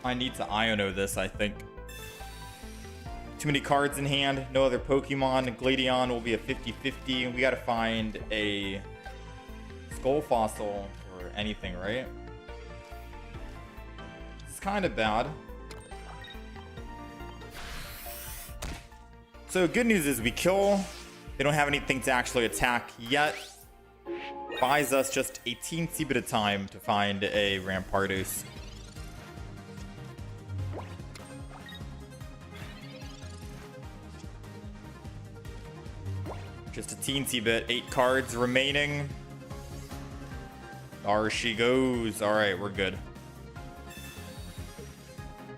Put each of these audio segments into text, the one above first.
I need to Iono this, I think. Too many cards in hand, no other Pokemon. Gladion will be a 50-50. We gotta find a Skull Fossil or anything, right? It's kind of bad. So good news is we kill. They don't have anything to actually attack yet. Buys us just a teensy bit of time to find a Rampardos. Just a teensy bit. 8 cards remaining. There she goes. All right, we're good.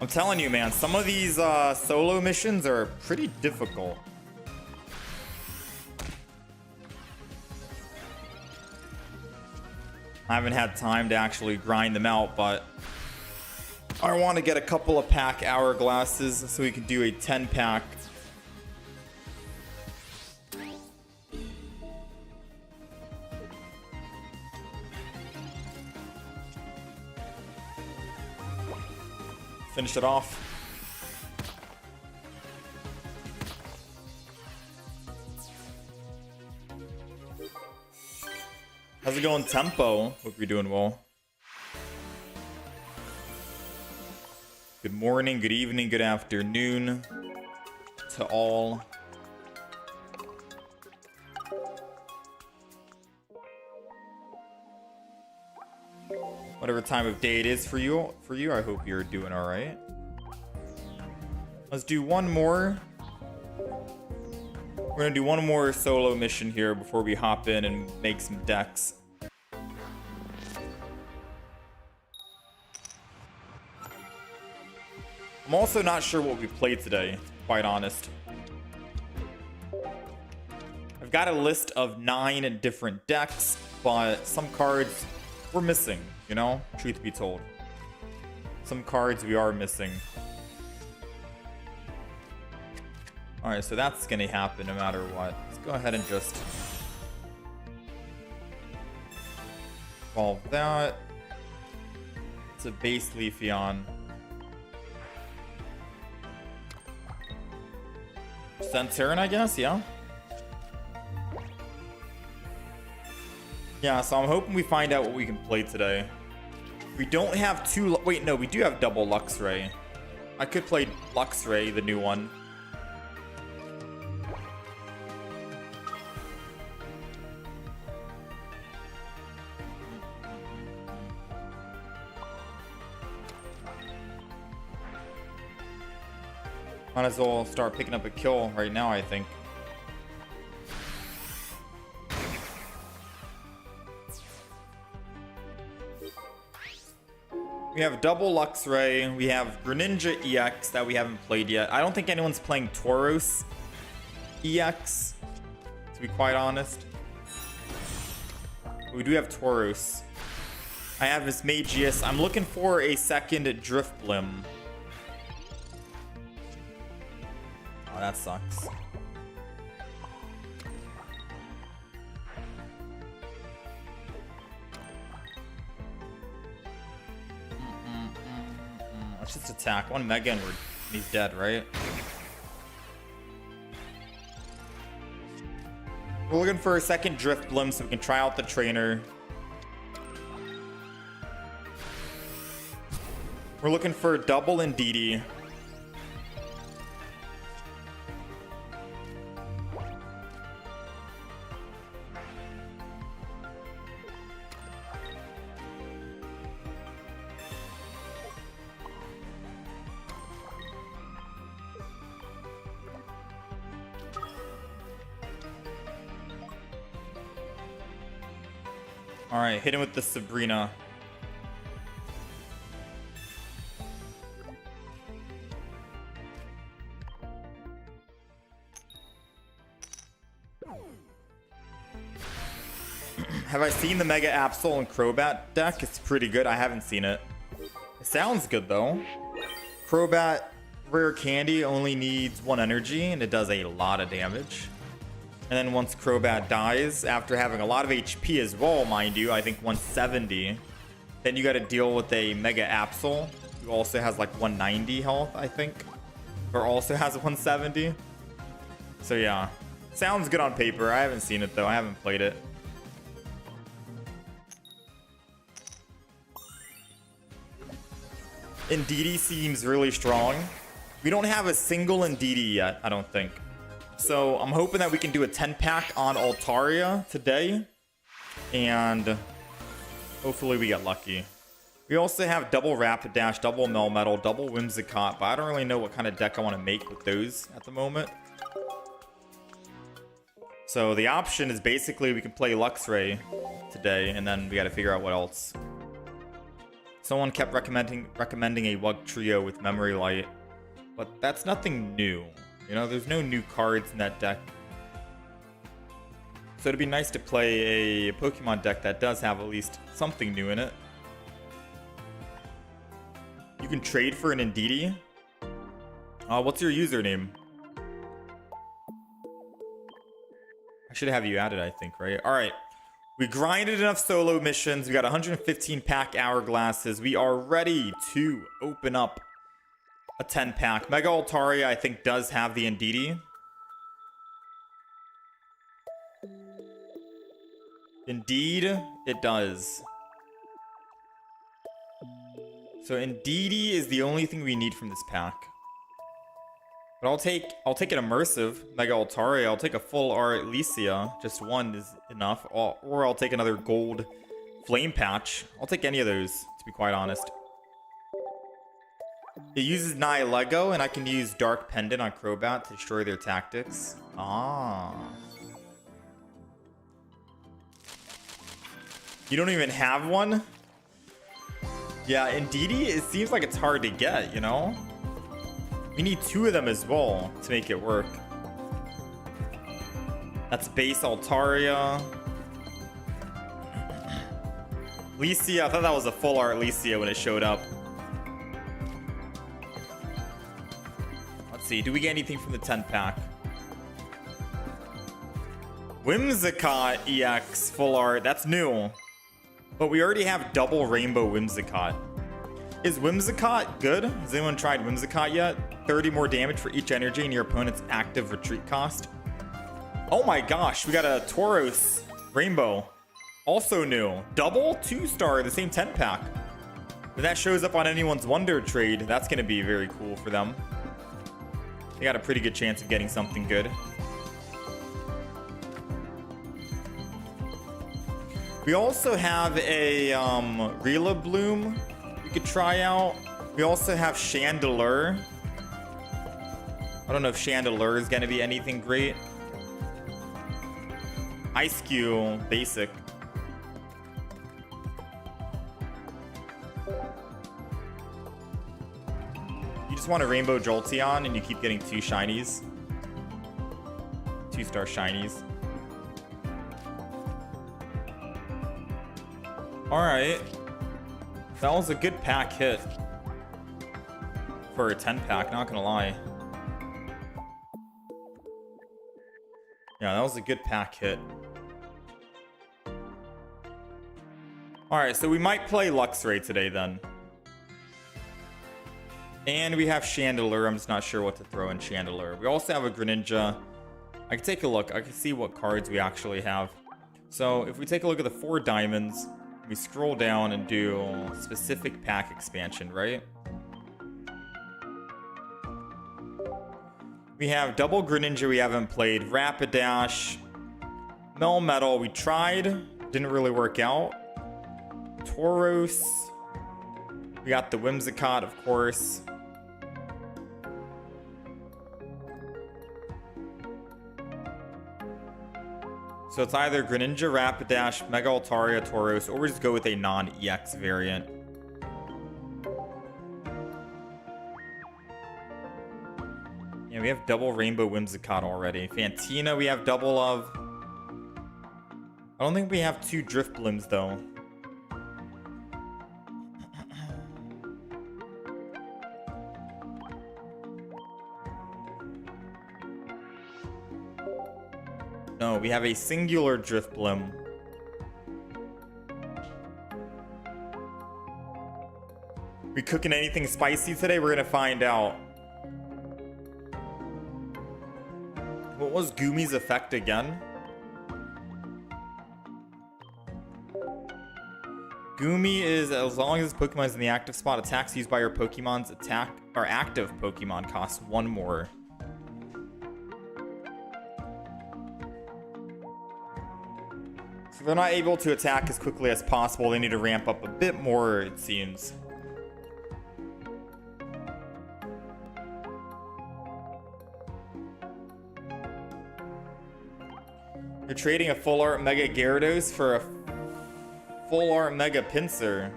I'm telling you, man, some of these solo missions are pretty difficult. I haven't had time to actually grind them out, but I want to get a couple of pack hourglasses so we can do a 10-pack. Finish it off. How's it going, Tempo? Hope you're doing well. Good morning, good evening, good afternoon to all. Whatever time of day it is for you, I hope you're doing all right. Let's do one more. We're gonna do one more solo mission here before we hop in and make some decks. I'm also not sure what we played today, quite honest. I've got a list of 9 different decks, but some cards we're missing, you know, truth be told. Some cards we are missing. All right, so that's gonna happen no matter what. Let's go ahead and just evolve that. It's a base Leafeon. Centurion, I guess, yeah. Yeah, so I'm hoping we find out what we can play today. We don't have two... Wait, no, we do have double Luxray. I could play Luxray, the new one. Might as well start picking up a kill right now, I think. We have double Luxray. We have Greninja EX that we haven't played yet. I don't think anyone's playing Tauros EX, to be quite honest. We do have Tauros. I have this Magius. I'm looking for a second Drifblim. Oh, that sucks. Let's just attack. One Mega and he's dead, right? We're looking for a second Drifblim so we can try out the trainer. We're looking for double Indeedee. All right, hit him with the Sabrina. Have I seen the Mega Absol and Crobat deck? It's pretty good. I haven't seen it. It sounds good though. Crobat Rare Candy only needs 1 energy and it does a lot of damage. And then once Crobat dies, after having a lot of HP as well, mind you, I think 170, then you got to deal with a Mega Absol, who also has like 190 health, I think, or also has 170. So yeah, sounds good on paper. I haven't seen it though. I haven't played it. Indeedee seems really strong. We don't have a single Indeedee yet, I don't think. So I'm hoping that we can do a 10-pack on Altaria today. And hopefully we get lucky. We also have double Rapidash, double Melmetal, double Whimsicott, but I don't really know what kind of deck I want to make with those at the moment. So the option is basically we can play Luxray today, and then we got to figure out what else. Someone kept recommending a Wug Trio with Memory Light, but that's nothing new. You know, there's no new cards in that deck. So it'd be nice to play a Pokemon deck that does have at least something new in it. You can trade for an Indeedee. What's your username? I should have you added, I think, right? All right. We grinded enough solo missions. We got 115 pack hourglasses. We are ready to open up a 10 pack. Mega Altaria, I think, does have the Indeedee. Indeed, it does. So Indeedee is the only thing we need from this pack. But I'll take an immersive Mega Altaria. I'll take a full art Lycia. Just one is enough. Or I'll take another gold Flame Patch. I'll take any of those, to be quite honest. It uses Nihilego, and I can use Dark Pendant on Crobat to destroy their tactics. Ah. You don't even have one? Yeah, Indeedee, it seems like it's hard to get, you know? We need 2 of them as well to make it work. That's base Altaria. Lycia, I thought that was a full art Lycia when it showed up. Let's see, do we get anything from the 10 pack? Whimsicott EX full art, that's new. But we already have double Rainbow Whimsicott. Is Whimsicott good? Has anyone tried Whimsicott yet? 30 more damage for each energy in your opponent's active retreat cost. Oh my gosh, we got a Tauros Rainbow. Also new. Double 2-star, the same 10 pack. If that shows up on anyone's Wonder trade, that's going to be very cool for them. They got a pretty good chance of getting something good. We also have a Drifblim we could try out. We also have Chandelure. I don't know if Chandelure is going to be anything great. Ice Cube, basic. You just want a Rainbow Jolteon and you keep getting 2 shinies. 2-star shinies. Alright. That was a good pack hit. For a 10 pack, not gonna lie. Yeah, that was a good pack hit. Alright, so we might play Luxray today then. And we have Chandelure. I'm just not sure what to throw in Chandelure. We also have a Greninja. I can take a look. I can see what cards we actually have. So if we take a look at the 4 diamonds, we scroll down and do specific pack expansion, right? We have double Greninja we haven't played, Rapidash, Melmetal we tried, didn't really work out. Tauros, we got the Whimsicott, of course. So it's either Greninja, Rapidash, Mega Altaria, Tauros, or we just go with a non-EX variant. Yeah, we have double Rainbow Whimsicott already. Fantina we have double of. I don't think we have 2 Drifblims though. No, we have a singular Drifblim. We cooking anything spicy today? We're gonna find out. What was Gumi's effect again? Gumi is, as long as Pokemon is in the active spot, attacks used by your Pokemon's attack or active Pokemon cost 1 more. So they're not able to attack as quickly as possible. They need to ramp up a bit more, it seems. You're trading a full art Mega Gyarados for a full art Mega Pinsir.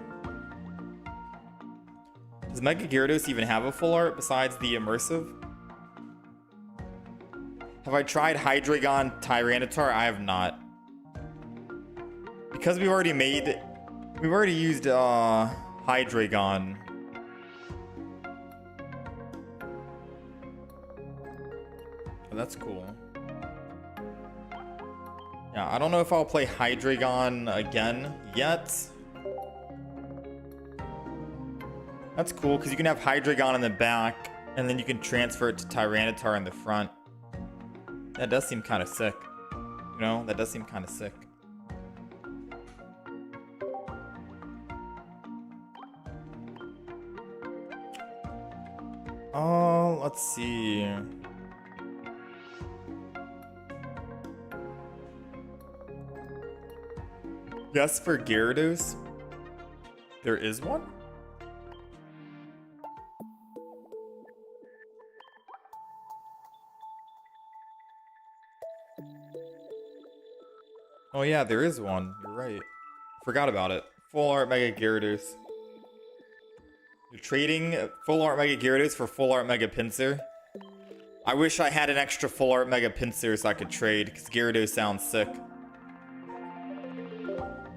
Does Mega Gyarados even have a full art besides the immersive? Have I tried Hydreigon Tyranitar? I have not. Because we've already used Hydreigon. Oh, that's cool. Yeah, I don't know if I'll play Hydreigon again yet. That's cool, because you can have Hydreigon in the back, and then you can transfer it to Tyranitar in the front. That does seem kind of sick. You know, that does seem kind of sick. Oh, let's see. Yes, for Gyarados. There is one? Oh yeah, there is one. You're right. Forgot about it. Full art Mega Gyarados. You're trading full art Mega Gyarados for full art Mega Pinsir. I wish I had an extra full art Mega Pinsir so I could trade, because Gyarados sounds sick.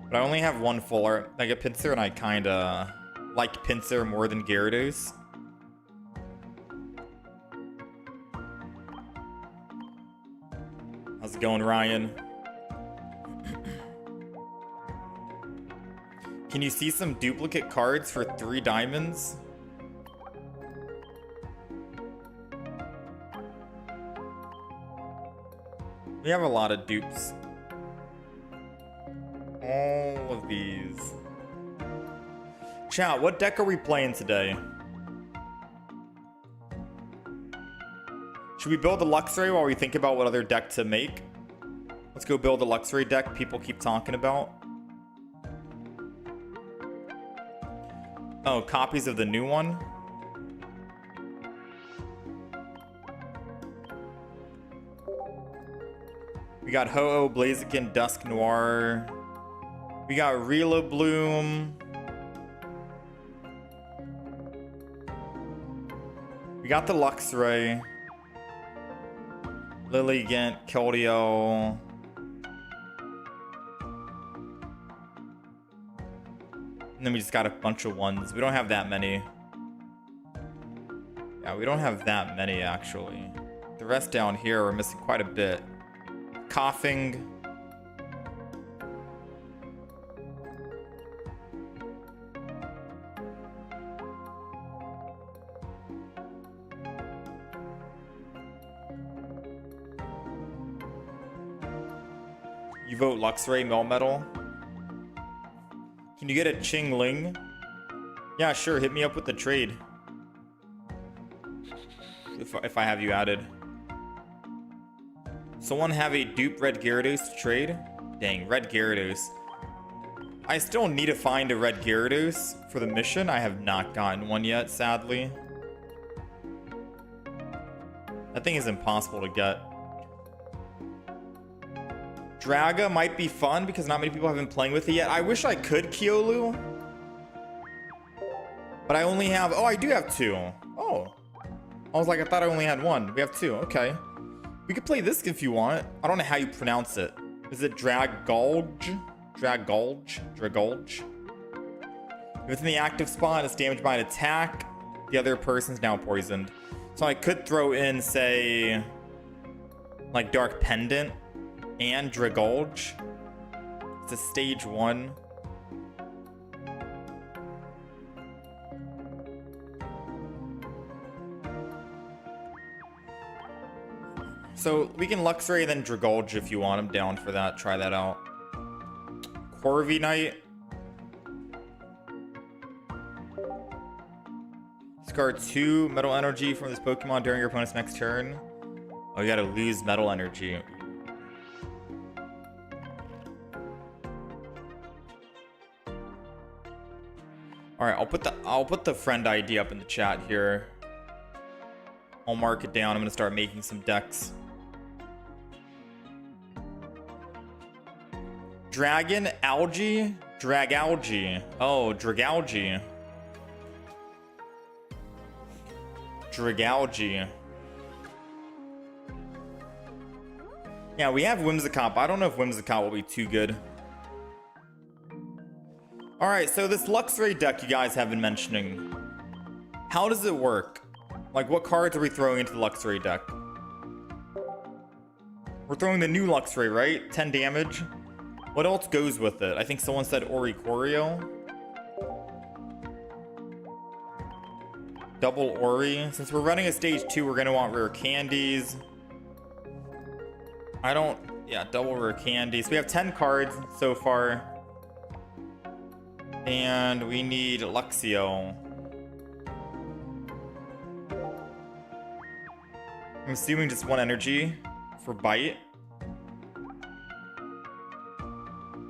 But I only have 1 full art Mega Pinsir, and I kinda like Pinsir more than Gyarados. How's it going, Ryan? Can you see some duplicate cards for 3 diamonds? We have a lot of dupes. All of these. Chat, what deck are we playing today? Should we build a Luxray while we think about what other deck to make? Let's go build a Luxray deck people keep talking about. Oh, copies of the new one? We got Ho-Oh, Blaziken, Dusk Noir. We got Rillaboom. We got the Luxray. Lilligant, Keldeo. And then we just got a bunch of ones. We don't have that many. Yeah, we don't have that many, actually. The rest down here are missing quite a bit. Coughing. You vote Luxray Melmetal? Can you get a Chingling? Yeah, sure. Hit me up with the trade. If I have you added. Someone have a dupe Red Gyarados to trade? Dang, Red Gyarados. I still need to find a Red Gyarados for the mission. I have not gotten one yet, sadly. That thing is impossible to get. Draga might be fun because not many people have been playing with it yet. I wish I could Kyolu. But I only have... Oh, I do have 2. Oh. I was like, I thought I only had 1. We have 2. Okay. We could play this if you want. I don't know how you pronounce it. Is it Dragalge? Dragalge? Dragalge? If it's in the active spot, it's damaged by an attack. The other person's now poisoned. So I could throw in, say, like Dark Pendant and Dragalge. It's a stage 1. So we can Luxray then Dragalge if you want. I'm down for that. Try that out. Corvi Knight. Discard 2 Metal Energy from this Pokemon during your opponent's next turn. Oh, you gotta lose Metal Energy. All right, I'll put the friend ID up in the chat here. I'll mark it down. I'm gonna start making some decks. Dragon Algae? Dragalge. Oh, Dragalge. Dragalge. Yeah, we have Whimsicott. I don't know if Whimsicott will be too good. Alright, so this Luxray deck you guys have been mentioning. How does it work? Like, what cards are we throwing into the Luxray deck? We're throwing the new Luxray, right? 10 damage. What else goes with it? I think someone said Oricorio. Double Ori. Since we're running a stage 2, we're gonna want rare candies. Yeah, double rare candies. We have 10 cards so far. And we need Luxio. I'm assuming just 1 energy for bite.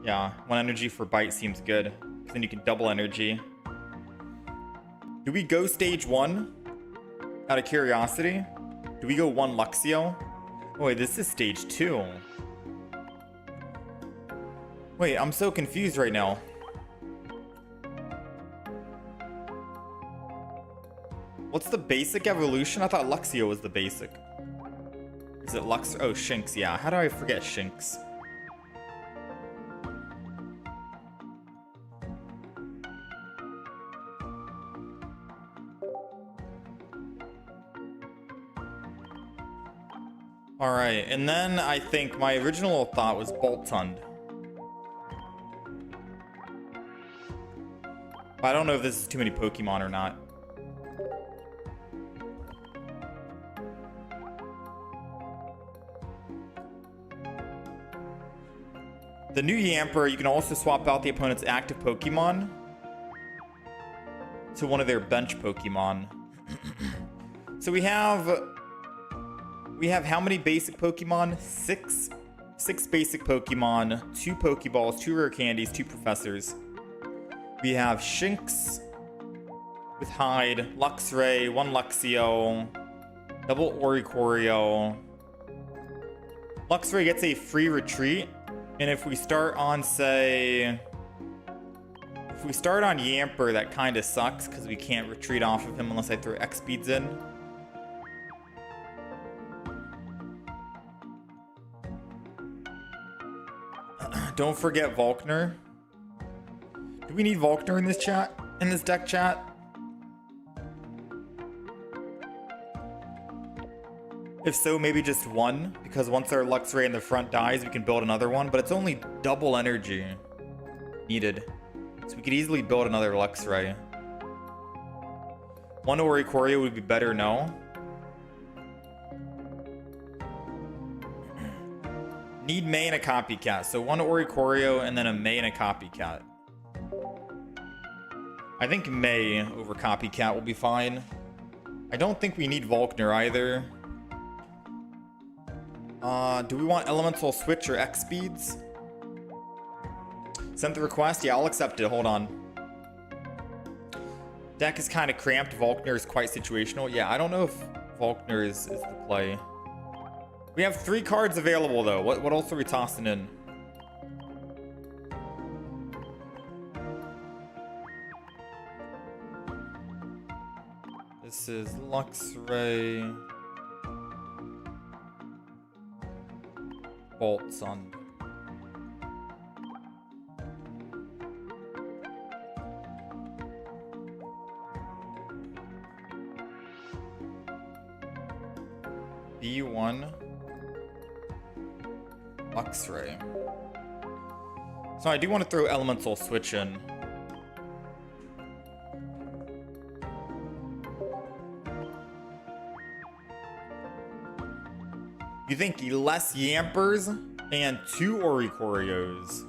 Yeah, 1 energy for bite seems good. Then you can double energy. Do we go stage 1? Out of curiosity? Do we go 1 Luxio? Oh wait, this is stage 2. Wait, I'm so confused right now. What's the basic evolution? I thought Luxio was the basic. Is it Lux? Oh, Shinx, yeah. How do I forget Shinx? Alright, and then I think my original thought was Boltund. I don't know if this is too many Pokemon or not. The new Yamper, you can also swap out the opponent's active Pokemon to one of their bench Pokemon. So we have how many basic Pokemon? 6 basic Pokemon, 2 Pokeballs, 2 rare candies, 2 professors. We have Shinx with Hide, Luxray, 1 Luxio, double Oricorio. Luxray gets a free retreat. And if we start on, say... If we start on Yamper, that kind of sucks because we can't retreat off of him unless I throw X-Speeds in. Don't forget Volkner. Do we need Volkner in this chat? In this deck chat? If so, maybe just 1, because once our Luxray in the front dies, we can build another one, but it's only double energy needed. So we could easily build another Luxray. 1 Oricorio would be better, no? Need May and a copycat. So 1 Oricorio and then a May and a copycat. I think May over copycat will be fine. I don't think we need Volkner either. Do we want Elemental Switch or X Speeds? Sent the request? Yeah, I'll accept it. Hold on. Deck is kind of cramped. Volkner is quite situational. Yeah, I don't know if Volkner is the play. We have 3 cards available, though. What else are we tossing in? This is Luxray. Bolts on. B1 Luxray. So I do want to throw Elemental Switch in. You think less Yampers and 2 Oricorios?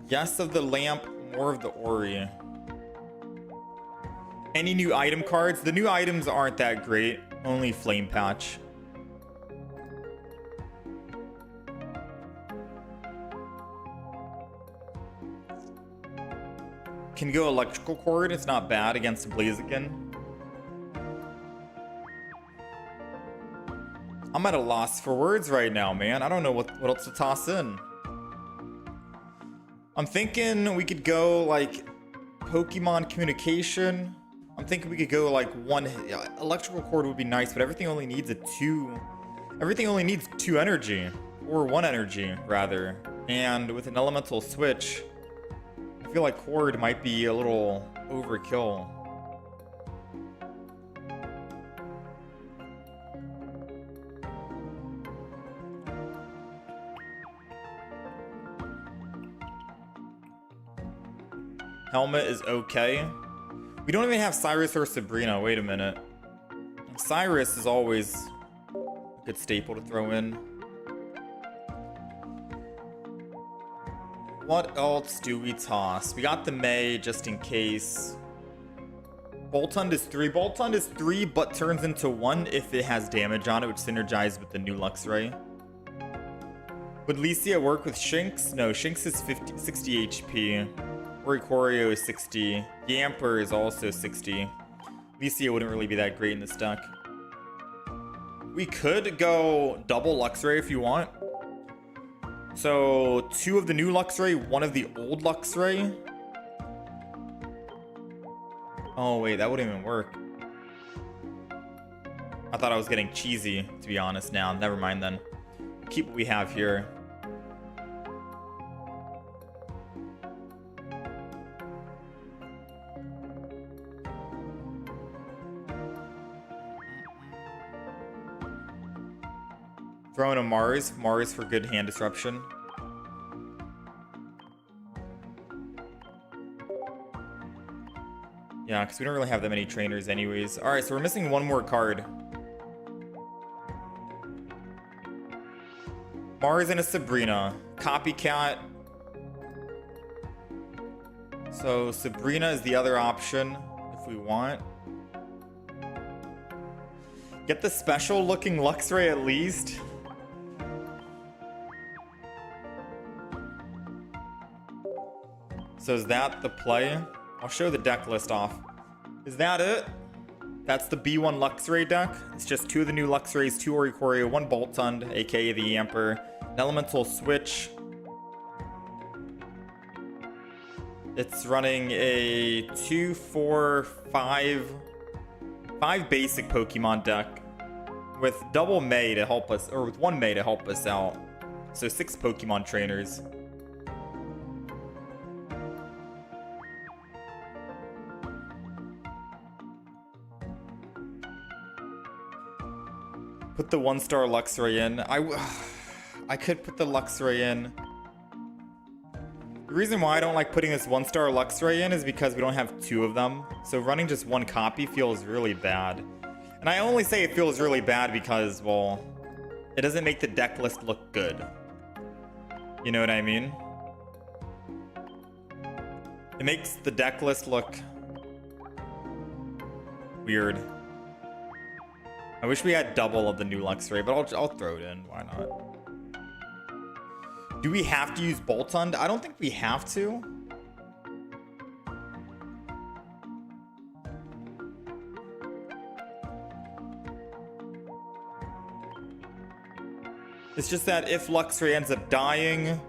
Yes of the lamp, more of the Ori. Any new item cards? The new items aren't that great. Only Flame Patch. Can go Electrical Cord. It's not bad against Blaziken. I'm at a loss for words right now, man. I don't know what else to toss in. I'm thinking we could go like Pokemon Communication. I'm thinking we could go like one. Electrical Cord would be nice, but everything only needs a 2. Everything only needs 2 energy, or 1 energy rather. And with an Elemental Switch, I feel like Cord might be a little overkill. Helmet is okay. We don't even have Cyrus or Sabrina. Wait a minute. Cyrus is always a good staple to throw in. What else do we toss? We got the May just in case. Boltund is 3. Boltund is 3 but turns into 1 if it has damage on it, which synergizes with the new Luxray. Would Licia work with Shinx? No, Shinx is 60 HP. Oricorio is 60. Yamper is also 60. Licia wouldn't really be that great in this deck. We could go double Luxray if you want. So 2 of the new Luxray, 1 of the old Luxray. Oh wait, that wouldn't even work. I thought I was getting cheesy, to be honest now. Never mind then. Keep what we have here. Throwing a Mars for good hand disruption. Yeah, because we don't really have that many trainers anyways. Alright, so we're missing 1 more card. Mars and a Sabrina. Copycat. So Sabrina is the other option if we want. Get the special looking Luxray at least. So is that the play? I'll show the deck list off. Is that it? That's the B1 Luxray deck. It's just 2 of the new Luxrays, 2 Oricorio, 1 Boltund, aka the Yamper, an Elemental Switch. It's running a 2, 4, 5 basic Pokemon deck with double May to help us, or with 1 May to help us out. So 6 Pokemon trainers. Put the 1-star Luxray in. I could put the Luxray in. The reason why I don't like putting this 1-star Luxray in is because we don't have 2 of them. So running just 1 copy feels really bad. And I only say it feels really bad because, well, it doesn't make the deck list look good. You know what I mean? It makes the deck list look weird. I wish we had double of the new Luxray, but I'll throw it in. Why not? Do we have to use Boltund? I don't think we have to. It's just that if Luxray ends up dying,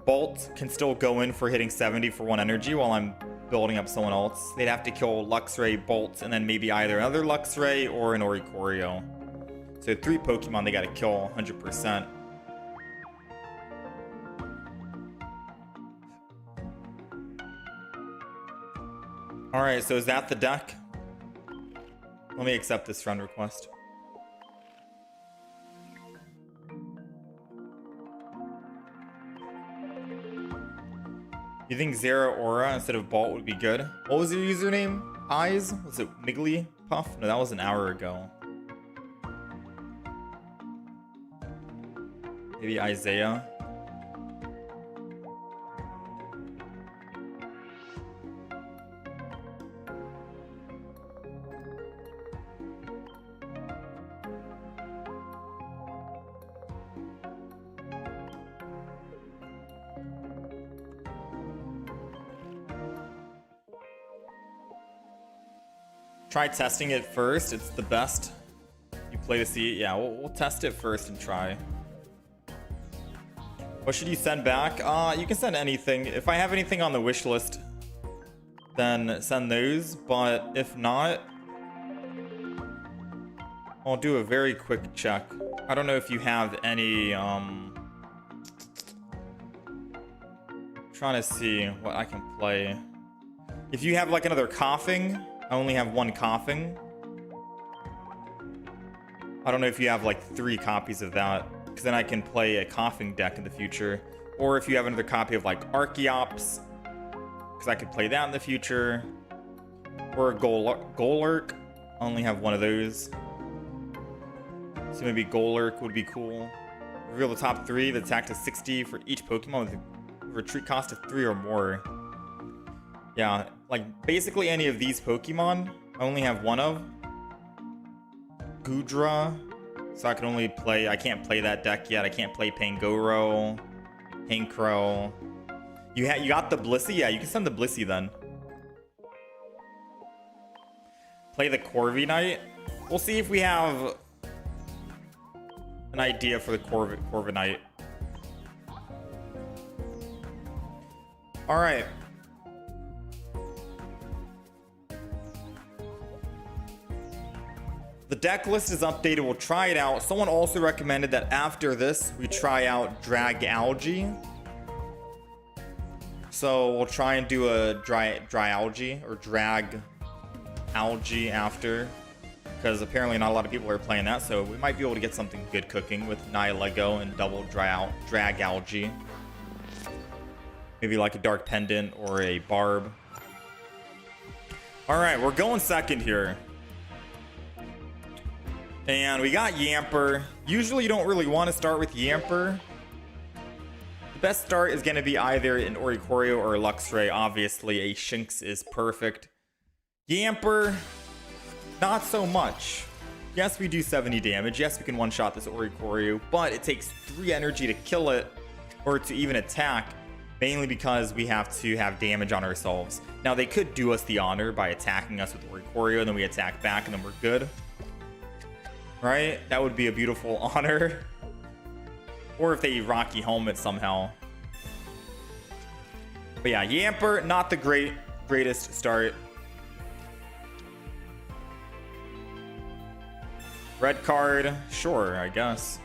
Bolt can still go in for hitting 70 for 1 energy while I'm building up someone else. They'd have to kill Luxray, Bolt, and then maybe either another Luxray or an Oricorio. So 3 Pokemon they gotta kill 100%. Alright, so is that the deck? Let me accept this friend request. You think Zera Aura instead of Bolt would be good? What was your username? Eyes? Was it Miggly Puff? No, that was an hour ago. Maybe Isaiah. Try testing it first. It's the best. You play to see it. Yeah, we'll test it first and try. What should you send back? You can send anything. If I have anything on the wish list, then send those. But if not, I'll do a very quick check. I don't know if you have any, trying to see what I can play. If you have like another coughing, I only have 1 coughing. I don't know if you have like 3 copies of that, because then I can play a coughing deck in the future. Or if you have another copy of like Archeops, because I could play that in the future. Or a Golurk. I only have 1 of those. So maybe Golurk would be cool. Reveal the top 3. The attack to 60 for each Pokemon with a retreat cost of 3 or more. Yeah, like basically any of these Pokemon, I only have 1 of. Goodra, so I can only play, I can't play that deck yet. I can't play Pangoro, Hankro. You got the Blissey? Yeah, you can send the Blissey then. Play the Corviknight. We'll see if we have an idea for the Corviknight. All right. The deck list is updated. We'll try it out. Someone also recommended that after this, we try out Dragalge. So we'll try and do a Dragalge or Dragalge after, because apparently not a lot of people are playing that. So we might be able to get something good cooking with Nihilego and double Dragalge. Maybe like a Dark Pendant or a Barb. All right, we're going second here. And we got Yamper. Usually you don't really want to start with Yamper. The best start is going to be either an Oricorio or a Luxray. Obviously, a Shinx is perfect. Yamper, not so much. Yes, we do 70 damage. Yes, we can one-shot this Oricorio, but it takes 3 energy to kill it or to even attack, mainly because we have to have damage on ourselves. Now, they could do us the honor by attacking us with Oricorio, and then we attack back, and then we're good. Right? That would be a beautiful honor. Or if they Rocky Helmet somehow. But yeah, Yamper, not the greatest start. Red card, sure, I guess.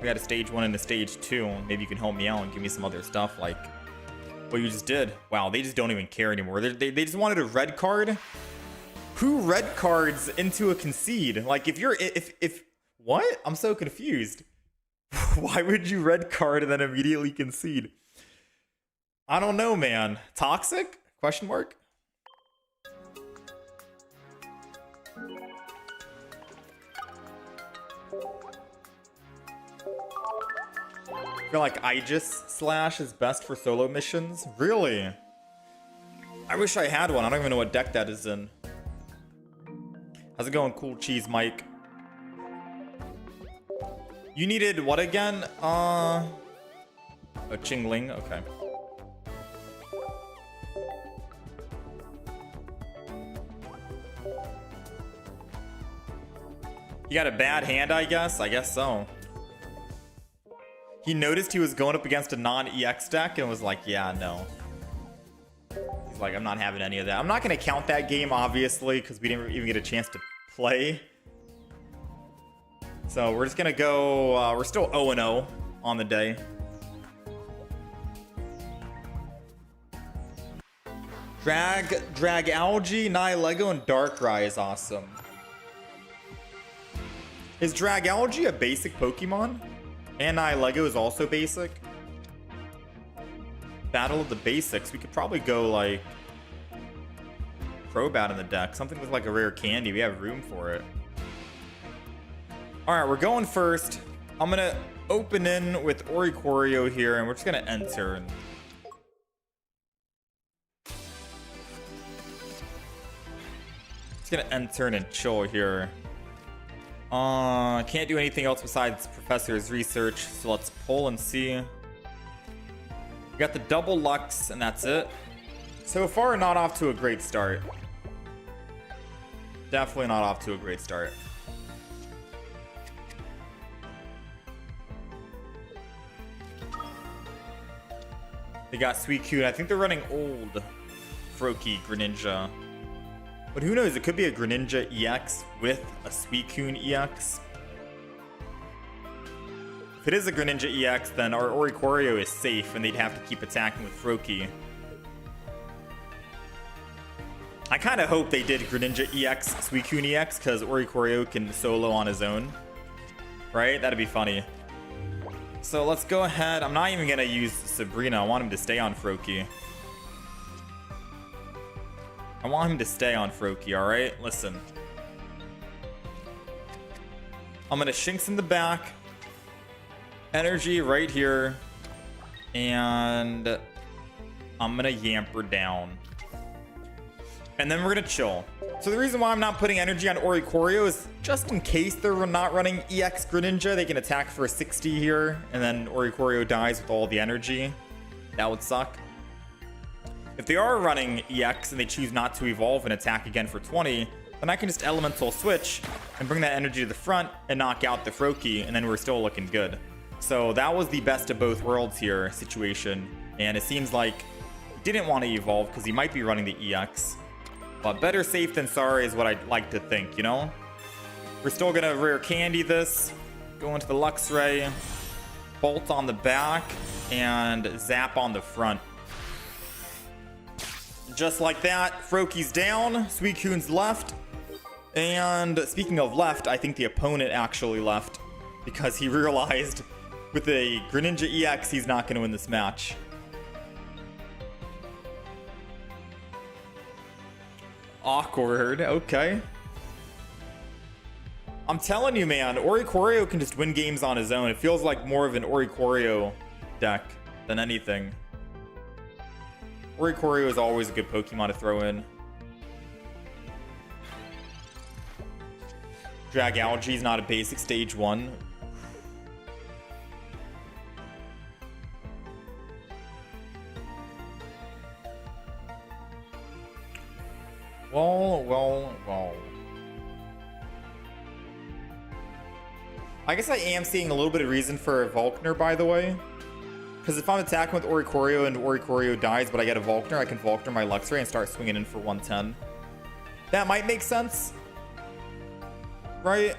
We had a stage 1 and a stage 2. Maybe you can help me out and give me some other stuff like what you just did. Wow, they just don't even care anymore. They just wanted a red card. Who red cards into a concede? Like if what? I'm so confused. Why would you red card and then immediately concede? I don't know, man. Toxic? Question mark? I feel like Aegis Slash is best for solo missions. Really? I wish I had one. I don't even know what deck that is in. How's it going, Cool Cheese Mike? You needed what again? A Chingling, okay. You got a bad hand, I guess? I guess so. He noticed he was going up against a non-EX deck and was like, yeah, no. He's like, I'm not having any of that. I'm not going to count that game, obviously, because we didn't even get a chance to play. So we're just going to go... we're still 0-0 on the day. Dragalge, Nihilego, and Darkrai is awesome. Is Dragalge a basic Pokemon? And Nihilego is also basic? Battle of the basics. We could probably go like Crobat in the deck. Something with like a rare candy. We have room for it. Alright, we're going first. I'm going to open in with Oricorio here, and we're just going to end turn. Just going to end turn and chill here. Can't do anything else besides Professor's research, so let's pull and see. We got the double Lux, and that's it. So far, not off to a great start. Definitely not off to a great start. They got Suicune. I think they're running old Froakie Greninja. But who knows? It could be a Greninja EX with a Suicune EX. If it is a Greninja EX, then our Oricorio is safe, and they'd have to keep attacking with Froakie. I kind of hope they did Greninja EX, Suicune EX, because Oricorio can solo on his own. Right? That'd be funny. So let's go ahead. I'm not even going to use Sabrina. I want him to stay on Froakie. I want him to stay on Froakie, alright? Listen. I'm going to Shinx in the back. Energy right here. And I'm going to Yamper down. And then we're going to chill. So the reason why I'm not putting energy on Oricorio is just in case they're not running EX Greninja, they can attack for a 60 here, and then Oricorio dies with all the energy. That would suck. If they are running EX and they choose not to evolve and attack again for 20, then I can just Elemental Switch and bring that energy to the front and knock out the Froakie, and then we're still looking good. So that was the best of both worlds here situation, and it seems like he didn't want to evolve because he might be running the EX. But better safe than sorry is what I'd like to think, you know? We're still going to rare candy this, go into the Luxray, Bolt on the back, and Zap on the front. Just like that, Froakie's down, Suicune's left. And speaking of left, I think the opponent actually left because he realized with a Greninja EX, he's not going to win this match. Awkward, okay. I'm telling you, man, Oricorio can just win games on his own. It feels like more of an Oricorio deck than anything. Oricorio is always a good Pokemon to throw in. Dragalge is not a basic stage 1. Well. I guess I am seeing a little bit of reason for a Volkner, by the way. Because if I'm attacking with Oricorio and Oricorio dies, but I get a Volkner, I can Volkner my Luxray and start swinging in for 110. That might make sense. Right?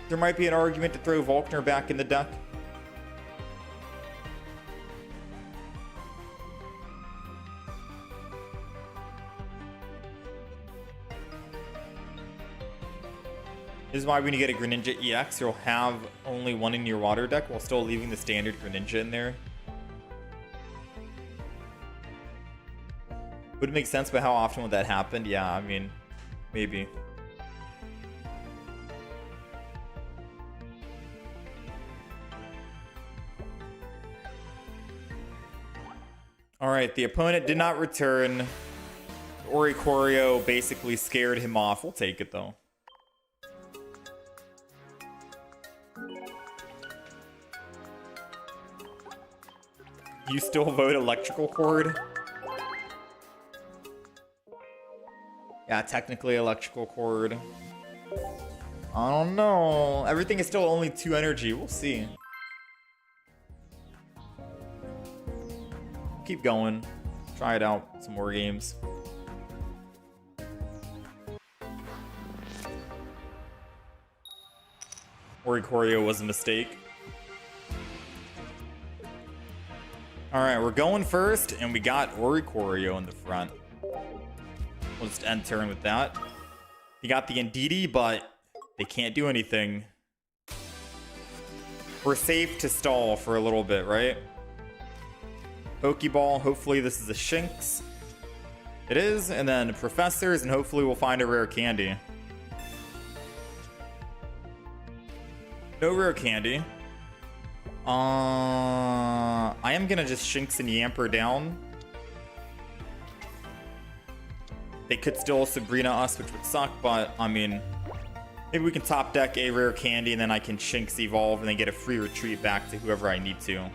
There might be an argument to throw Volkner back in the deck. This is why when you get a Greninja EX, you'll have only one in your water deck while still leaving the standard Greninja in there. Would it make sense, but how often would that happen? Yeah, I mean, maybe. Alright, the opponent did not return. Oricorio basically scared him off. We'll take it, though. You still vote electrical cord? Yeah, technically electrical cord. I don't know. Everything is still only 2 energy. We'll see. Keep going. Try it out. Some more games. Oricorio was a mistake. Alright, we're going first, and we got Oricorio in the front. We'll just end turn with that. He got the Indeedee, but they can't do anything. We're safe to stall for a little bit, right? Pokeball, hopefully this is a Shinx. It is, and then Professors, and hopefully we'll find a rare candy. No rare candy. I am gonna just Shinx and Yamper down. They could still Sabrina us, which would suck, but I mean, maybe we can top deck a rare candy and then I can Shinx evolve and then get a free retreat back to whoever I need to.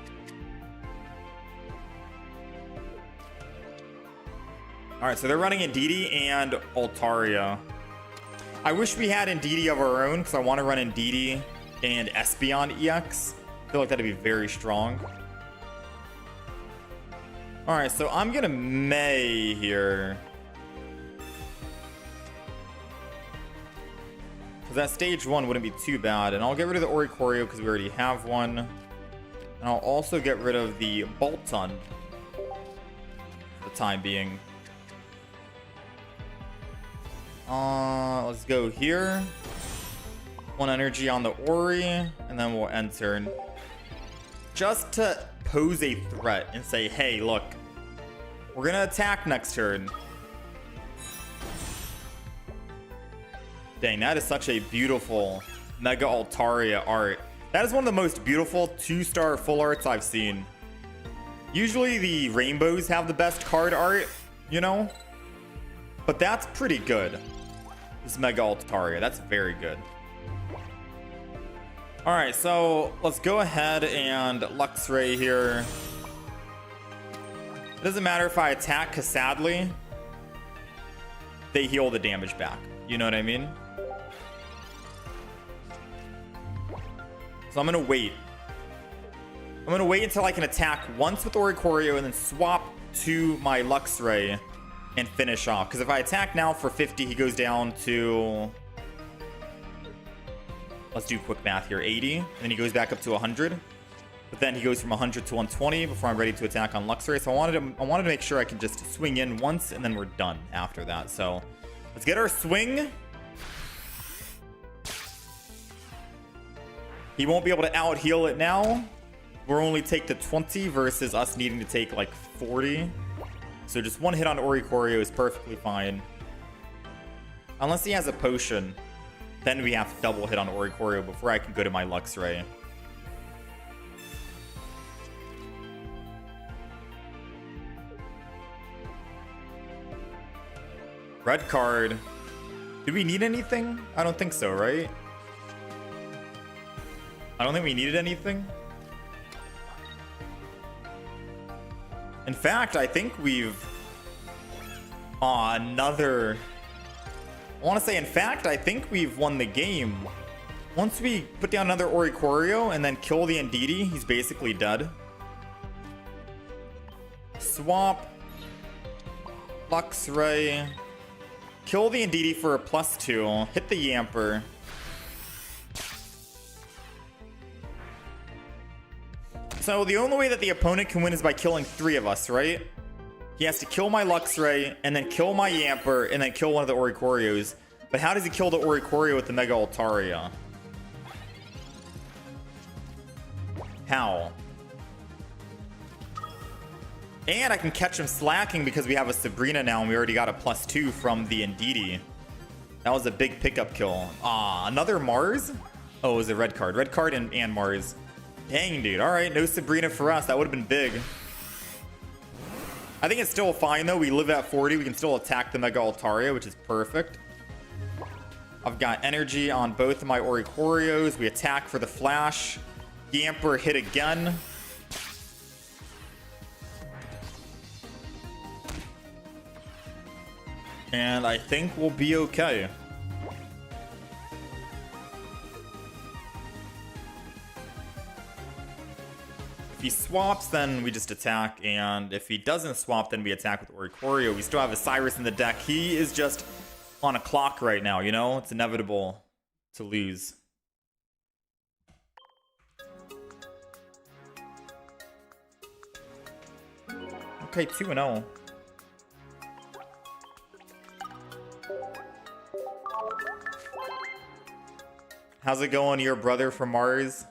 Alright, so they're running Indeedee and Altaria. I wish we had Indeedee of our own because I want to run Indeedee and Espeon EX. I feel like that'd be very strong. Alright, so I'm gonna May here. Because that stage 1 wouldn't be too bad. And I'll get rid of the Oricorio because we already have one. And I'll also get rid of the Bolton for the time being. Let's go here. 1 energy on the Ori, and then we'll end turn. Just to pose a threat and say, hey, look, we're gonna attack next turn. Dang, that is such a beautiful Mega Altaria art. That is one of the most beautiful 2-star full arts I've seen. Usually the rainbows have the best card art, you know? But that's pretty good. This Mega Altaria, that's very good. Alright, so let's go ahead and Luxray here. It doesn't matter if I attack, because sadly, they heal the damage back. You know what I mean? So I'm going to wait. I'm going to wait until I can attack once with Oricorio and then swap to my Luxray and finish off. Because if I attack now for 50, he goes down to... Let's do quick math here. 80. And then he goes back up to 100. But then he goes from 100 to 120 before I'm ready to attack on Luxray. So I wanted to make sure I can just swing in once and then we're done after that. So let's get our swing. He won't be able to out heal it now. We'll only take the 20 versus us needing to take like 40. So just 1 hit on Oricorio is perfectly fine. Unless he has a potion. Then we have to double hit on Oricorio before I can go to my Luxray. Red card. Do we need anything? I don't think so, right? I don't think we needed anything. In fact, I think we've... another... I want to say, in fact, I think we've won the game. Once we put down another Oricorio and then kill the Indeedee, he's basically dead. Swap. Luxray. Kill the Indeedee for a +2. Hit the Yamper. So the only way that the opponent can win is by killing 3 of us, right? He has to kill my Luxray, and then kill my Yamper, and then kill one of the Oricorios. But how does he kill the Oricorio with the Mega Altaria? How? And I can catch him slacking because we have a Sabrina now, and we already got a +2 from the Indeedee. That was a big pickup kill. Another Mars? Oh, it was a red card. Red card and Mars. Dang, dude. All right, no Sabrina for us. That would have been big. I think it's still fine, though. We live at 40. We can still attack the Mega Altaria, which is perfect. I've got energy on both of my Oricorios. We attack for the flash. Yamper hit again. And I think we'll be okay. he swaps, then we just attack, and if he doesn't swap, then we attack with Oricorio. We still have a Cyrus in the deck. He is just on a clock right now, you know? It's inevitable to lose. Okay, 2-0. How's it going, your brother from Mars?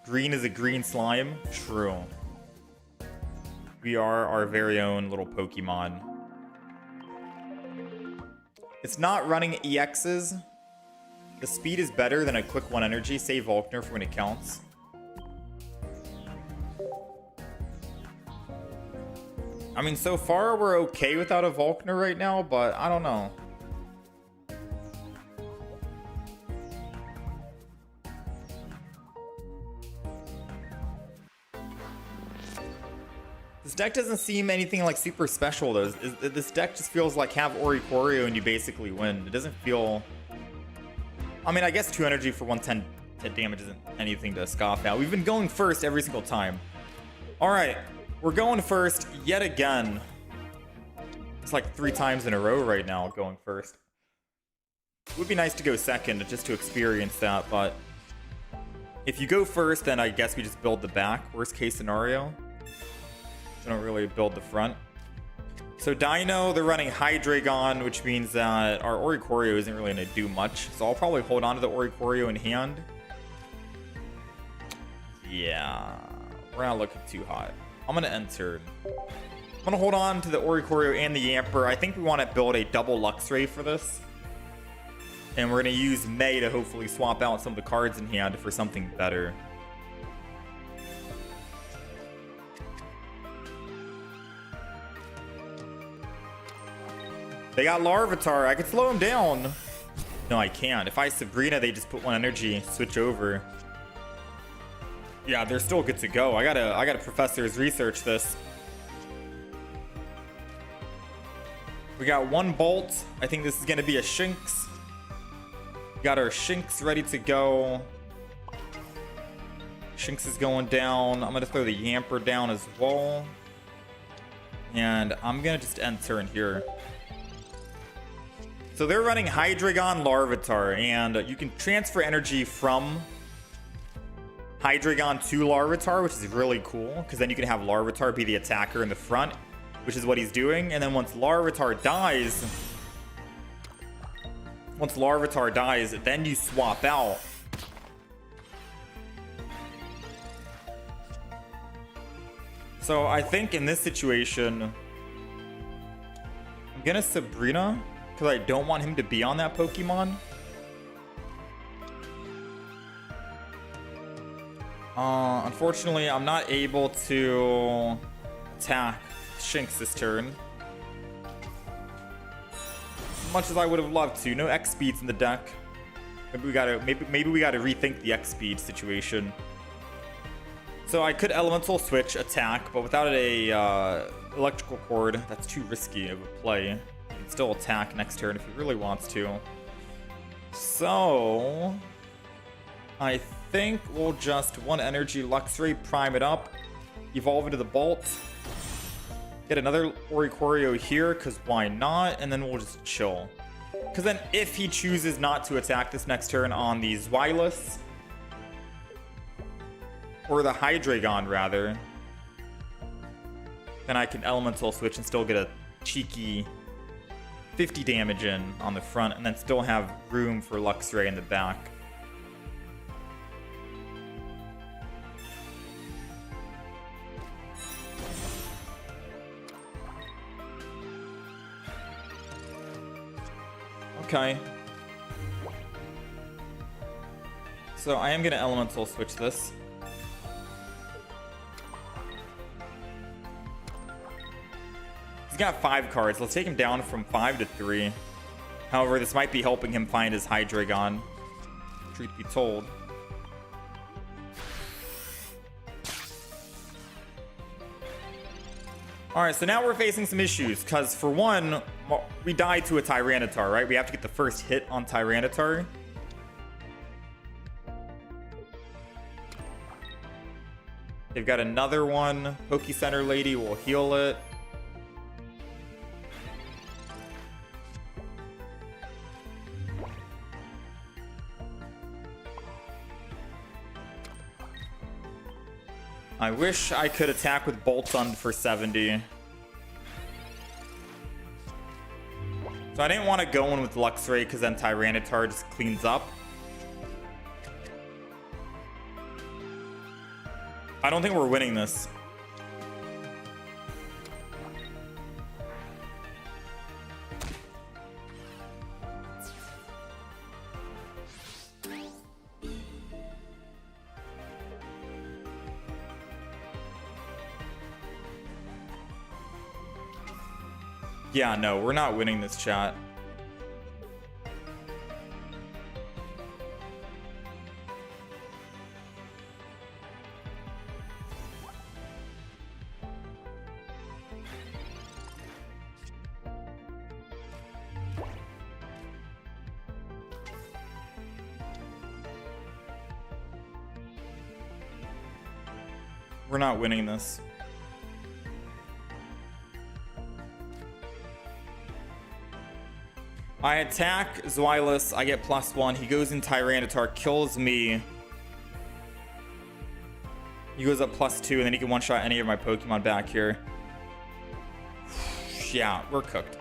Green is a green slime? True. We are our very own little Pokemon. It's not running EXs. The speed is better than a quick 1 energy. Save Volkner for when it counts. I mean, so far we're okay without a Volkner right now, but I don't know. This deck doesn't seem anything like super special though. This deck just feels like have Oricorio and you basically win. It doesn't feel... I mean, I guess 2 energy for 110 damage isn't anything to scoff at. We've been going first every single time. Alright, we're going first yet again. It's like 3 times in a row right now going first. It would be nice to go second just to experience that, but... if you go first, then I guess we just build the back. Worst case scenario. I don't really build the front. So Dino, they're running Hydreigon, which means that our Oricorio isn't really going to do much. So I'll probably hold on to the Oricorio in hand. Yeah, we're not looking too hot. I'm going to enter. I'm going to hold on to the Oricorio and the Yamper. I think we want to build a double Luxray for this. And we're going to use May to hopefully swap out some of the cards in hand for something better. They got Larvitar. I could slow him down. No, I can't. If I Sabrina, they just put 1 energy, switch over. Yeah, they're still good to go. I gotta professor's research this. We got 1 Bolt. I think this is gonna be a Shinx. We got our Shinx ready to go. Shinx is going down. I'm gonna throw the Yamper down as well. And I'm gonna just end turn here. So they're running Hydreigon, Larvitar, and you can transfer energy from Hydreigon to Larvitar, which is really cool, because then you can have Larvitar be the attacker in the front, which is what he's doing. And then once Larvitar dies, then you swap out. So I think in this situation, I'm gonna Sabrina, because I don't want him to be on that Pokemon. Unfortunately, I'm not able to attack Shinx this turn. As much as I would have loved to. No X speeds in the deck. Maybe we gotta rethink the X speed situation. So I could elemental switch attack, but without a electrical cord, that's too risky of a play. Still attack next turn if he really wants to. So I think we'll just 1 energy Luxray, prime it up, evolve into the Bolt, get another Oricorio here because why not, and then we'll just chill. Because then if he chooses not to attack this next turn on the Zweilous, or the Hydreigon rather, then I can elemental switch and still get a cheeky 50 damage in on the front, and then still have room for Luxray in the back. Okay. So I am gonna elemental switch this. He's got 5 cards. Let's take him down from 5 to 3. However, this might be helping him find his Hydreigon. Truth be told. Alright, so now we're facing some issues. Because for one, we died to a Tyranitar, right? We have to get the first hit on Tyranitar. They've got another one. Poke Center lady will heal it. I wish I could attack with Bolt Sun for 70. So I didn't want to go in with Luxray because then Tyranitar just cleans up. I don't think we're winning this. Yeah, no, we're not winning this, chat. We're not winning this. I attack Zweilous, I get +1. He goes in Tyranitar, kills me. He goes up +2, and then he can one-shot any of my Pokemon back here. Yeah, we're cooked.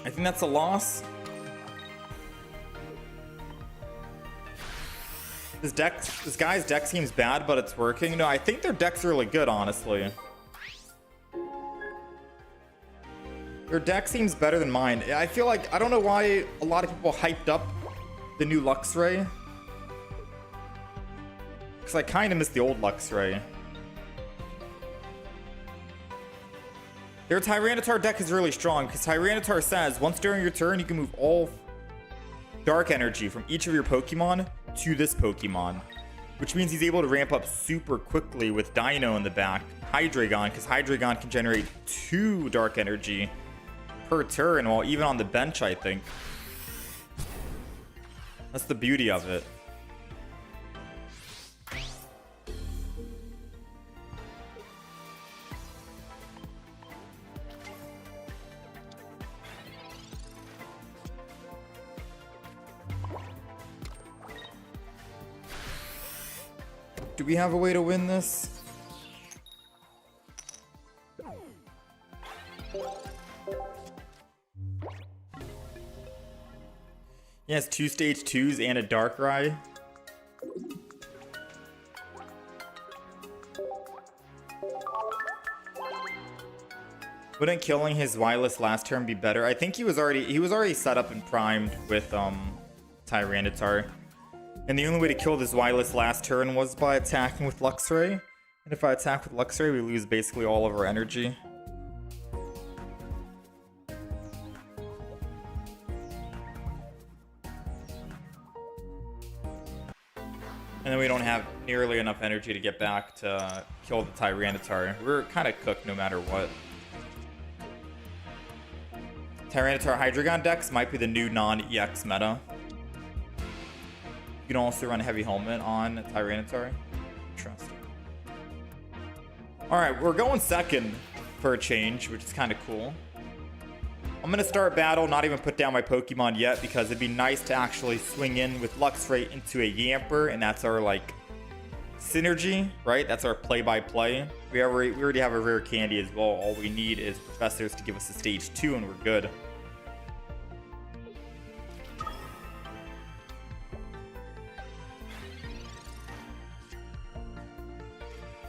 I think that's a loss. This guy's deck seems bad, but it's working. No, I think their deck's really good, honestly. Their deck seems better than mine. I feel like, I don't know why a lot of people hyped up the new Luxray. Because I kind of miss the old Luxray. Their Tyranitar deck is really strong because Tyranitar says once during your turn you can move all dark energy from each of your Pokemon to this Pokemon, which means he's able to ramp up super quickly with Dino in the back, Hydreigon, because Hydreigon can generate 2 dark energy per turn, while even on the bench, I think. That's the beauty of it. Do we have a way to win this? He has 2 stage 2s and a Darkrai. Wouldn't killing his Zweilous last turn be better? I think he was already set up and primed with Tyranitar. And the only way to kill this Zweilous last turn was by attacking with Luxray. And if I attack with Luxray, we lose basically all of our energy. And then we don't have nearly enough energy to get back to kill the Tyranitar. We're kind of cooked no matter what. Tyranitar Hydreigon decks might be the new non-EX meta. You can also run Heavy Helmet on Tyranitar. Interesting. Alright, we're going second for a change, which is kind of cool. I'm going to start battle, not even put down my Pokemon yet, because it'd be nice to actually swing in with Luxray into a Yamper, and that's our, like, synergy, right? That's our play-by-play. We already have a rare candy as well. All we need is Professors to give us a stage 2, and we're good.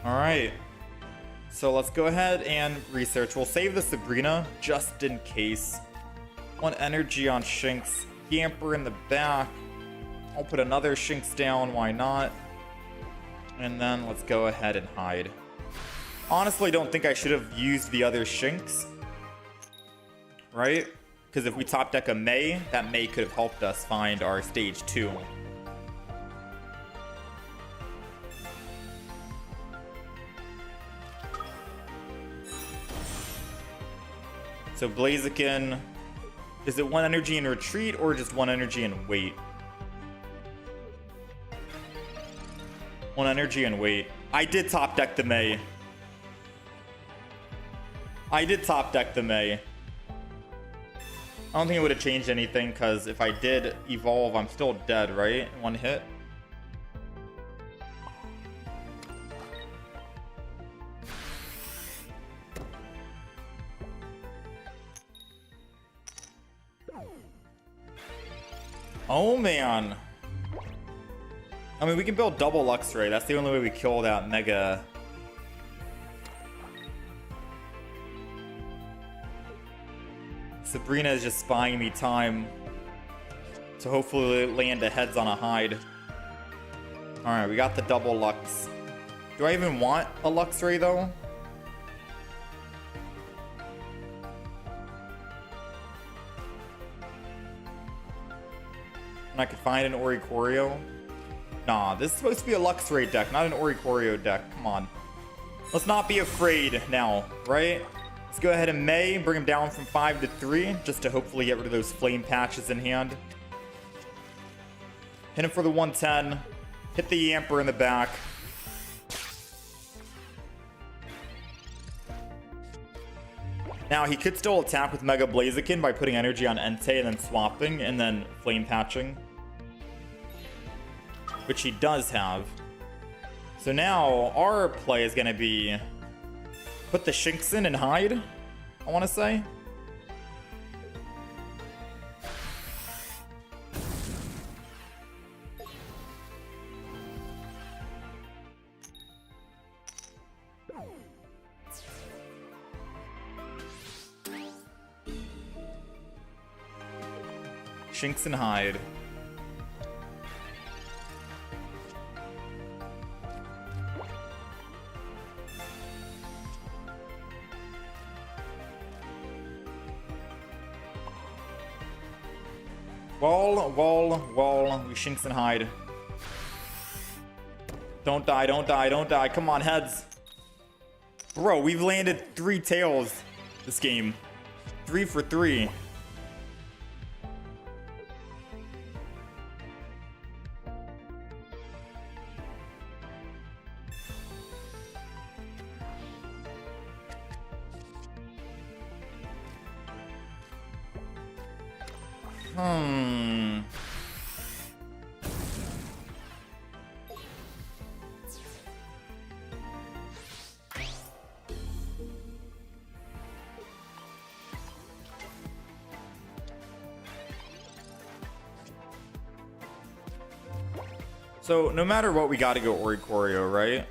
Alright. So let's go ahead and research. We'll save the Sabrina just in case. 1 energy on Shinx. Yamper in the back. I'll put another Shinx down. Why not? And then let's go ahead and hide. Honestly, don't think I should have used the other Shinx. Right? Because if we top deck a May, that May could have helped us find our stage 2. So Blaziken, is it 1 energy in retreat or just 1 energy in wait? On energy and weight. I did top deck the May. I did top deck the May. I don't think it would have changed anything, because if I did evolve, I'm still dead, right? One hit. Oh, man. I mean, we can build double Luxray. That's the only way we kill that Mega. Sabrina is just buying me time to hopefully land a heads on a hide. Alright, we got the double Lux. Do I even want a Luxray, though? And I could find an Oricorio. Nah, this is supposed to be a Luxray deck, not an Oricorio deck. Come on. Let's not be afraid now, right? Let's go ahead and May, bring him down from 5 to 3, just to hopefully get rid of those flame patches in hand. Hit him for the 110. Hit the Yamper in the back. Now, he could still attack with Mega Blaziken by putting energy on Entei and then swapping and then flame patching, which he does have. So now our play is going to be put the Shinx in and hide, I want to say. Shinx and hide. Wall, we Shinx and hide. Don't die, don't die, don't die. Come on, heads. Bro, we've landed 3 tails this game. 3 for 3. So no matter what, we got to go Oricorio, right?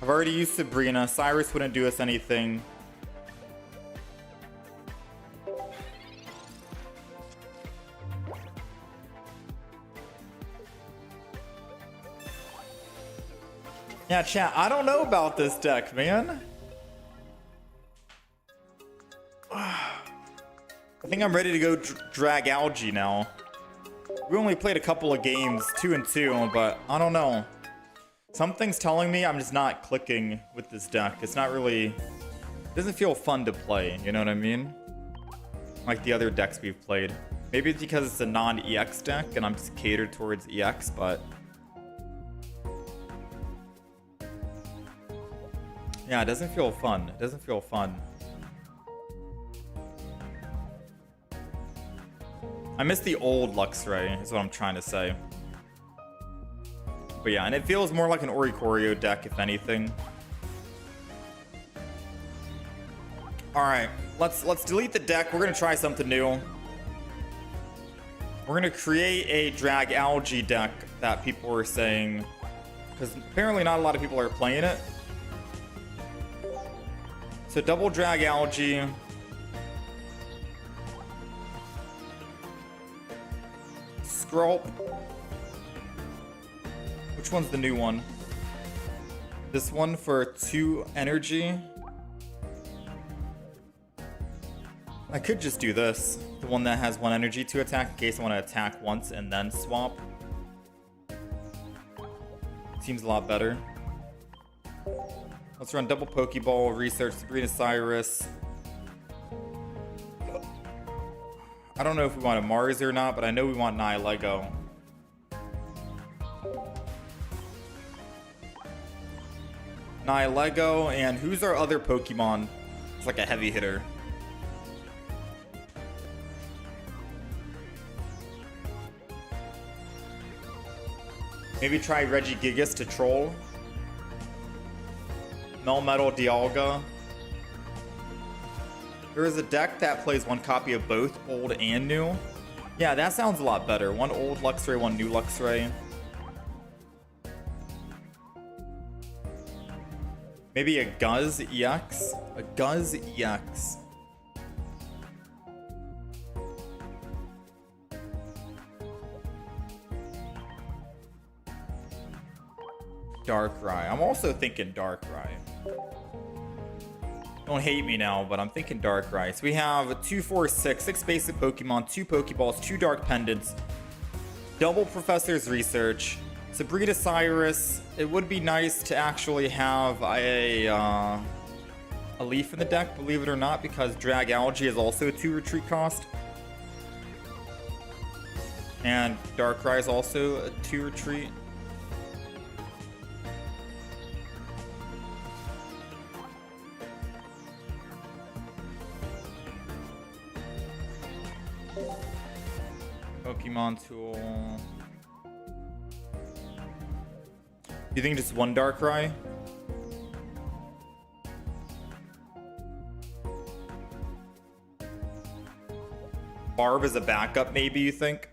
I've already used Sabrina. Cyrus wouldn't do us anything. Yeah, chat, I don't know about this deck, man. I think I'm ready to go Dragalge now. We only played a couple of games, 2 and 2, but I don't know. Something's telling me I'm just not clicking with this deck. It's not really... It doesn't feel fun to play, you know what I mean? Like the other decks we've played. Maybe it's because it's a non-EX deck and I'm just catered towards EX, but... Yeah, it doesn't feel fun. It doesn't feel fun. I miss the old Luxray, is what I'm trying to say. But yeah, and it feels more like an Oricorio deck, if anything. Alright, let's delete the deck. We're gonna try something new. We're gonna create a Dragalge deck that people were saying, because apparently not a lot of people are playing it. So double Dragalge. Scrolp. Which one's the new one? This one for 2 energy. I could just do this. The one that has 1 energy to attack in case I want to attack once and then swap. Seems a lot better. Let's run double Pokeball, research Sabrina Cyrus. I don't know if we want a Mars or not, but I know we want Nihilego. Nihilego, and who's our other Pokemon? It's like a heavy hitter. Maybe try Regigigas to troll. Melmetal Dialga. There is a deck that plays 1 copy of both old and new. Yeah, that sounds a lot better. 1 old Luxray, 1 new Luxray. Maybe a Guzz EX? A Guzz EX. Darkrai. I'm also thinking Darkrai. Don't hate me now, but I'm thinking Darkrai. So we have 2, 4, 6 basic Pokemon, 2 Pokeballs, 2 Dark Pendants, double Professor's Research, Sabrina Cyrus. It would be nice to actually have a Leaf in the deck, believe it or not, because Dragalge is also a 2 retreat cost. And Darkrai is also a 2 retreat. Pokemon tool. Do you think just 1 Darkrai? Barb is a backup, maybe, you think?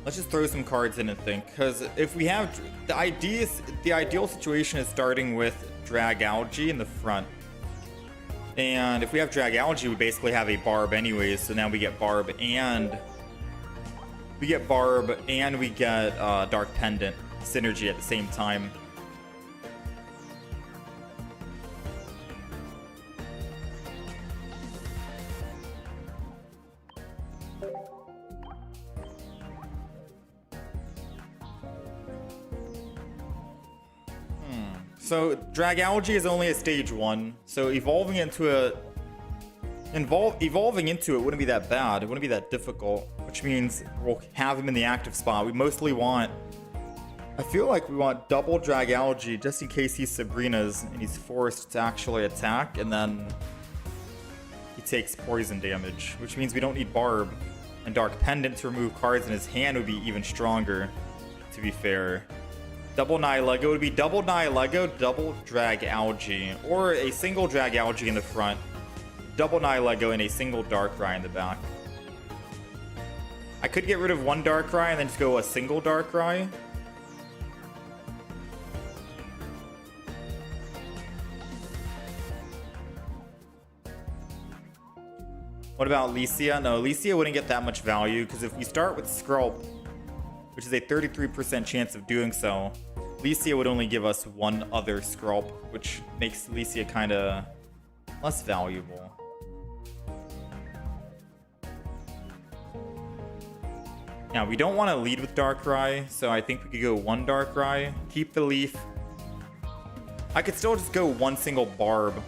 Let's just throw some cards in and think, because if we have the ideal situation is starting with Dragalge in the front, and if we have Dragalge, we basically have a Barb anyways. So now we get Barb and we get Dark Pendant synergy at the same time. So Dragalge is only a stage 1, so evolving into it wouldn't be that bad. It wouldn't be that difficult, which means we'll have him in the active spot. We mostly want, I feel like we want double Dragalge just in case he's Sabrina's and he's forced to actually attack, and then he takes poison damage, which means we don't need Barb. And Dark Pendant to remove cards in his hand would be even stronger, to be fair. Double Nihilego would be double Nihilego, double Dragalge, or a single Dragalge in the front, double Nihilego, and a single Darkrai in the back. I could get rid of 1 Darkrai and then just go a single Darkrai. What about Licia? No, Licia wouldn't get that much value, because if we start with Skrulp, which is a 33% chance of doing so, Licia would only give us 1 other Skrulp, which makes Licia kind of less valuable. Now, we don't want to lead with Darkrai, so I think we could go 1 Darkrai, keep the Leaf. I could still just go 1 single Barb.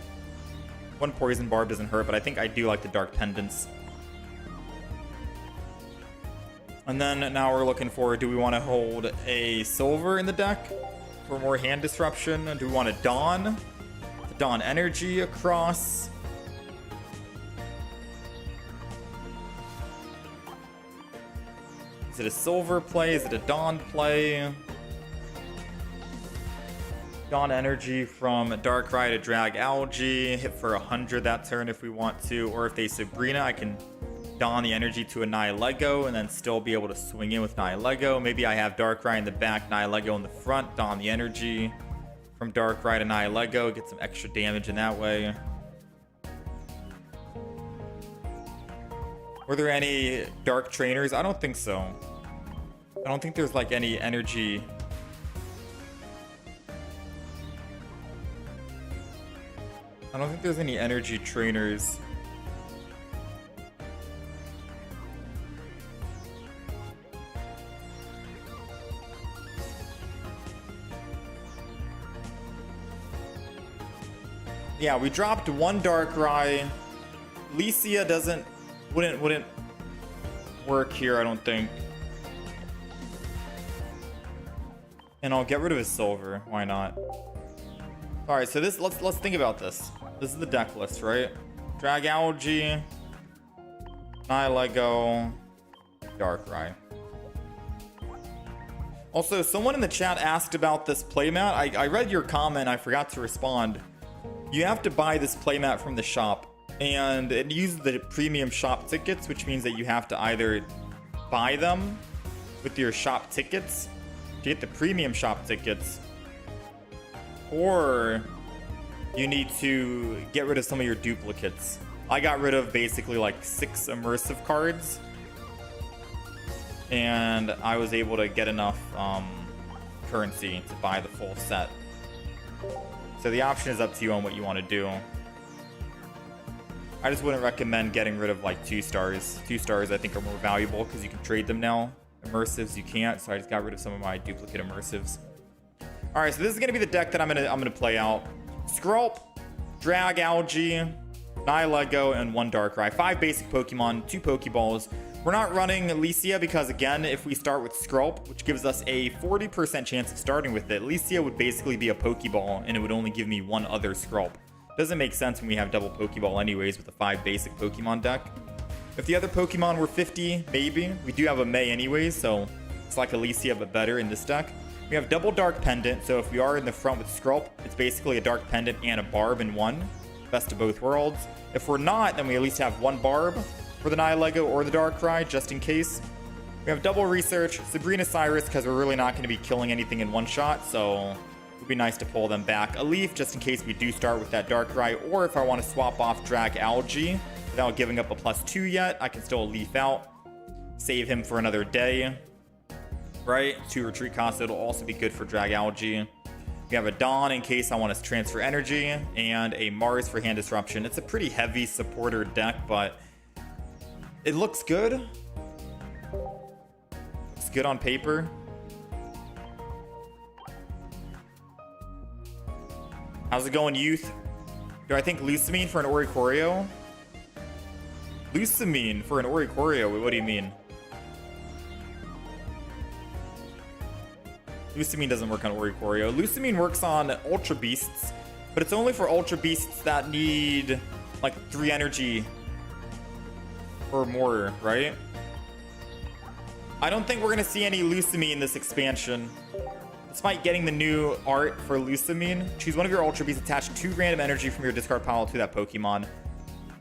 1 Poison Barb doesn't hurt, but I think I do like the Dark Pendants. And then now we're looking for, do we want to hold a Silver in the deck for more hand disruption? Do we want a Dawn? The Dawn Energy across. Is it a Silver play? Is it a Dawn play? Dawn Energy from Darkrai to Dragalge. Hit for 100 that turn if we want to. Or if they Sabrina, I can Dawn the energy to a Nihilego and then still be able to swing in with Nihilego. Maybe I have Darkrai in the back, Nihilego in the front, Dawn the energy from Darkrai to Nihilego, get some extra damage in that way. Were there any dark trainers? I don't think so. I don't think there's like any energy. I don't think there's any energy trainers. Yeah, we dropped one Darkrai. Licia wouldn't work here, I don't think. And I'll get rid of his silver. Why not? All right, so this let's think about this. This is the deck list, right? Dragalge, Nihilego, Darkrai. Also, someone in the chat asked about this playmat. I read your comment. I forgot to respond. You have to buy this playmat from the shop, and it uses the premium shop tickets, which means that you have to either buy them with your shop tickets to get the premium shop tickets, or you need to get rid of some of your duplicates. I got rid of basically like 6 immersive cards, and I was able to get enough currency to buy the full set. So the option is up to you on what you want to do. I just wouldn't recommend getting rid of like 2 stars. 2 stars I think are more valuable because you can trade them now. Immersives you can't, so I just got rid of some of my duplicate immersives. All right, so this is gonna be the deck that I'm gonna play out. Skrulp, Dragalge, Nihilego, and 1 Darkrai. 5 basic Pokemon, 2 Pokeballs. We're not running Licia because, again, if we start with Skrulp, which gives us a 40% chance of starting with it, Licia would basically be a Pokeball, and it would only give me 1 other Skrulp. Doesn't make sense when we have double Pokeball anyways with a 5 basic Pokemon deck. If the other Pokemon were 50, maybe. We do have a May anyways, so it's like a Licia but better in this deck. We have double Dark Pendant, so if we are in the front with Skrulp, it's basically a Dark Pendant and a Barb in one. Best of both worlds. If we're not, then we at least have 1 Barb for the Nihilego or the Darkrai, just in case. We have double Research, Sabrina Cyrus, because we're really not going to be killing anything in one shot, so it would be nice to pull them back. A Leaf, just in case we do start with that Darkrai, or if I want to swap off Dragalge without giving up a +2 yet, I can still Leaf out. Save him for another day, right? 2 retreat costs, it'll also be good for Dragalge. We have a Dawn in case I want to transfer energy, and a Mars for hand disruption. It's a pretty heavy supporter deck, but it looks good. Looks good on paper. How's it going, youth? Do I think Lusamine for an Oricorio? Lusamine for an Oricorio? What do you mean? Lusamine doesn't work on Oricorio. Lusamine works on Ultra Beasts, but it's only for Ultra Beasts that need like 3 energy or more, right? I don't think we're gonna see any Lusamine this expansion. Despite getting the new art for Lusamine, choose one of your Ultra Beasts, attach 2 random energy from your discard pile to that Pokemon.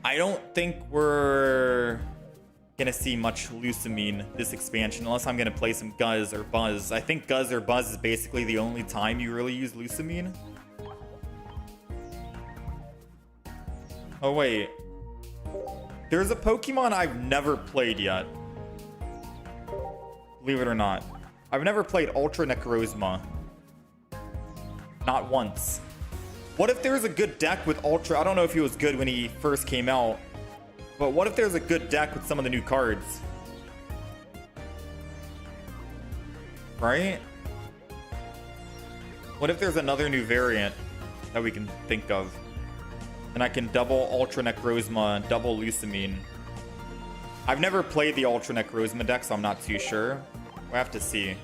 I don't think we're gonna see much Lusamine this expansion unless I'm gonna play some Guzz or Buzz. I think Guzz or Buzz is basically the only time you really use Lusamine. Oh wait, there's a Pokemon I've never played yet. Believe it or not, I've never played Ultra Necrozma. Not once. What if there's a good deck with Ultra? I don't know if he was good when he first came out, but what if there's a good deck with some of the new cards? Right? What if there's another new variant that we can think of? And I can double Ultra Necrozma, double Lusamine. I've never played the Ultra Necrozma deck, so I'm not too sure. We'll have to see.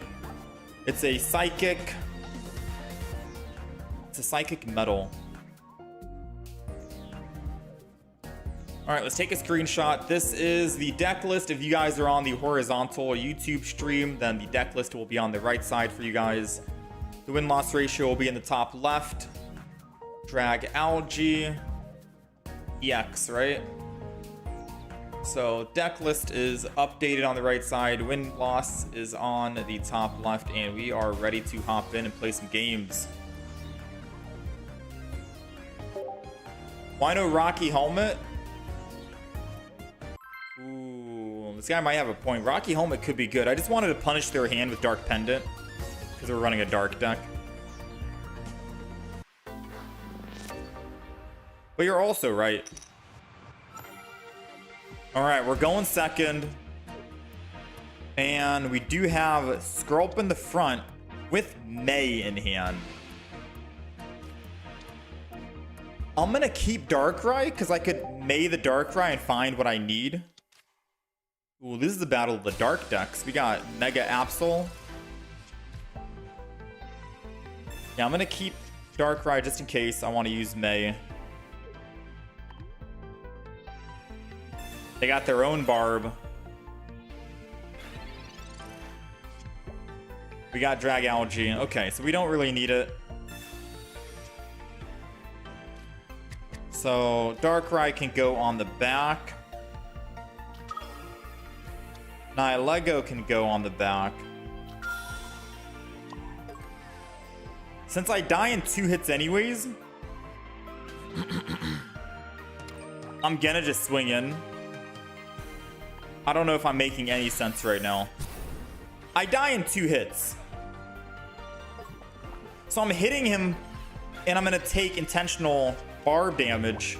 It's a Psychic. It's a Psychic Metal. All right, let's take a screenshot. This is the deck list. If you guys are on the horizontal YouTube stream, then the deck list will be on the right side for you guys. The win-loss ratio will be in the top left. Dragalge. EX, right? So deck list is updated on the right side. Win-loss is on the top left, and we are ready to hop in and play some games. Why no Rocky Helmet? Ooh. This guy might have a point. Rocky Helmet could be good. I just wanted to punish their hand with Dark Pendant because we're running a dark deck. But you're also right. All right, we're going second. And we do have Skrulp in the front with May in hand. I'm going to keep Darkrai because I could May the Darkrai and find what I need. Ooh, this is the battle of the dark decks. We got Mega Absol. Yeah, I'm going to keep Darkrai just in case I want to use May. They got their own Barb. We got Dragalge. Okay, so we don't really need it. So Darkrai can go on the back. Nihilego can go on the back. Since I die in 2 hits anyways, I'm gonna just swing in. I don't know if I'm making any sense right now. I die in 2 hits. So I'm hitting him and I'm gonna take intentional barb damage.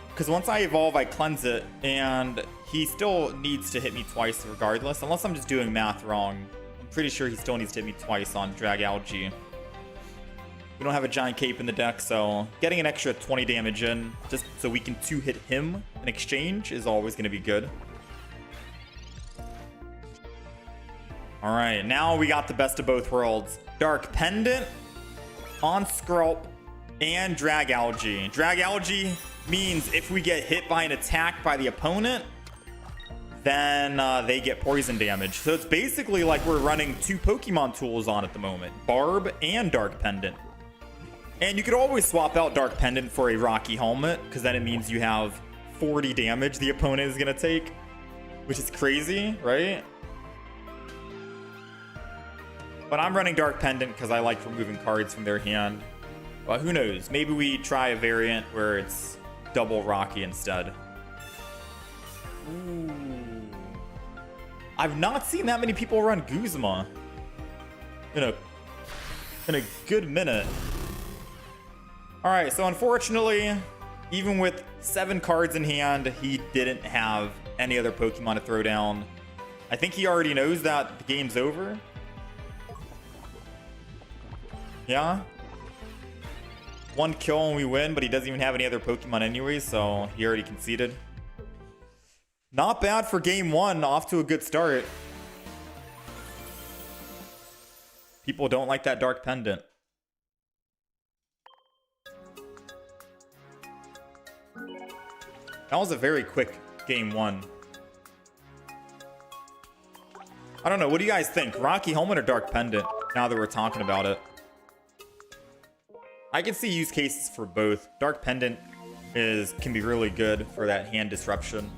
Because once I evolve, I cleanse it, and he still needs to hit me twice regardless, unless I'm just doing math wrong. I'm pretty sure he still needs to hit me twice on Dragalge. We don't have a giant cape in the deck, so getting an extra 20 damage in, just so we can 2-hit him in exchange, is always going to be good. Alright, now we got the best of both worlds. Dark Pendant on Skrulp and Dragalge. Dragalge means if we get hit by an attack by the opponent, then they get poison damage. So it's basically like we're running 2 Pokemon tools on at the moment. Barb and Dark Pendant. And you could always swap out Dark Pendant for a Rocky Helmet, because then it means you have 40 damage the opponent is going to take, which is crazy, right? But I'm running Dark Pendant because I like removing cards from their hand. But who knows? Maybe we try a variant where it's double Rocky instead. Ooh. I've not seen that many people run Guzma in a good minute. Alright, so unfortunately, even with 7 cards in hand, he didn't have any other Pokemon to throw down. I think he already knows that the game's over. Yeah. 1 kill and we win, but he doesn't even have any other Pokemon anyway, so he already conceded. Not bad for game 1, off to a good start. People don't like that Dark Pendant. That was a very quick game 1. I don't know, what do you guys think? Rocky Helmet or Dark Pendant, now that we're talking about it? I can see use cases for both. Dark Pendant can be really good for that hand disruption.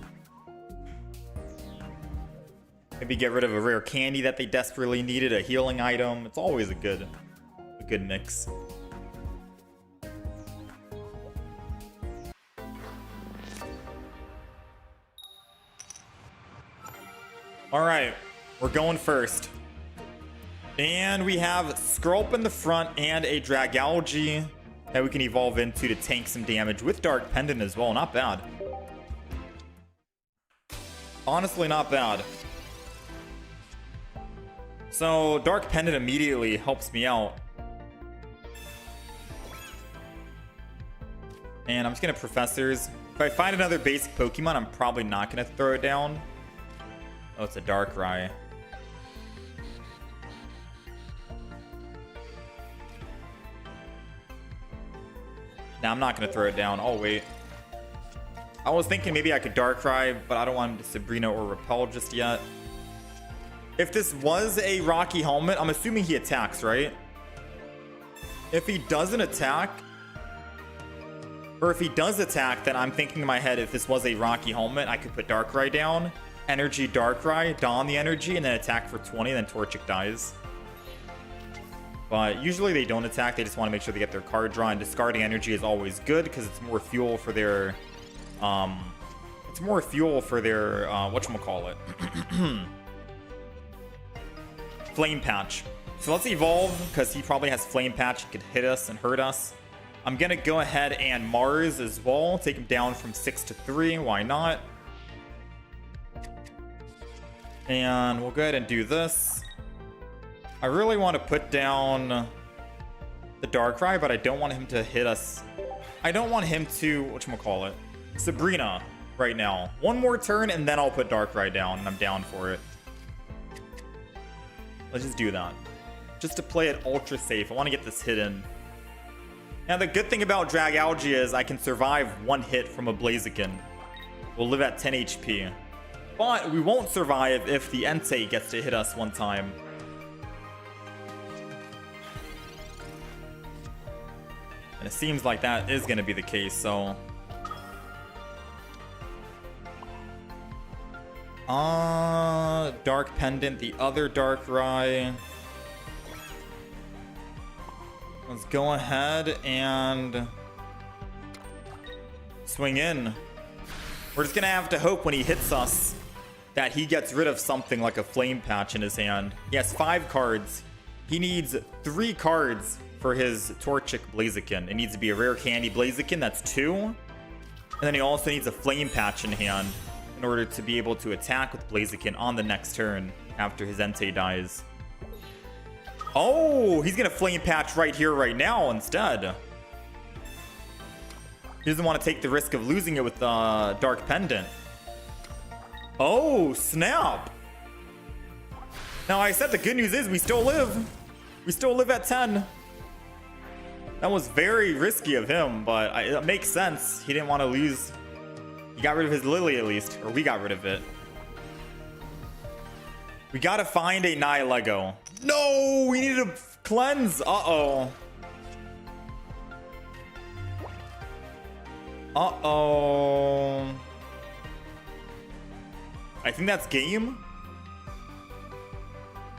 Maybe get rid of a rare candy that they desperately needed, a healing item. It's always a good mix. All right, we're going first. And we have Skrulp in the front and a Dragalge that we can evolve into to tank some damage with Dark Pendant as well. Not bad. Honestly, not bad. So Dark Pendant immediately helps me out. And I'm just going to Professors. If I find another basic Pokemon, I'm probably not going to throw it down. Oh, it's a Darkrai. Now I'm not going to throw it down. Oh, wait. I was thinking maybe I could Darkrai, but I don't want him to Sabrina or Repel just yet. If this was a Rocky Helmet, I'm assuming he attacks, right? If he doesn't attack, or if he does attack, then I'm thinking in my head, if this was a Rocky Helmet, I could put Darkrai down, Energy Darkrai, don the energy, and then attack for 20, and then Torchic dies. But usually they don't attack, they just want to make sure they get their card draw, and discarding energy is always good because it's more fuel for their It's more fuel for their, whatchamacallit. Flame Patch. So let's evolve, because he probably has Flame Patch and could hit us and hurt us. I'm going to go ahead and Mars as well. Take him down from 6 to 3. Why not? And we'll go ahead and do this. I really want to put down the Darkrai, but I don't want him to hit us. I don't want him to, whatchamacallit, Sabrina right now. One more turn, and then I'll put Darkrai down, and I'm down for it. Let's just do that. Just to play it ultra safe. I want to get this hit in. Now, the good thing about Dragalge is I can survive one hit from a Blaziken. We'll live at 10 HP. But we won't survive if the Entei gets to hit us one time. And it seems like that is going to be the case, so... Dark Pendant, the other Darkrai. Let's go ahead and swing in. We're just gonna have to hope when he hits us that he gets rid of something like a Flame Patch in his hand. He has 5 cards. He needs 3 cards for his Torchic Blaziken. It needs to be a rare candy Blaziken, that's 2. And then he also needs a Flame Patch in hand in order to be able to attack with Blaziken on the next turn after his Entei dies. Oh, he's gonna Flame Patch right here, right now instead. He doesn't want to take the risk of losing it with Dark Pendant. Oh, snap. Now, I said the good news is we still live. We still live at 10. That was very risky of him, but it makes sense. He didn't want to lose. He got rid of his Lily at least, or we got rid of it. We got to find a Nihilego. No, we need to cleanse. Uh-oh. Uh-oh. I think that's game.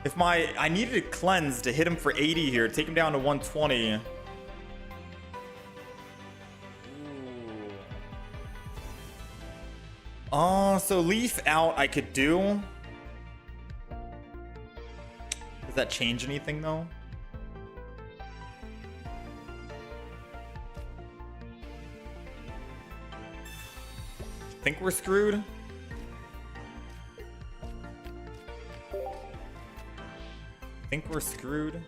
If I needed to cleanse to hit him for 80 here, take him down to 120. So Leaf out I could do. Does that change anything though? Think we're screwed? Think we're screwed?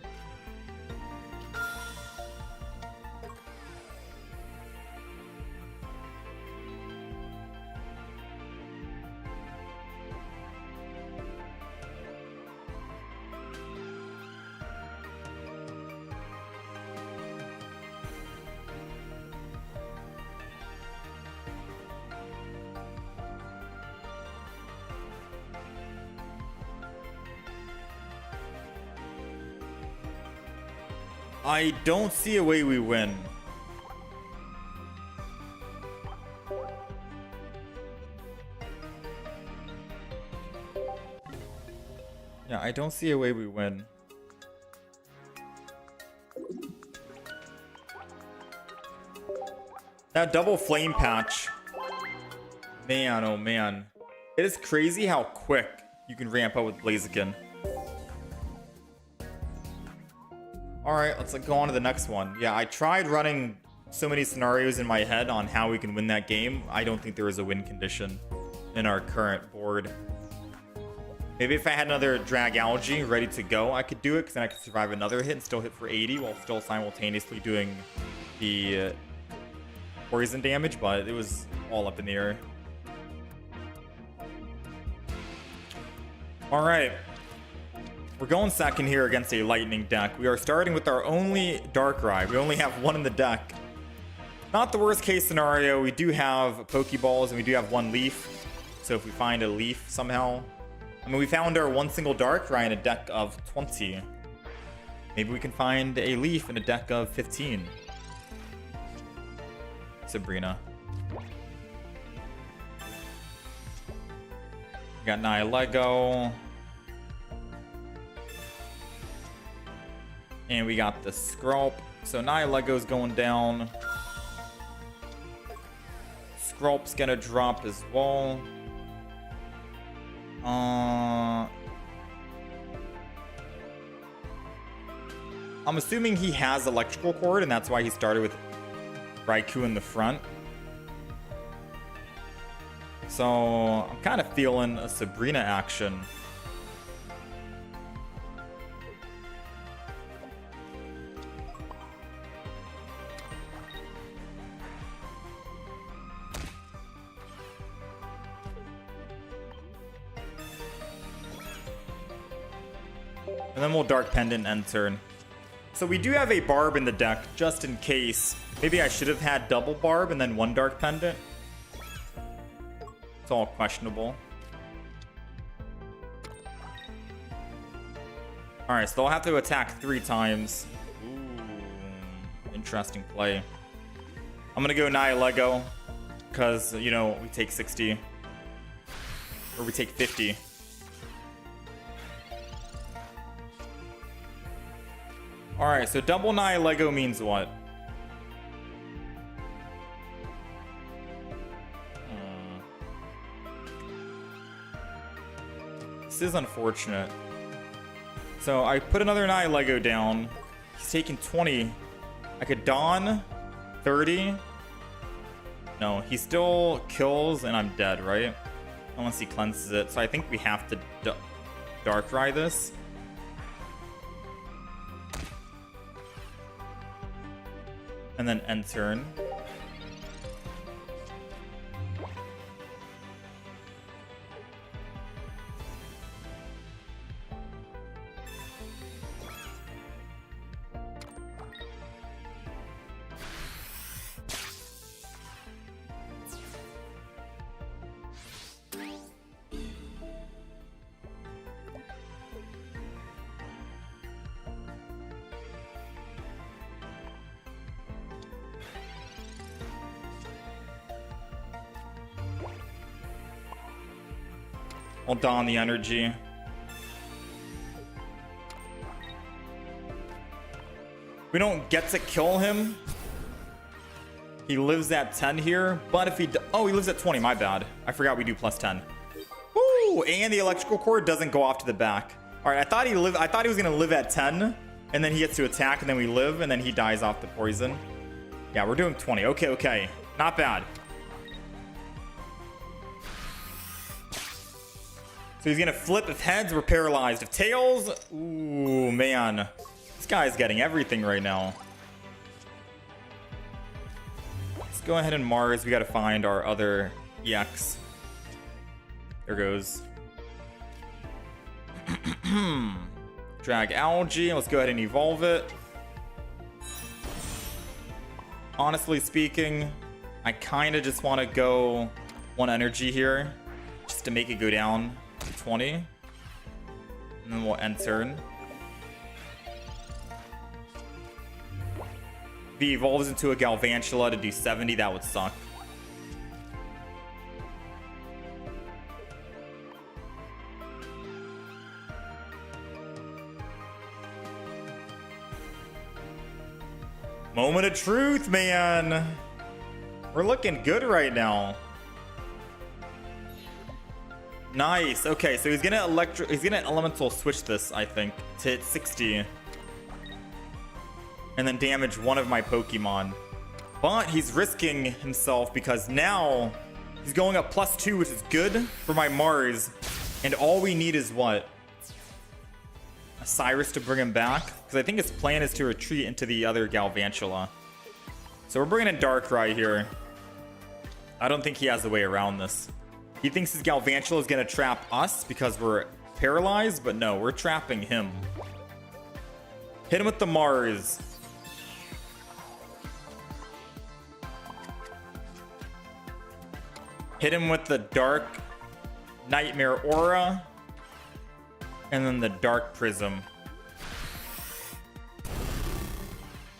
I don't see a way we win. Yeah, I don't see a way we win. That double Flame Patch. Man, oh man. It is crazy how quick you can ramp up with Blaziken. Alright, let's go on to the next one. Yeah, I tried running so many scenarios in my head on how we can win that game. I don't think there is a win condition in our current board. Maybe if I had another Dragalge ready to go, I could do it, because then I could survive another hit and still hit for 80 while still simultaneously doing the poison damage, but it was all up in the air. Alright. We're going second here against a lightning deck. We are starting with our only Darkrai. We only have one in the deck. Not the worst case scenario. We do have Pokeballs and we do have one Leaf. So if we find a Leaf somehow. I mean, we found our one single Darkrai in a deck of 20. Maybe we can find a Leaf in a deck of 15. Sabrina. We got Nihilego. And we got the Skrulp. So Nihilego's going down. Skrulp's gonna drop as well. I'm assuming he has electrical cord, and that's why he started with Raikou in the front. So I'm kind of feeling a Sabrina action. And then we'll Dark Pendant end turn. So we do have a Barb in the deck, just in case. Maybe I should have had double Barb and then one Dark Pendant. It's all questionable. Alright, so they'll have to attack 3 times. Ooh, interesting play. I'm gonna go Nihilego, because, you know, we take 60. Or we take 50. Alright, so double Nihilego means what? This is unfortunate. So I put another Nihilego down. He's taking 20. I could Dawn 30. No, he still kills and I'm dead, right? Unless he cleanses it. So I think we have to Darkrai this. And then end turn. I'll don the energy. We don't get to kill him. He lives at 10 here, but if he... Oh, he lives at 20, my bad. I forgot we do plus 10. Woo! And the electrical cord doesn't go off to the back. All right, I thought he was gonna live at 10, and then he gets to attack, and then we live, and then he dies off the poison. Yeah, we're doing 20. Okay, okay. Not bad. So he's gonna flip. If heads, we're paralyzed. If tails, ooh, man. This guy's getting everything right now. Let's go ahead and Mars. We gotta find our other EX. There goes. Dragalge. Let's go ahead and evolve it. Honestly speaking, I kind of just want to go 1 energy here just to make it go down to 20. And then we'll end turn. If he evolves into a Galvantula to do 70, that would suck. Moment of truth, man. We're looking good right now. Nice. Okay, so he's gonna elemental switch this, I think, to hit 60. And then damage one of my Pokemon. But he's risking himself because now he's going up +2, which is good for my Mars. And all we need is what? A Cyrus to bring him back? Because I think his plan is to retreat into the other Galvantula. So we're bringing in Darkrai here. I don't think he has a way around this. He thinks his Galvantula is going to trap us because we're paralyzed, but no, we're trapping him. Hit him with the Mars. Hit him with the Dark Nightmare Aura. And then the Dark Prism.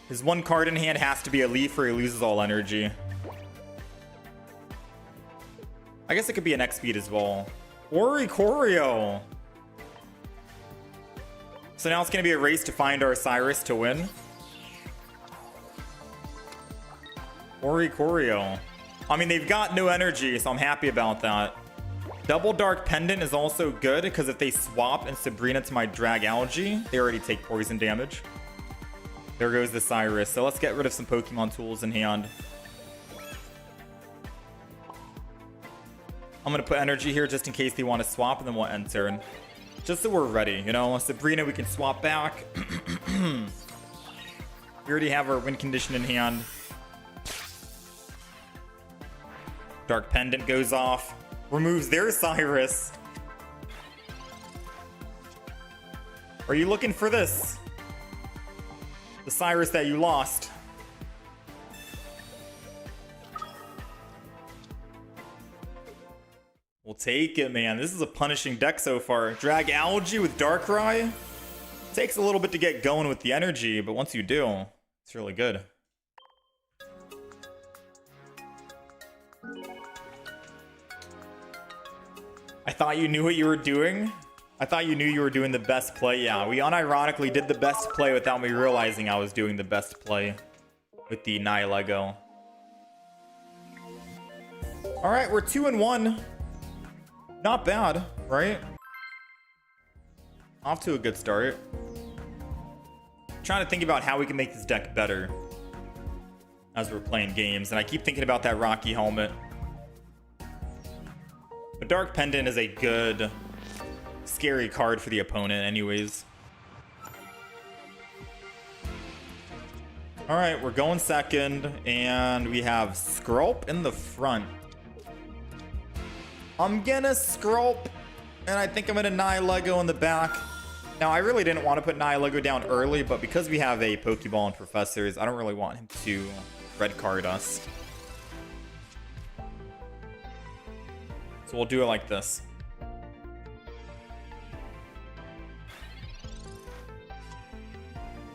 His 1 card in hand has to be a Leaf or he loses all energy. I guess it could be an X-Speed as well. Oricorio. So now it's going to be a race to find our Cyrus to win. Oricorio. I mean, they've got no energy, so I'm happy about that. Double Dark Pendant is also good because if they swap and Sabrina to my Dragalge, they already take poison damage. There goes the Cyrus. So let's get rid of some Pokemon tools in hand. I'm going to put energy here just in case they want to swap, and then we'll end turn. Just so we're ready, you know? Sabrina, we can swap back. We already have our win condition in hand. Dark Pendant goes off. Removes their Cyrus. Are you looking for this? The Cyrus that you lost. We'll take it, man. This is a punishing deck so far. Dragalge with Darkrai. Takes a little bit to get going with the energy, but once you do, it's really good. I thought you knew what you were doing. I thought you knew you were doing the best play. Yeah, we unironically did the best play without me realizing I was doing the best play with the Nihilego. All right, we're 2-1. Not bad, right? Off to a good start. Trying to think about how we can make this deck better as we're playing games, and I keep thinking about that Rocky helmet. But Dark Pendant is a good, scary card for the opponent anyways. All right, we're going second, and we have Skrulp in the front. I'm gonna Skrulp, and I think I'm gonna Nihilego in the back. Now, I really didn't want to put Nihilego down early, but because we have a Pokeball and Professors, I don't really want him to red card us. So we'll do it like this.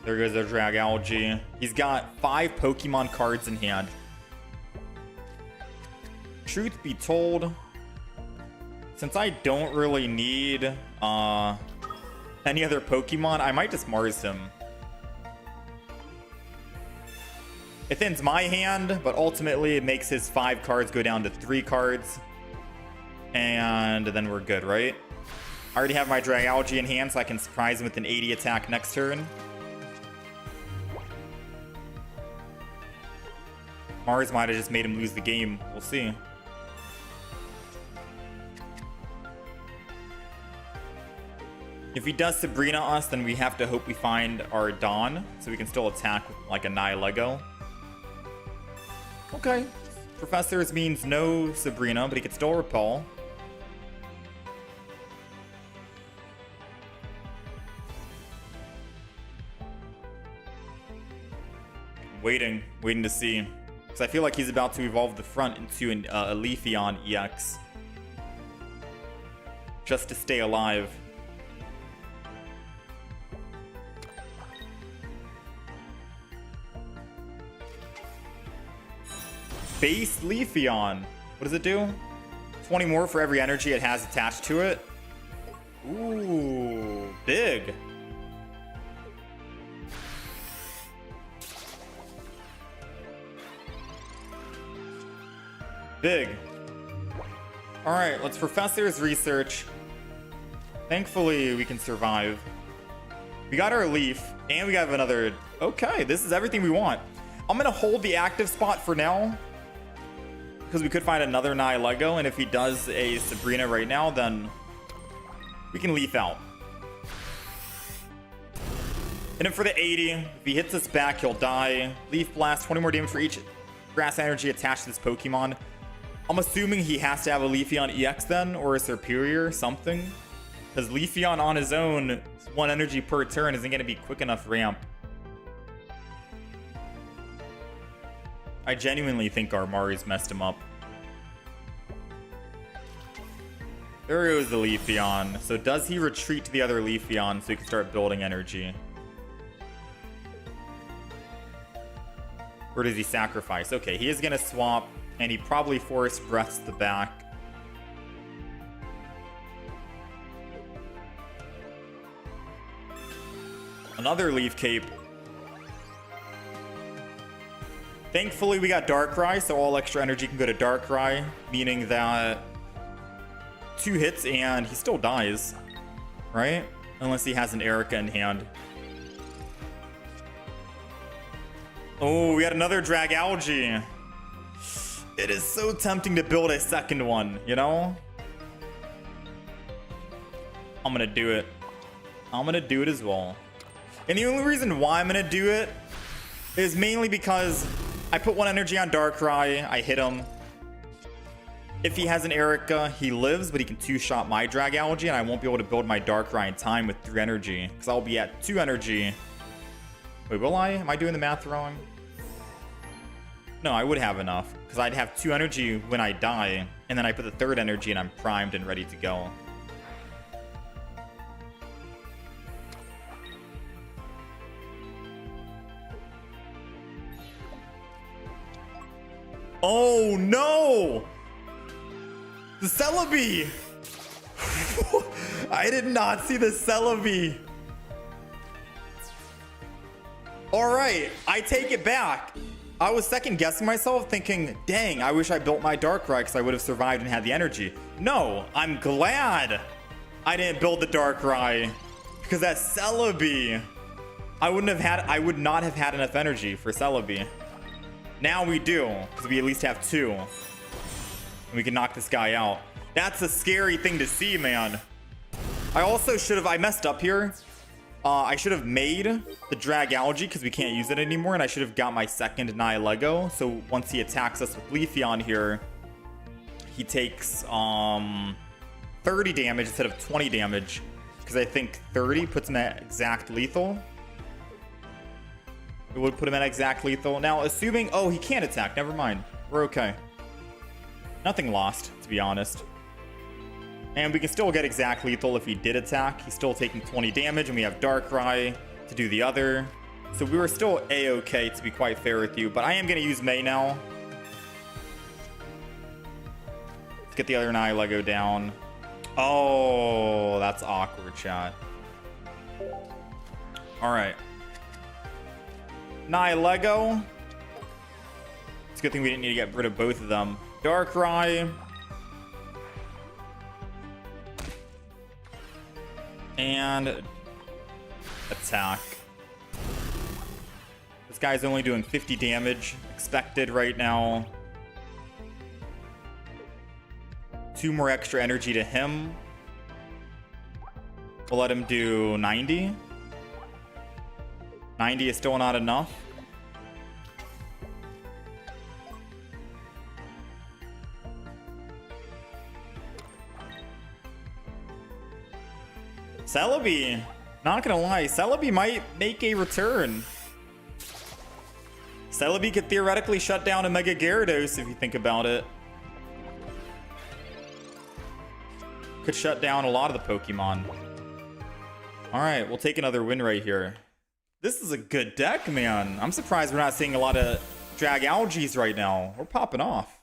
There goes their Dragalge. He's got 5 Pokemon cards in hand. Truth be told, since I don't really need any other Pokemon, I might just Mars him. It thins my hand, but ultimately it makes his 5 cards go down to 3 cards. And then we're good, right? I already have my Dragalge in hand, so I can surprise him with an 80 attack next turn. Mars might have just made him lose the game. We'll see. If he does Sabrina us, then we have to hope we find our Dawn, so we can still attack with like a Nihilego. Okay. Professors means no Sabrina, but he could still repel. Waiting to see. Because I feel like he's about to evolve the front into a Leafeon EX. Just to stay alive. Base Leafeon. What does it do? 20 more for every energy it has attached to it. Ooh, big. Big. All right, let's Professor's research. Thankfully, we can survive. We got our Leaf, and we have another... Okay, this is everything we want. I'm going to hold the active spot for now, because we could find another Nihilego, and if he does a Sabrina right now, then we can Leaf out. And then for the 80, if he hits us back, he'll die. Leaf Blast, 20 more damage for each grass energy attached to this Pokemon. I'm assuming he has to have a Leafeon EX then, or a Superior, something. Because Leafeon on his own, 1 energy per turn, isn't going to be quick enough ramp. I genuinely think our Mari's messed him up. There goes the Leafeon. So does he retreat to the other Leafeon so he can start building energy? Or does he sacrifice? Okay, he is going to swap, and he probably Forest Breaths the back. Another Leaf Cape. Thankfully, we got Darkrai, so all extra energy can go to Darkrai, meaning that 2 hits and he still dies, right? Unless he has an Erica in hand. Oh, we had another Dragalge. It is so tempting to build a second one, you know? I'm gonna do it. I'm gonna do it as well. And the only reason why I'm gonna do it is mainly because I put 1 energy on Darkrai, I hit him. If he has an Erica, he lives, but he can 2-shot my Dragalge, and I won't be able to build my Darkrai in time with 3 energy, because I'll be at 2 energy. Wait, will I? Am I doing the math wrong? No, I would have enough, because I'd have 2 energy when I die, and then I put the 3rd energy, and I'm primed and ready to go. Oh no! The Celebi! I did not see the Celebi. Alright, I take it back. I was second guessing myself, thinking, dang, I wish I built my Darkrai because I would have survived and had the energy. No, I'm glad I didn't build the Darkrai because that Celebi, I would not have had enough energy for Celebi. Now we do, because we at least have 2. And we can knock this guy out. That's a scary thing to see, man. I also should have, I messed up here. I should have made the Dragalge because we can't use it anymore. And I should have got my second Nihilego. So once he attacks us with Leafeon here, he takes 30 damage instead of 20 damage. Because I think 30 puts him at exact lethal. It would put him at exact lethal. Now, assuming... Oh, he can't attack. Never mind. We're okay. Nothing lost, to be honest. And we can still get exact lethal if he did attack. He's still taking 20 damage, and we have Darkrai to do the other. So we were still A-okay, to be quite fair with you. But I am going to use May now. Let's get the other Nihilego down. Oh, that's awkward, chat. All right. Nihilego. It's a good thing we didn't need to get rid of both of them. Darkrai. And attack. This guy's only doing 50 damage expected right now. 2 more extra energy to him. We'll let him do 90. 90 is still not enough. Celebi, not gonna lie, Celebi might make a return. Celebi could theoretically shut down a Mega Gyarados if you think about it. Could shut down a lot of the Pokemon. Alright, we'll take another win right here. This is a good deck, man. I'm surprised we're not seeing a lot of Dragalges right now. We're popping off.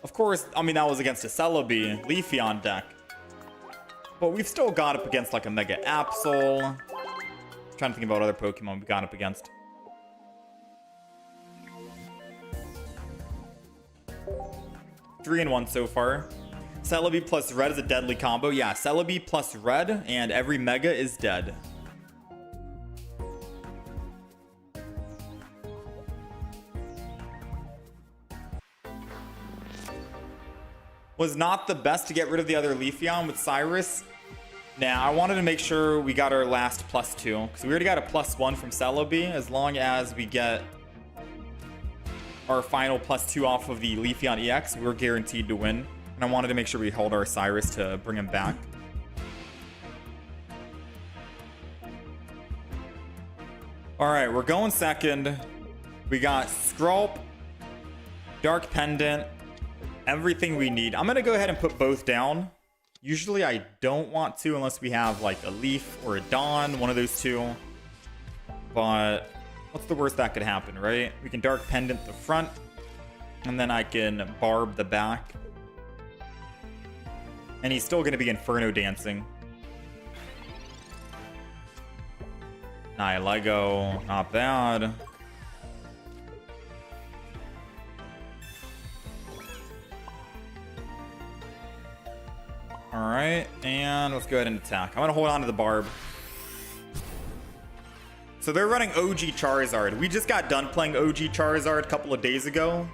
Of course, I mean, that was against a Celebi Leafeon deck. But we've still got up against like a Mega Absol. Trying to think about other Pokemon we've gone up against. Three and 1 so far. Celebi plus red is a deadly combo. Yeah, Celebi plus red and every Mega is dead. Was not the best to get rid of the other Leafeon with Cyrus. Now, I wanted to make sure we got our last +2. Because we already got a +1 from Celebi. As long as we get our final +2 off of the Leafeon EX, we're guaranteed to win. And I wanted to make sure we held our Cyrus to bring him back. Alright, we're going second. We got Skrulp, Dark Pendant, everything we need. I'm going to go ahead and put both down. Usually I don't want to unless we have like a Leaf or a Dawn, one of those two. But what's the worst that could happen, right? We can Dark Pendant the front, and then I can Barb the back. And he's still going to be Inferno Dancing. Lego, not bad. All right, and let's go ahead and attack. I'm gonna hold on to the barb. So they're running OG Charizard. We just got done playing OG Charizard a couple of days ago.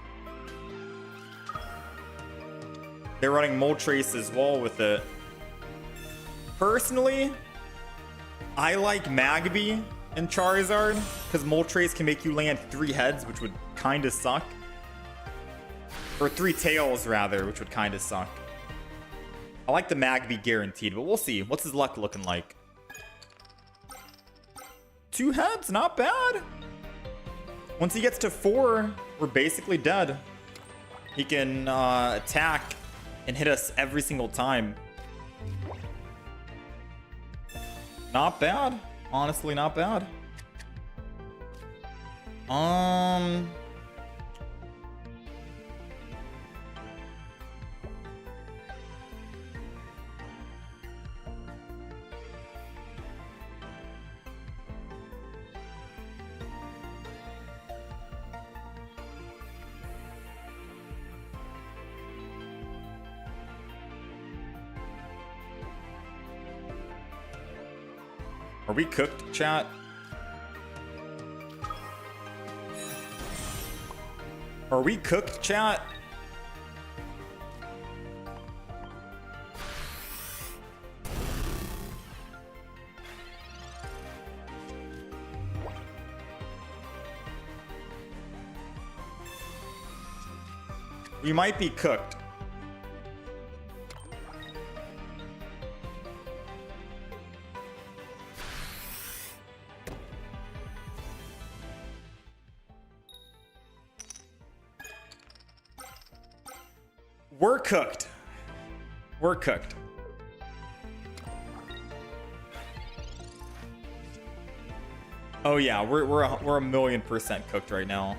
They're running Moltres as well with it. Personally, I like Magby and Charizard because Moltres can make you land 3 heads, which would kind of suck. Or 3 tails, rather, which would kind of suck. I like the Magby guaranteed, but we'll see. What's his luck looking like? 2 heads, not bad. Once he gets to 4, we're basically dead. He can attack and hit us every single time. Not bad. Honestly, not bad. Are we cooked, chat? Are we cooked, chat? We might be cooked. We're cooked. We're cooked. Oh yeah, we're a 1,000,000% cooked right now.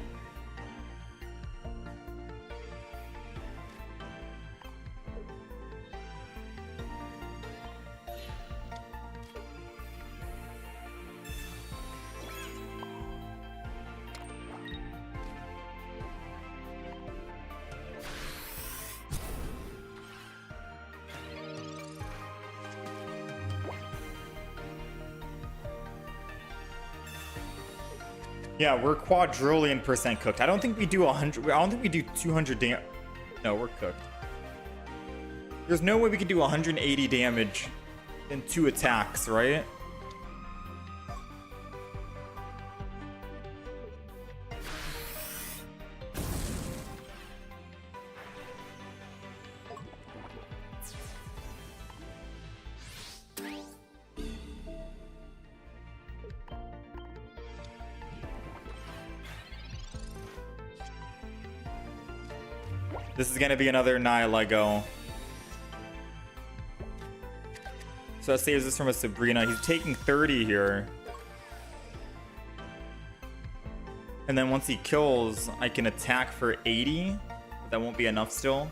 Yeah, we're quadrillion% cooked. I don't think we do 100. I don't think we do 200 damage. No, we're cooked. There's no way we could do 180 damage in 2 attacks, right? This is going to be another Lego. So that saves us from a Sabrina. He's taking 30 here. And then once he kills, I can attack for 80. But that won't be enough still.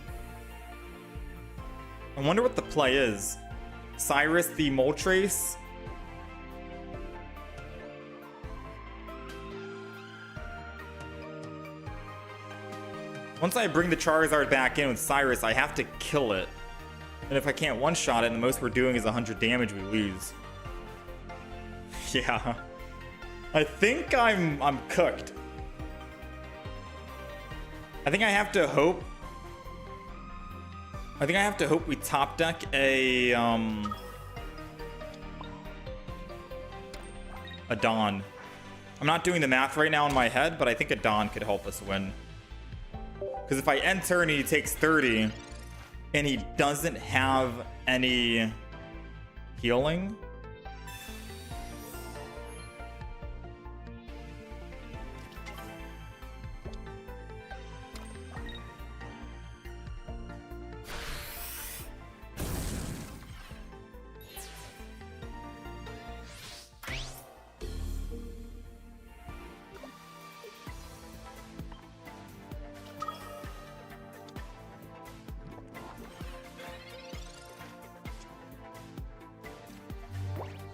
I wonder what the play is. Cyrus the Moltres. Once I bring the Charizard back in with Cyrus, I have to kill it. And if I can't one-shot it, and the most we're doing is 100 damage, we lose. Yeah. I think I'm cooked. I think I have to hope we top deck a Dawn. I'm not doing the math right now in my head, but I think a Dawn could help us win. Because if I end turn and he takes 30 and he doesn't have any healing,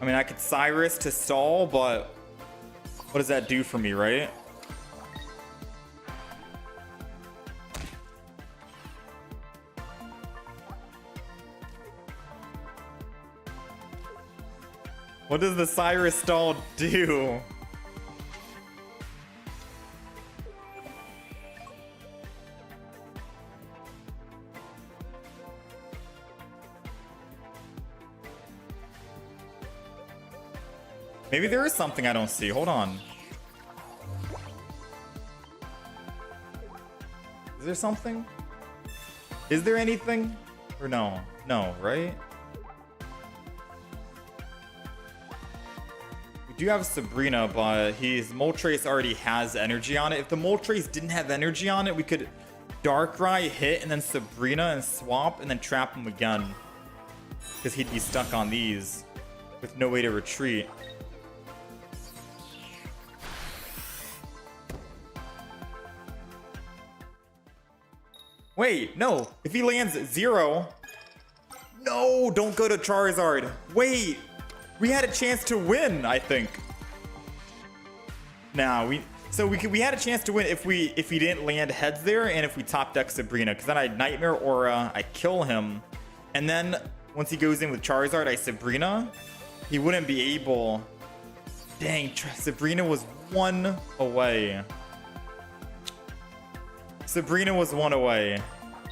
I mean, I could Cyrus to stall, but What does that do for me, right? What does the Cyrus stall do? Maybe there is something I don't see. Hold on. Is there something? Is there anything? Or no? No, right? We do have Sabrina, but his Moltres already has energy on it. If the Moltres didn't have energy on it, we could Darkrai hit and then Sabrina and swap and then trap him again. Because he'd be stuck on these with no way to retreat. Wait, no. If he lands 0... No, don't go to Charizard. Wait. We had a chance to win, I think. Nah, we had a chance to win if he didn't land heads there and if we top deck Sabrina. Because then I Nightmare Aura, I kill him. And then once he goes in with Charizard, I Sabrina. He wouldn't be able... Dang, Sabrina was 1 away. Sabrina was 1 away.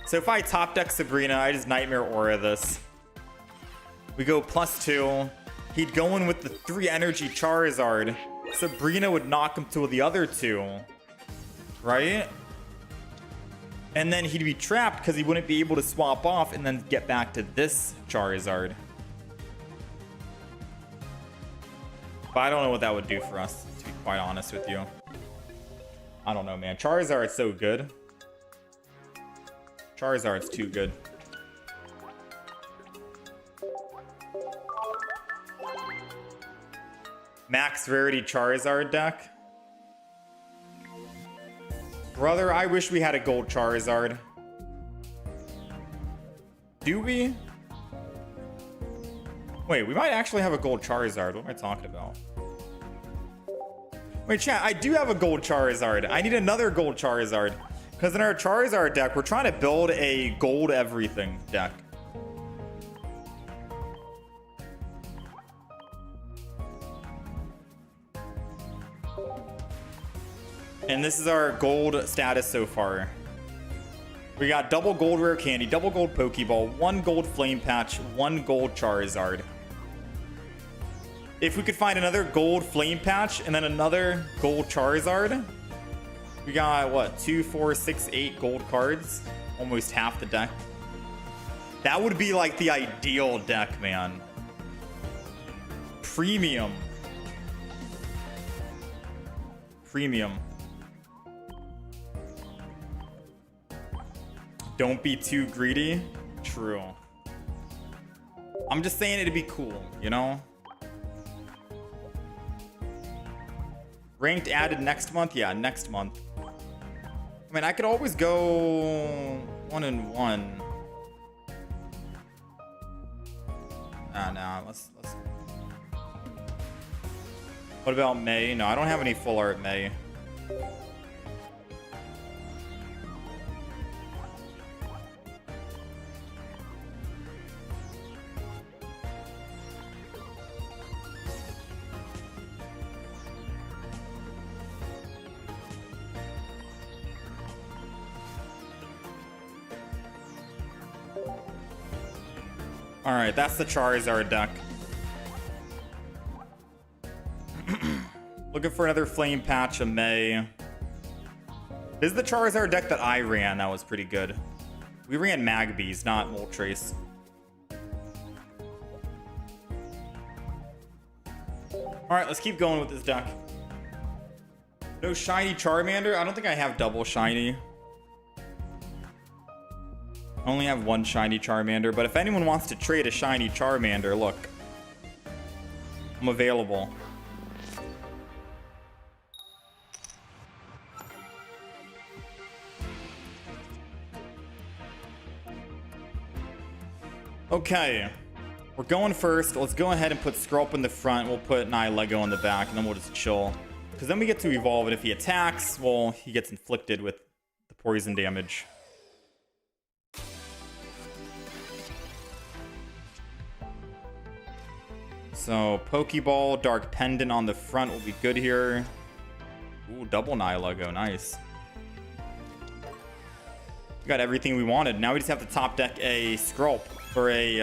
So if I top deck Sabrina, I just Nightmare Aura this. We go +2. He'd go in with the 3 energy Charizard. Sabrina would knock him to the other 2. Right? And then he'd be trapped because he wouldn't be able to swap off and then get back to this Charizard. But I don't know what that would do for us, to be quite honest with you. I don't know, man. Charizard's so good. Charizard's too good. Max Rarity Charizard deck. Brother, I wish we had a gold Charizard. Do we? Wait, we might actually have a gold Charizard. What am I talking about? Wait, chat, I do have a gold Charizard. I need another gold Charizard. Because in our Charizard deck, we're trying to build a gold everything deck. And this is our gold status so far. We got double gold rare candy, double gold Pokeball, 1 gold flame patch, 1 gold Charizard. If we could find another gold flame patch and then another gold Charizard, we got what, 2, 4, 6, 8 gold cards, almost half the deck. That would be like the ideal deck, man. Premium. Premium. Don't be too greedy. True. I'm just saying it'd be cool, you know? Ranked added next month? Yeah, next month. I mean, I could always go 1-1. Nah, let's... What about May? No, I don't have any full art May. Alright, that's the Charizard deck. Looking for another flame patch of May. This is the Charizard deck that I ran. That was pretty good. We ran Magbies, not Moltres. Alright, let's keep going with this deck. No shiny Charmander? I don't think I have double shiny. I only have 1 shiny Charmander, but if anyone wants to trade a shiny Charmander, look. I'm available. Okay. We're going first. Let's go ahead and put Skrulp in the front. We'll put Nihilego in the back, and then we'll just chill. Because then we get to evolve, and if he attacks, well, he gets inflicted with the poison damage. So, Pokeball, Dark Pendant on the front will be good here. Ooh, double Nihilego, nice. We got everything we wanted. Now we just have to top deck a Skrulp or a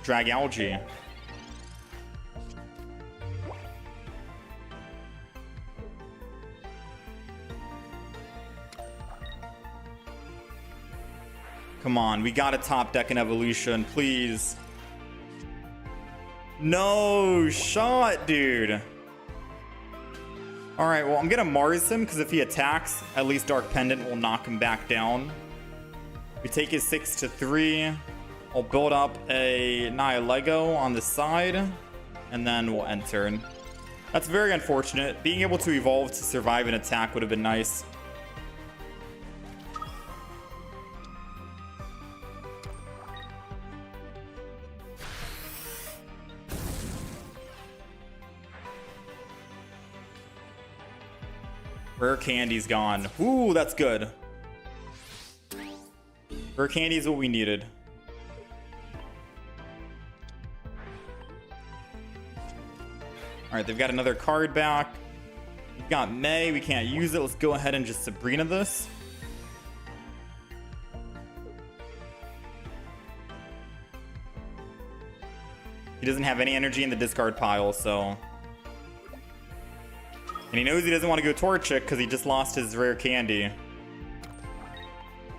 Dragalge. Come on, we gotta top deck an evolution, please. No shot, dude. All right, well, I'm gonna Mars him because if he attacks, at least Dark Pendant will knock him back down. We take his 6 to 3. I'll build up a Nihilego on the side, and then we'll end turn. That's very unfortunate. Being able to evolve to survive an attack would have been nice. Rare Candy's gone. Ooh, that's good. Rare Candy is what we needed. Alright, they've got another card back. We've got May. We can't use it. Let's go ahead and just Sabrina this. He doesn't have any energy in the discard pile, so... And he knows he doesn't want to go Torchic because he just lost his Rare Candy.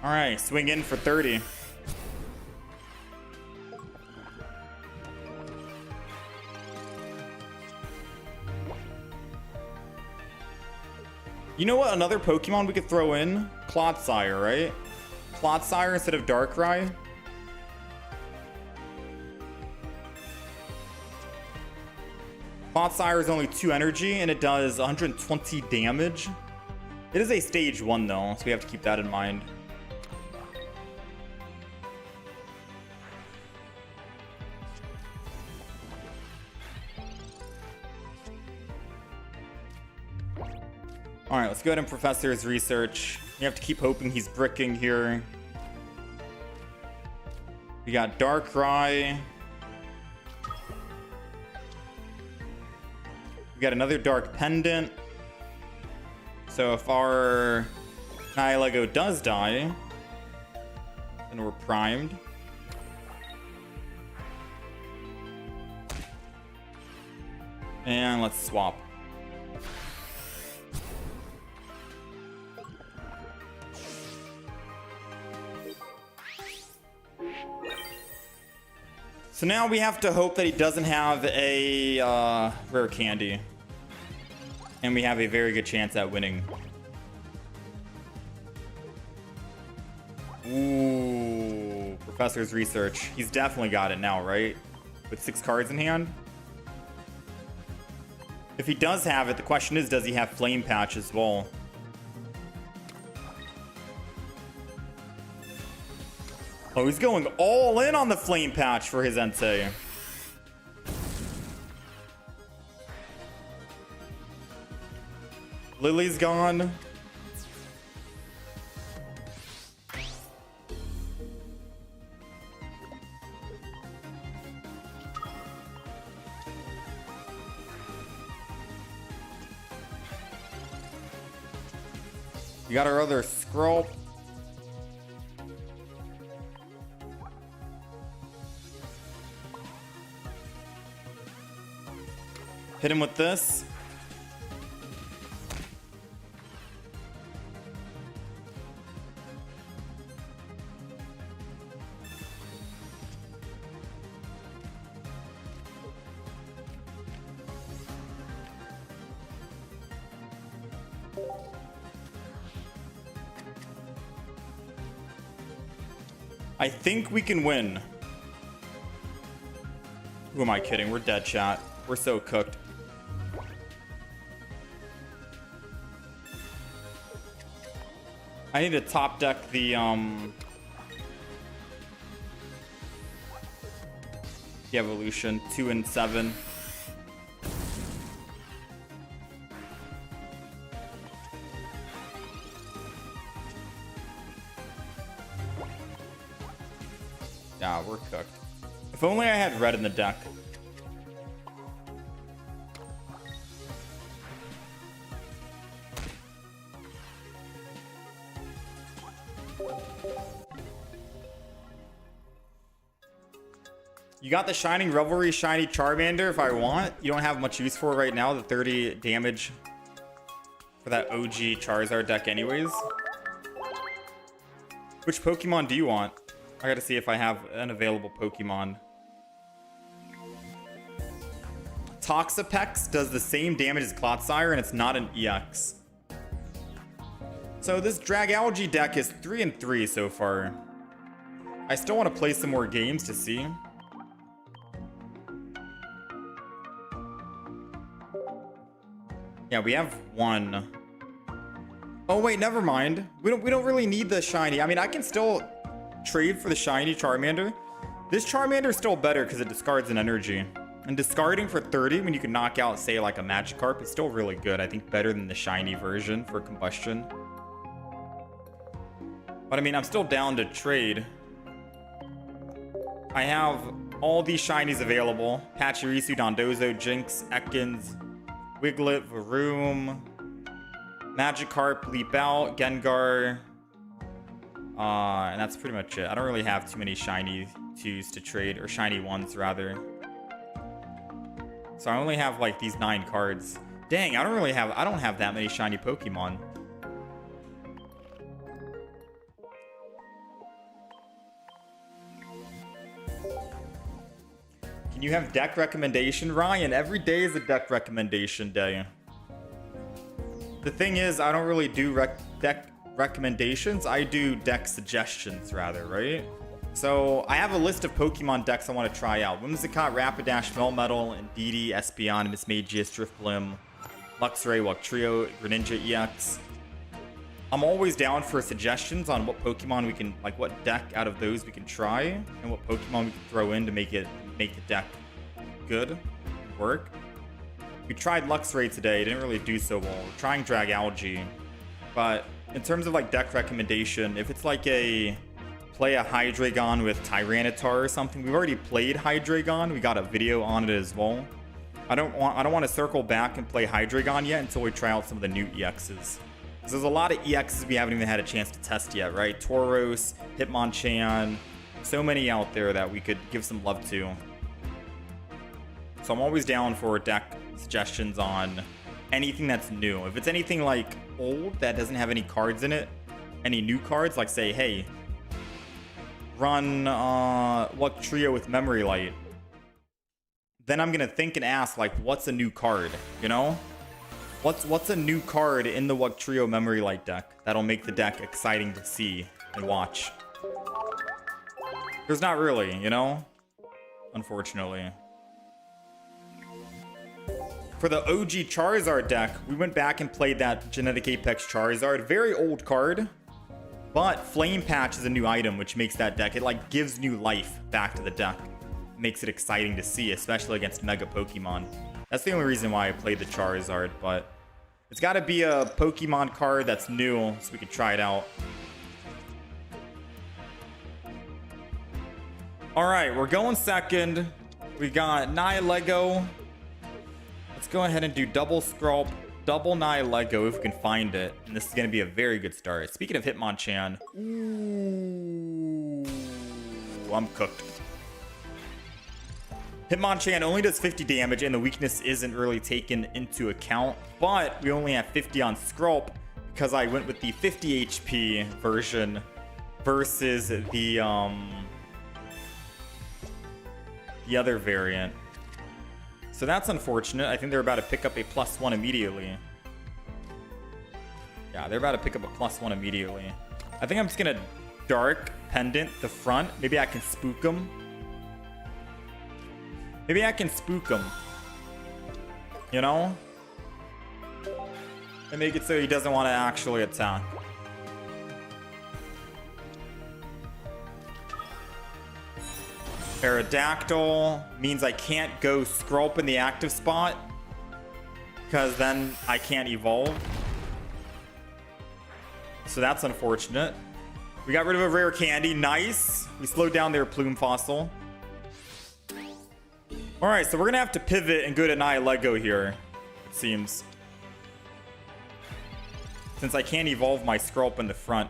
Alright, swing in for 30. You know what? Another Pokemon we could throw in? Clodsire, right? Clodsire instead of Darkrai. Clodsire is only 2 energy and it does 120 damage. It is a stage 1 though, so we have to keep that in mind. Alright, let's go ahead and Professor's Research. We have to keep hoping he's bricking here. We got Darkrai. We got another Dark Pendant. So if our Nihilego does die, then we're primed. And let's swap. So now we have to hope that he doesn't have a Rare Candy. And we have a very good chance at winning. Ooh, Professor's Research. He's definitely got it now, right? With 6 cards in hand. If he does have it, the question is, does he have Flame Patch as well? Oh, he's going all in on the Flame Patch for his Entei. Lily's gone. You got our other Skrulp. Hit him with this. I think we can win. Who am I kidding? We're dead, chat. We're so cooked. I need to top deck the evolution 2 and 7. we're cooked. If only I had red in the deck. You got the Shining Revelry Shiny Charmander if I want. You don't have much use for it right now, the 30 damage for that OG Charizard deck anyways. Which Pokemon do you want? I gotta see if I have an available Pokemon. Toxapex does the same damage as Clotsire and it's not an EX. So this Dragalge deck is 3-3 so far. I still want to play some more games to see. Yeah, we have one. Oh wait, never mind. We don't really need the shiny. I mean, I can still trade for the shiny Charmander. This Charmander is still better because it discards an energy. And discarding for 30 when you can knock out, say, like a Magikarp is still really good. I think better than the shiny version for combustion. But I mean, I'm still down to trade. I have all these shinies available. Pachirisu, Dondozo, Jinx, Ekans, Wiglet, Varoom, Magikarp, Leap Out, Gengar. And that's pretty much it. I don't really have too many shiny 2s to trade, or shiny 1s rather. So I only have like these 9 cards. Dang, I don't have that many shiny Pokemon. Can you have deck recommendation? Ryan, every day is a deck recommendation day. The thing is, I don't really do deck recommendations. I do deck suggestions rather, right? So I have a list of Pokemon decks I want to try out. Whimsicott, Rapidash, Melmetal, Indeedee, Espeon, Mismagius, Drifblim, Luxray, Wugtrio, Greninja EX. I'm always down for suggestions on what Pokemon we can, like what deck out of those we can try, and what Pokemon we can throw in to make the deck good, work. We tried Luxray today, it didn't really do so well. We're trying Dragalge, but in terms of like deck recommendation, if it's like play a Hydreigon with Tyranitar or something. We've already played Hydreigon. We got a video on it as well. I don't want to circle back and play Hydreigon yet until we try out some of the new EXs. Because there's a lot of EXs we haven't even had a chance to test yet, right? Tauros, Hitmonchan, so many out there that we could give some love to. So I'm always down for deck suggestions on anything that's new. If it's anything like old that doesn't have any cards in it, any new cards, like say, hey, run Wugtrio with Memory Light, then I'm gonna think and ask, like, what's a new card, you know? What's a new card in the Wugtrio Memory Light deck that'll make the deck exciting to see and watch? There's not really, you know? Unfortunately. For the OG Charizard deck, we went back and played that Genetic Apex Charizard. Very old card. But Flame Patch is a new item, which makes that deck, it like gives new life back to the deck. Makes it exciting to see, especially against Mega Pokemon. That's the only reason why I played the Charizard, but it's got to be a Pokemon card that's new so we can try it out. All right, we're going second. We got Nihilego. Let's go ahead and do double Skrulp, double Nihilego if we can find it. And this is going to be a very good start. Speaking of Hitmonchan. Ooh, I'm cooked. Hitmonchan only does 50 damage and the weakness isn't really taken into account. But we only have 50 on Skrulp because I went with the 50 HP version versus the other variant. So that's unfortunate. I think they're about to pick up a +1 immediately. Yeah, they're about to pick up a +1 immediately. I think I'm just going to Dark Pendant the front. Maybe I can spook them. Maybe I can spook him. You know? And make it so he doesn't want to actually attack. Aerodactyl means I can't go Skrulp in the active spot, because then I can't evolve. So that's unfortunate. We got rid of a rare candy. Nice. We slowed down their plume fossil. All right, so we're going to have to pivot and go to Nihilego here, it seems. Since I can't evolve my Skrulp in the front.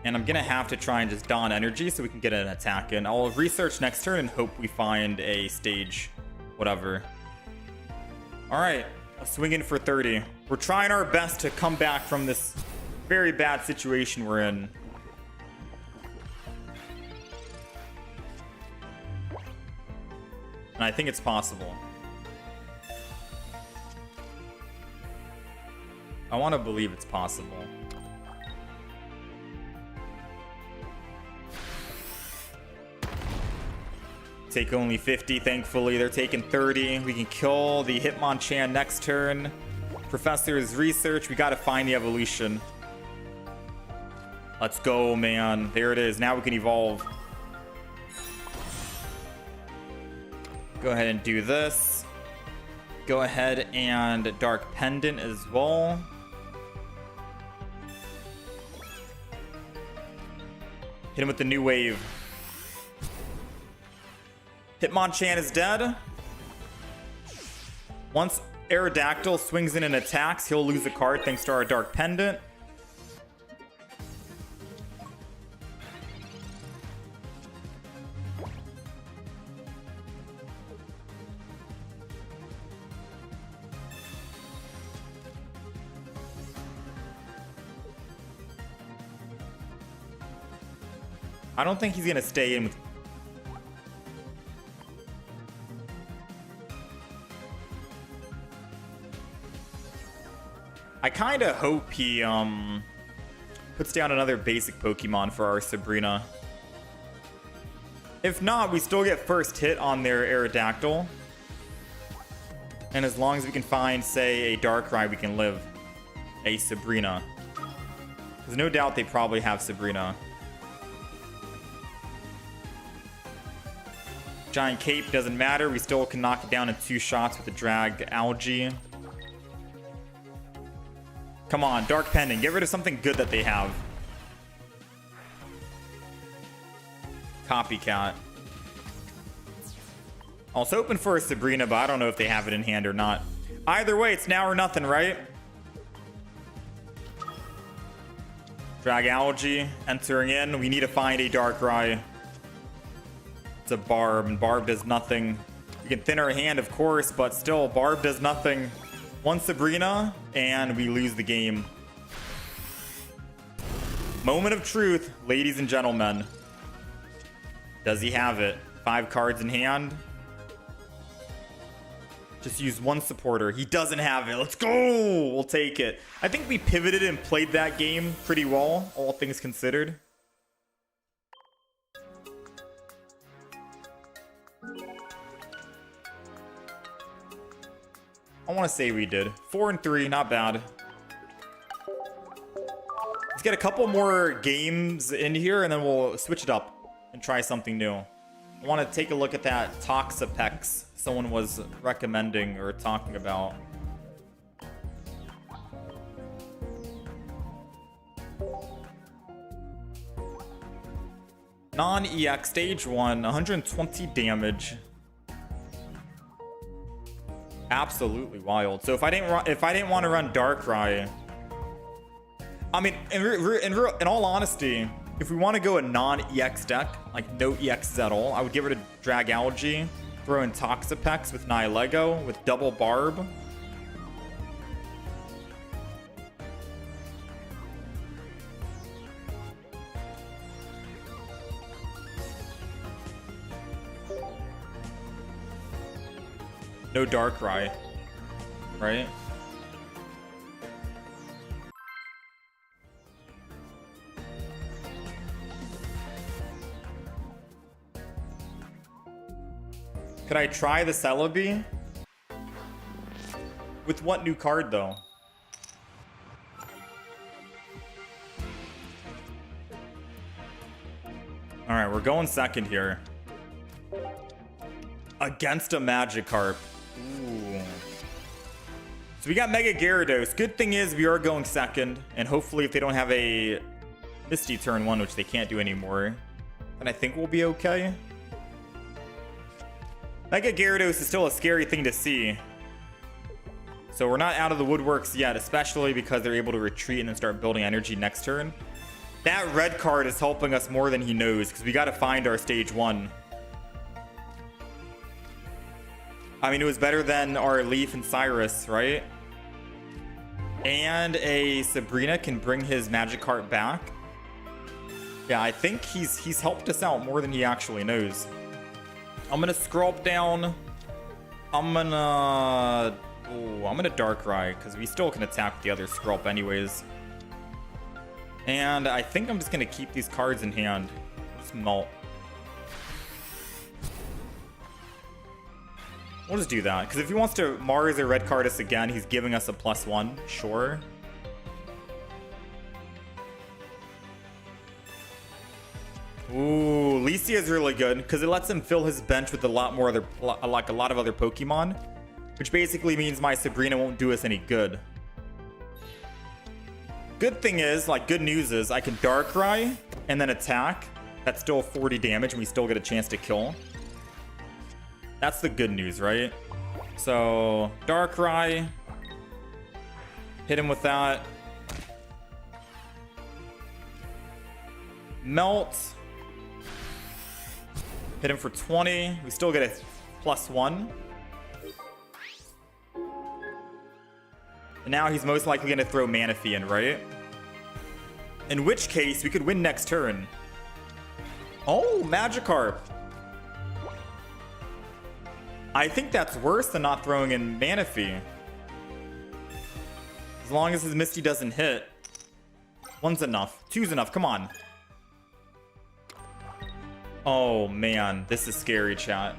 And I'm going to have to try and just don energy so we can get an attack in. I'll research next turn and hope we find a stage. Whatever. All right. I'll swing in for 30. We're trying our best to come back from this very bad situation we're in. And I think it's possible. I want to believe it's possible. Take only 50, thankfully. They're taking 30. We can kill the Hitmonchan next turn. Professor's research. We got to find the evolution. Let's go, man. There it is. Now we can evolve. Go ahead and do this. Go ahead and Dark Pendant as well. Hit him with the new wave. Hitmonchan is dead. Once Aerodactyl swings in and attacks, he'll lose a card thanks to our Dark Pendant. I don't think he's going to stay in with... I kind of hope he puts down another basic Pokemon for our Sabrina. If not, we still get first hit on their Aerodactyl. And as long as we can find, say, a Darkrai, we can live. A Sabrina. There's no doubt they probably have Sabrina. Giant Cape doesn't matter. We still can knock it down in 2 shots with the Dragalge. Come on, Dark Pendant. Get rid of something good that they have. Copycat. I was hoping for a Sabrina, but I don't know if they have it in hand or not. Either way, it's now or nothing, right? Dragalge entering in. We need to find a Darkrai. It's a Barb, and Barb does nothing. We can thin our hand, of course, but still, Barb does nothing. One Sabrina, and we lose the game. Moment of truth, ladies and gentlemen. Does he have it? 5 cards in hand. Just use 1 supporter. He doesn't have it. Let's go! We'll take it. I think we pivoted and played that game pretty well, all things considered. I want to say we did. 4 and 3, not bad. Let's get a couple more games in here, and then we'll switch it up and try something new. I want to take a look at that Toxapex someone was recommending or talking about. Non-EX stage 1, 120 damage. Absolutely wild. So if I didn't want to run Darkrai, I mean, in all honesty, if we want to go a non-EX deck, like no EX at all, I would get rid of Dragalge, throw in Toxapex with Nihilego with double Barb. No Darkrai, right? Could I try the Celebi? With what new card, though? Alright, we're going second here. Against a Magikarp. Ooh. So we got Mega Gyarados. Good thing is we are going second. And hopefully if they don't have a Misty turn 1, which they can't do anymore. And I think we'll be okay. Mega Gyarados is still a scary thing to see. So we're not out of the woodworks yet, especially because they're able to retreat and then start building energy next turn. That red card is helping us more than he knows, because we got to find our stage 1. I mean, it was better than our Leaf and Cyrus, right? And a Sabrina can bring his Magikarp back. Yeah, I think he's helped us out more than he actually knows. I'm gonna scroll down. I'm gonna Darkrai, because we still can attack with the other Skrulp anyways. And I think I'm just gonna keep these cards in hand. Just Molt. We'll just do that, because if he wants to Mars or red card us again, he's giving us a +1. Sure. Ooh, Licia is really good, because it lets him fill his bench with a lot of other Pokemon, which basically means my Sabrina won't do us any good. Good thing is, like, good news is, I can Darkrai and then attack. That's still 40 damage, and we still get a chance to kill. That's the good news, right? So, Darkrai. Hit him with that. Melt. Hit him for 20. We still get a +1. And now he's most likely going to throw Manaphy in, right? In which case, we could win next turn. Oh, Magikarp. I think that's worse than not throwing in Manaphy. As long as his Misty doesn't hit. 1's enough. 2's enough. Come on. Oh, man. This is scary, chat.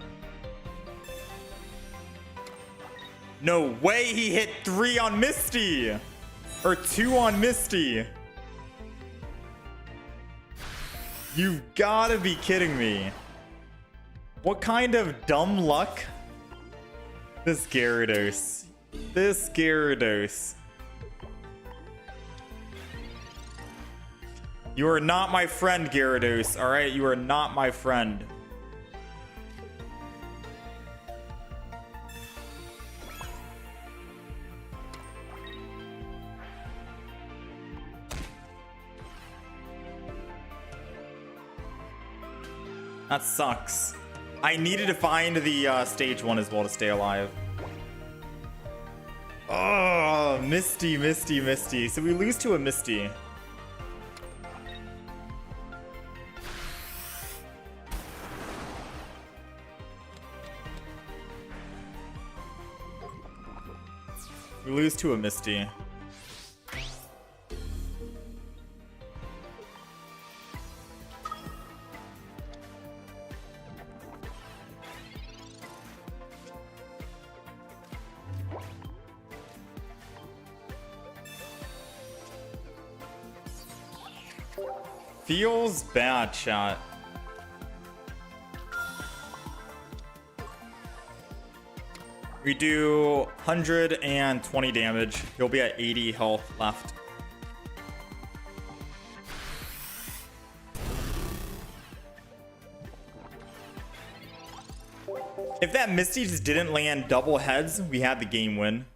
No way he hit 3 on Misty! Or 2 on Misty. You've gotta be kidding me. What kind of dumb luck? This Gyarados. This Gyarados. You are not my friend, Gyarados. Alright, you are not my friend. That sucks. I needed to find the stage 1 as well to stay alive. Oh, Misty, Misty, Misty. So we lose to a Misty. We lose to a Misty. Feels bad, chat. We do 120 damage. He'll be at 80 health left. If that Misty just didn't land double heads, we had the game win.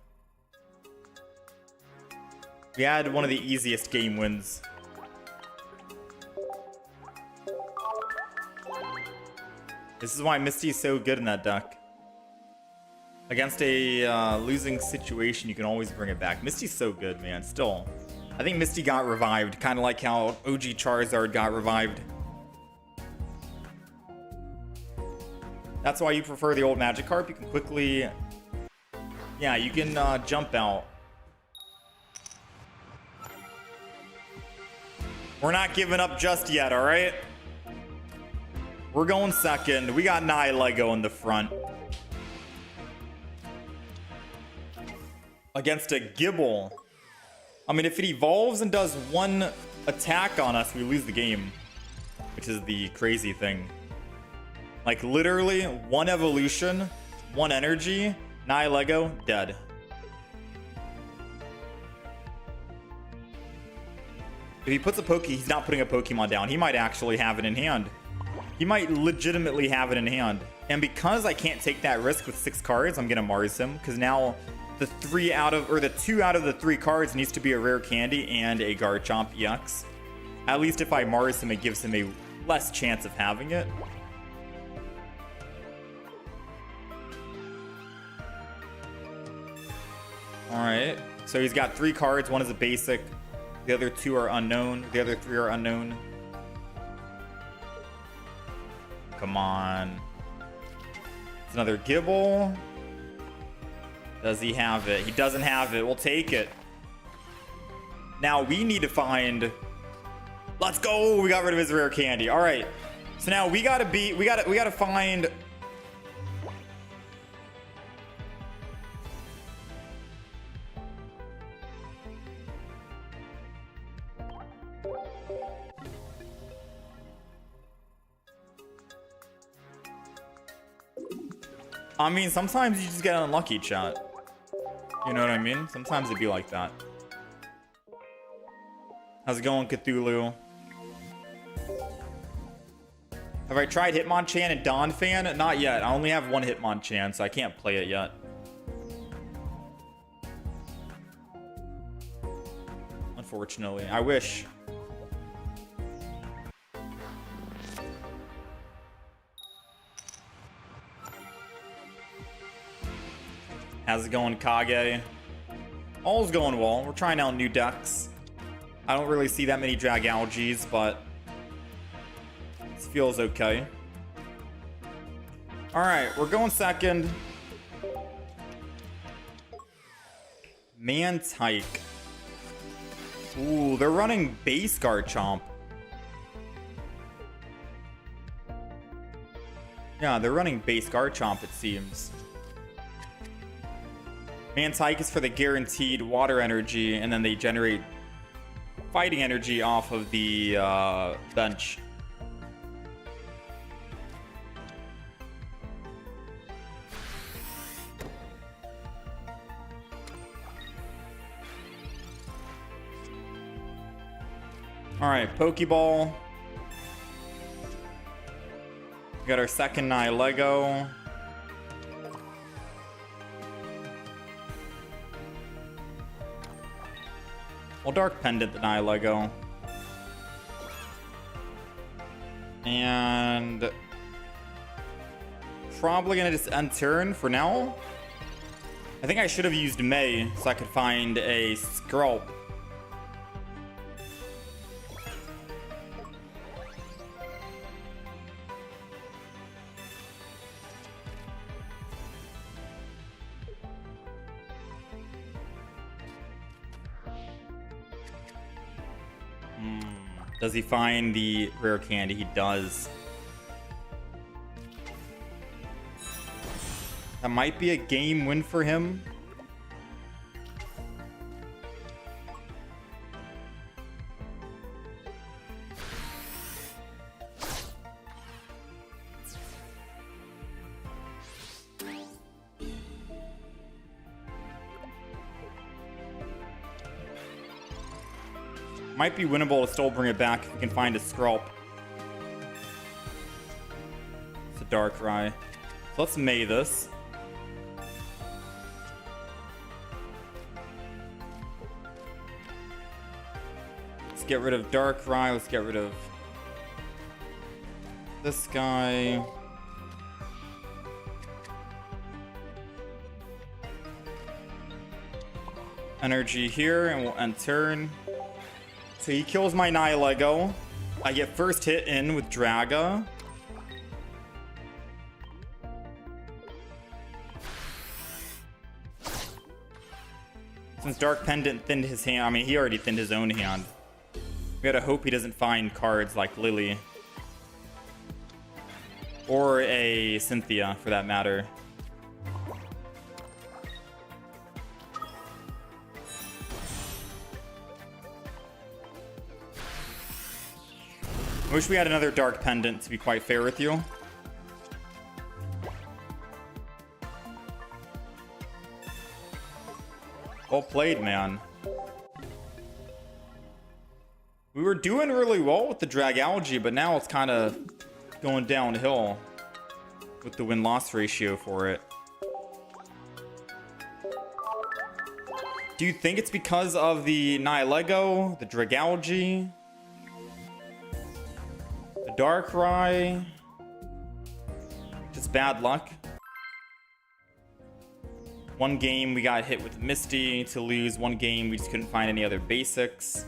We had one of the easiest game wins. This is why Misty is so good in that deck. Against a losing situation, you can always bring it back. Misty's so good, man. Still, I think Misty got revived, kind of like how OG Charizard got revived. That's why you prefer the old Magikarp. You can quickly... Yeah, you can jump out. We're not giving up just yet, alright? We're going second. We got Nihilego in the front. Against a Gibble. I mean, if it evolves and does one attack on us, we lose the game. Which is the crazy thing. Like, literally, one evolution, one energy, Nihilego, dead. If he puts a he's not putting a Pokemon down. He might actually have it in hand. He might legitimately have it in hand. And because I can't take that risk with 6 cards, I'm gonna Mars him. Because now the 2 out of the 3 cards needs to be a rare candy and a Garchomp EX. At least if I Mars him, it gives him a less chance of having it. Alright, so he's got 3 cards. 1 is a basic. The other 2 are unknown. The other 3 are unknown. Come on. It's another Gibble. Does he have it? He doesn't have it. We'll take it. Now we need to find... Let's go! We got rid of his rare candy. Alright. So now we gotta find... I mean, sometimes you just get unlucky, chat. You know what I mean? Sometimes it'd be like that. How's it going, Cthulhu? Have I tried Hitmonchan and Donphan? Not yet. I only have 1 Hitmonchan, so I can't play it yet. Unfortunately. I wish. How's it going, Kage? All's going well. We're trying out new decks. I don't really see that many Dragalges, but this feels okay. Alright, we're going second. Mantike. Ooh, they're running base Garchomp. Yeah, they're running base Garchomp, it seems. Mantike is for the guaranteed water energy, and then they generate fighting energy off of the bench. Alright, Pokeball. We got our second Nihilego. Well, Dark Pendant the Nihilego. And probably gonna just end turn for now. I think I should have used May so I could find a Skrulp. Does he find the rare candy? He does. That might be a game win for him. Might be winnable to still bring it back if we can find a Skrulp. It's a Darkrai. So let's May this. Let's get rid of Darkrai. Let's get rid of this guy. Energy here, and we'll end turn. So he kills my Nihilego. I get first hit in with Draga. Since Dark Pendant thinned his hand, I mean, he already thinned his own hand. We gotta hope he doesn't find cards like Lily. Or a Cynthia, for that matter. I wish we had another Dark Pendant, to be quite fair with you. Well played, man. We were doing really well with the Dragalge, but now it's kind of going downhill with the win-loss ratio for it. Do you think it's because of the Nihilego, the Dragalge, the Darkrai? Just bad luck? One game we got hit with Misty to lose. One game we just couldn't find any other basics.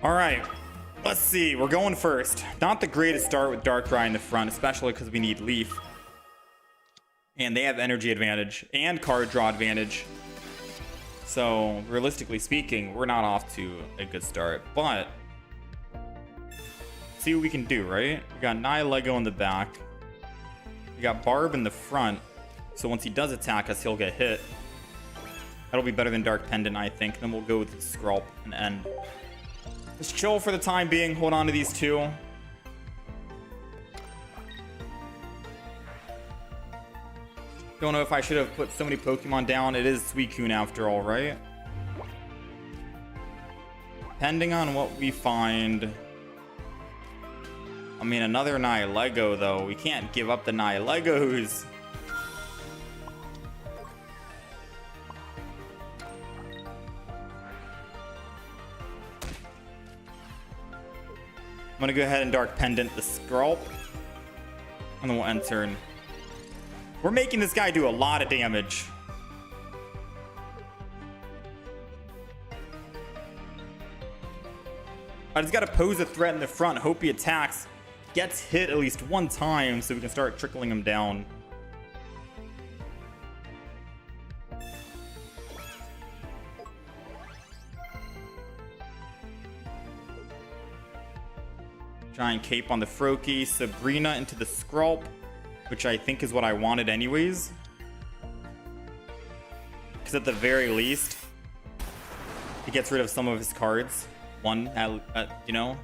All right, let's see. We're going first. Not the greatest start with Darkrai in the front, especially because we need Leaf. And they have energy advantage and card draw advantage. So, realistically speaking, we're not off to a good start. But, see what we can do, right? We got Nihilego in the back. We got Barb in the front. So once he does attack us, he'll get hit. That'll be better than Dark Pendant, I think. Then we'll go with Skrulp and end. Just chill for the time being. Hold on to these two. Don't know if I should have put so many Pokemon down. It is Suicune after all, right? Depending on what we find. I mean, another Nihilego, though. We can't give up the Nihilegos. I'm gonna go ahead and Dark Pendant the Skrulp. And then we'll end turn. We're making this guy do a lot of damage. I just gotta pose a threat in the front, hope he attacks, gets hit at least one time so we can start trickling him down. Giant Cape on the Froakie, Sabrina into the Skrulp, which I think is what I wanted anyways. Because at the very least, he gets rid of some of his cards. One, you know.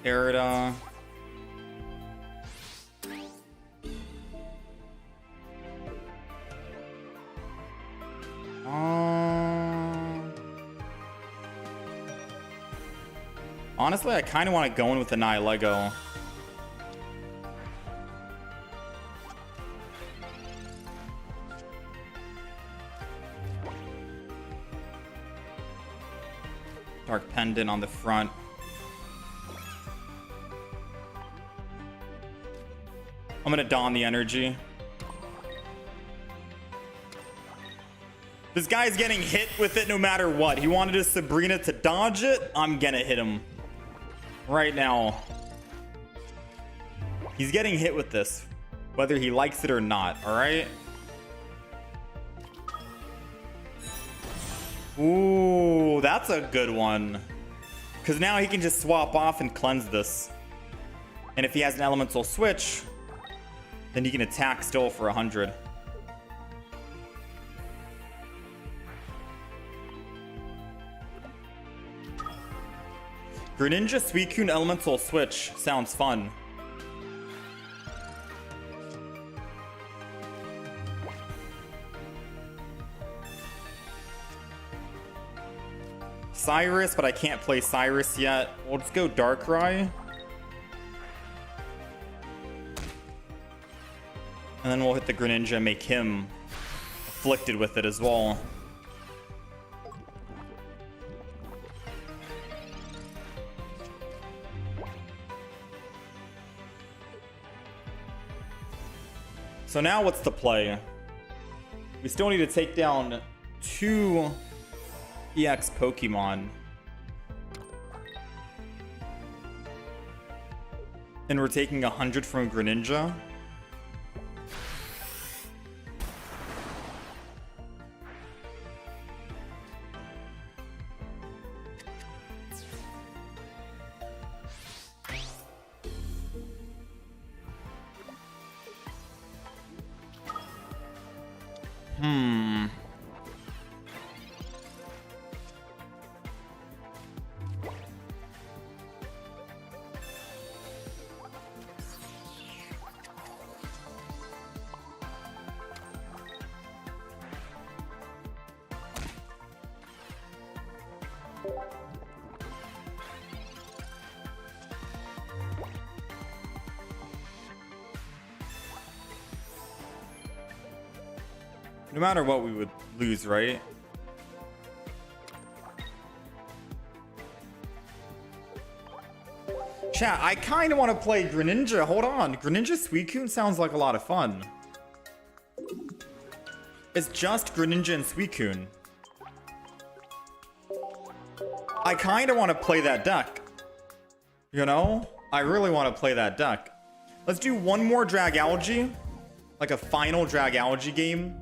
Erida. Honestly, I kind of want to go in with the Nihilego. Dark Pendant on the front. I'm gonna don the energy. This guy's getting hit with it no matter what. He wanted his Sabrina to dodge it. I'm gonna hit him right now. He's getting hit with this, whether he likes it or not, all right? Ooh, that's a good one. Because now he can just swap off and cleanse this. And if he has an elemental switch, then he can attack still for 100. Greninja Suicune elemental switch sounds fun. Cyrus, but I can't play Cyrus yet. We'll just go Darkrai. And then we'll hit the Greninja and make him afflicted with it as well. So now what's the play? We still need to take down 2 EX Pokemon. And we're taking 100 from Greninja. No matter what, we would lose, right? Chat, I kind of want to play Greninja. Hold on. Greninja Suicune sounds like a lot of fun. It's just Greninja and Suicune. I kind of want to play that deck. You know? I really want to play that deck. Let's do one more Dragalge. Like a final Dragalge game.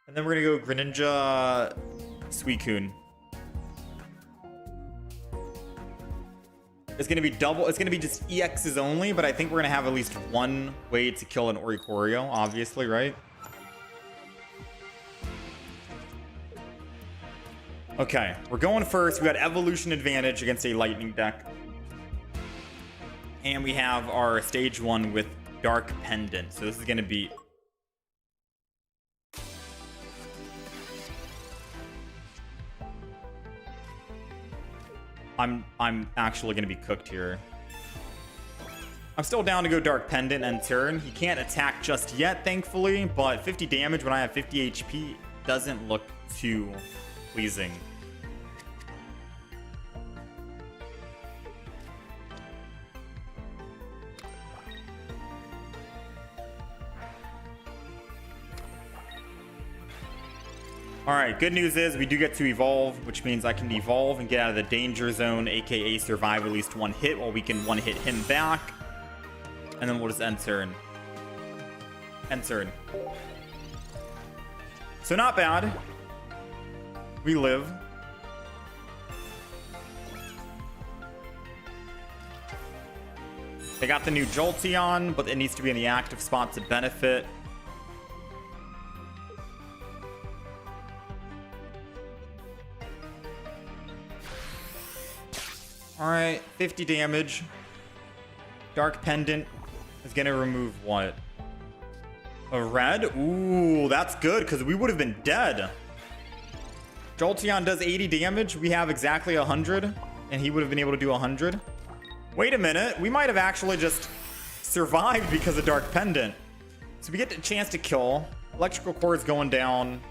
And then we're going to go Greninja Suicune. It's going to be double. It's going to be just EXs only, but I think we're going to have at least one way to kill an Oricorio, obviously, right? Okay, we're going first. We got evolution advantage against a lightning deck. And we have our stage 1 with Dark Pendant. So this is going to be... I'm actually going to be cooked here. I'm still down to go Dark Pendant and turn. He can't attack just yet, thankfully, but 50 damage when I have 50 HP doesn't look too pleasing. Alright, good news is we do get to evolve, which means I can evolve and get out of the danger zone, aka survive at least one hit while we can one hit him back. And then we'll just end turn. End turn. So not bad. We live. They got the new Jolteon, but it needs to be in the active spot to benefit. Alright, 50 damage. Dark Pendant is going to remove what? A red? Ooh, that's good because we would have been dead. Jolteon does 80 damage. We have exactly 100, and he would have been able to do 100. Wait a minute. We might have actually just survived because of Dark Pendant. So we get a chance to kill. Electrical core is going down.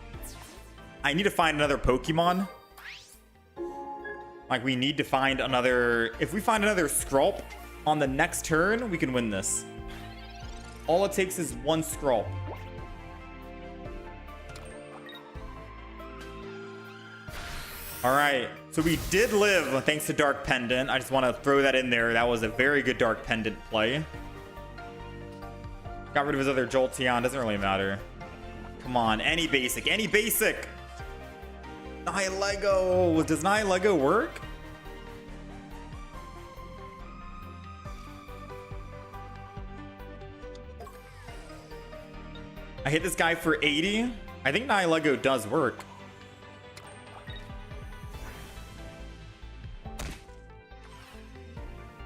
I need to find another Pokemon. Like, we need to find another... If we find another Skrulp on the next turn, we can win this. All it takes is one Skrulp. Alright, so we did live thanks to Dark Pendant. I just want to throw that in there. That was a very good Dark Pendant play. Got rid of his other Jolteon. Doesn't really matter. Come on, any basic. Any basic! Nihilego. Does Nihilego work? I hit this guy for 80. I think Nihilego does work.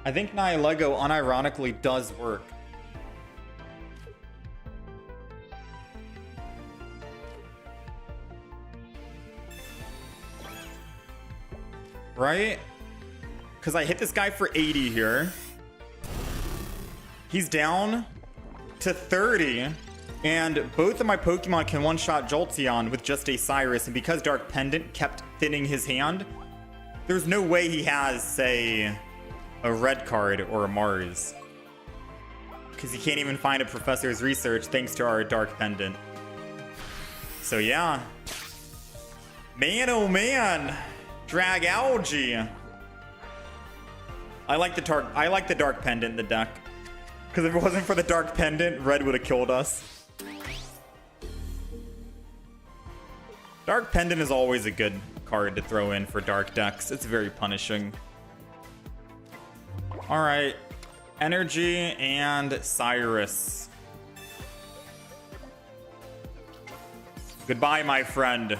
I think Nihilego unironically does work. Right? Because I hit this guy for 80 here. He's down to 30. And both of my Pokemon can one-shot Jolteon with just a Cyrus. And because Dark Pendant kept thinning his hand, there's no way he has, say, a red card or a Mars. Because he can't even find a Professor's Research thanks to our Dark Pendant. So yeah. Man, oh man. Dragalge. I like the Dark Pendant in the deck. Because if it wasn't for the Dark Pendant, Red would have killed us. Dark Pendant is always a good card to throw in for dark decks. It's very punishing. Alright. Energy and Cyrus. Goodbye, my friend.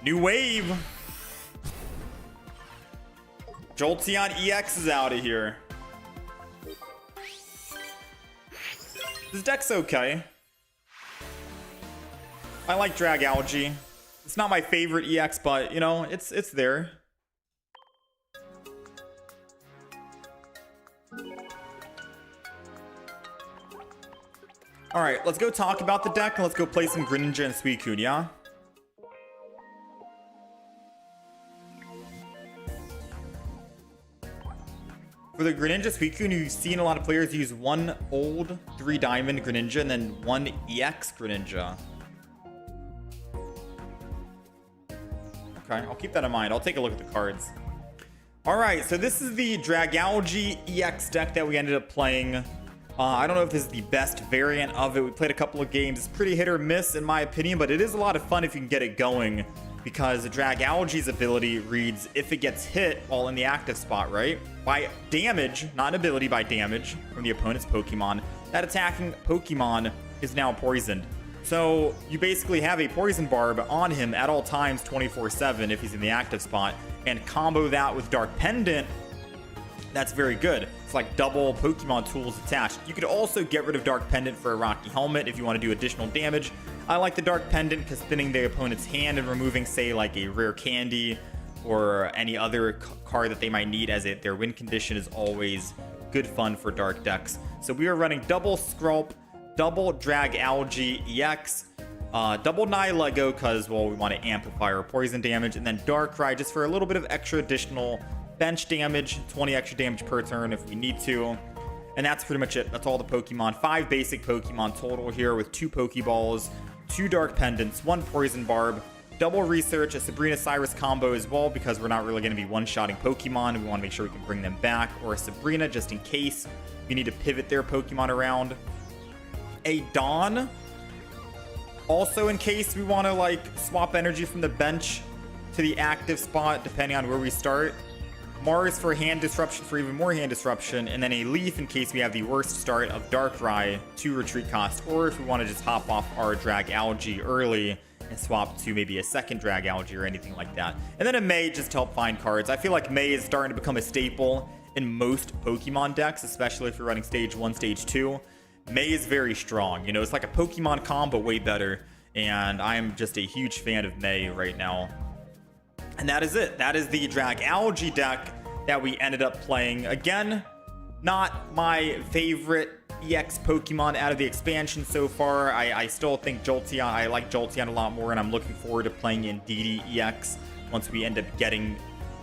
New wave. Jolteon EX is out of here. This deck's okay. I like Dragalge. It's not my favorite EX, but, you know, it's there. All right, let's go talk about the deck and let's go play some Greninja and Suicune, yeah? For the Greninja Suicune, you've seen a lot of players use one old 3 diamond Greninja and then one EX Greninja. Okay, I'll keep that in mind. I'll take a look at the cards. All right, so this is the Dragalge EX deck that we ended up playing. I don't know if this is the best variant of it. We played a couple of games. It's pretty hit or miss in my opinion, but it is a lot of fun if you can get it going, because Dragalge's ability reads if it gets hit while in the active spot, right? By damage, not an ability, by damage from the opponent's Pokemon, that attacking Pokemon is now poisoned. So you basically have a poison barb on him at all times 24/7 if he's in the active spot, and combo that with Dark Pendant. That's very good. It's like double Pokemon tools attached. You could also get rid of Dark Pendant for a Rocky Helmet if you want to do additional damage. I like the Dark Pendant because spinning the opponent's hand and removing, say, like a rare candy or any other card that they might need as their win condition is always good fun for dark decks. So we are running double Skrulp, double Dragalge EX, double Nihilego because, well, we want to amplify our poison damage, and then Darkrai just for a little bit of extra additional bench damage, 20 extra damage per turn if we need to. And that's pretty much it. That's all the Pokemon. 5 basic Pokemon total here with 2 Pokeballs, 2 Dark Pendants, 1 Poison Barb, double Research, a Sabrina Cyrus combo as well, because we're not really going to be one-shotting Pokemon. We want to make sure we can bring them back, or a Sabrina just in case we need to pivot their Pokemon around. A Dawn, also in case we want to like swap energy from the bench to the active spot depending on where we start. Mars for hand disruption for even more hand disruption, and then a Leaf in case we have the worst start of Darkrai, 2 retreat cost, or if we want to just hop off our Dragalge early and swap to maybe a second Dragalge or anything like that. And then a May just to help find cards. I feel like May is starting to become a staple in most Pokemon decks, especially if you're running stage 1, stage 2. May is very strong. You know, it's like a Pokemon combo, way better. And I'm just a huge fan of May right now. And that is it. That is the Dragalge deck that we ended up playing. Again, not my favorite EX Pokemon out of the expansion so far. I still think Jolteon, I like Jolteon a lot more, and I'm looking forward to playing Indeedee EX once we end up getting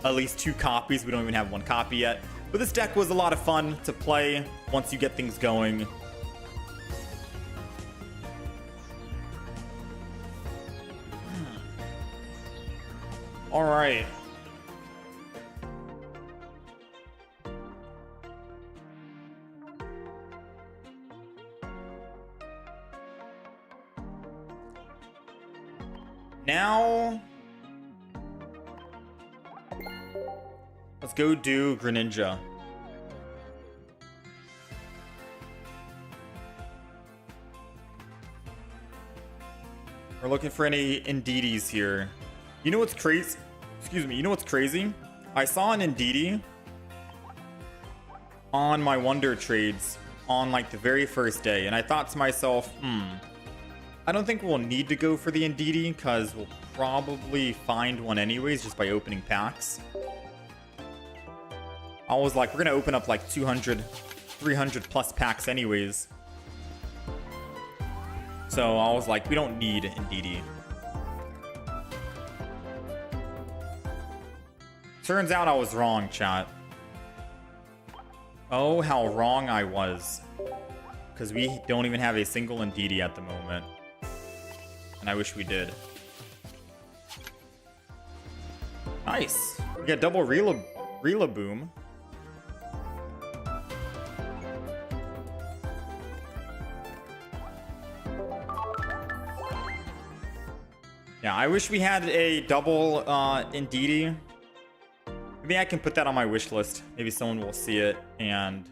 at least 2 copies. We don't even have 1 copy yet. But this deck was a lot of fun to play once you get things going. All right. Now, let's go do Greninja. We're looking for any Indeedees here. You know what's crazy? Excuse me. You know what's crazy? I saw an Indeedee on my Wonder Trades on like the very first day, and I thought to myself, I don't think we'll need to go for the Indeedee because we'll probably find one anyways just by opening packs. I was like, we're gonna open up like 200, 300 plus packs anyways. So I was like, we don't need Indeedee. Turns out I was wrong, chat. Oh, how wrong I was. Because we don't even have a single Indeedee at the moment. And I wish we did. Nice. We got double Rillaboom. Yeah, I wish we had a double Indeedee. Maybe I can put that on my wish list. Maybe someone will see it and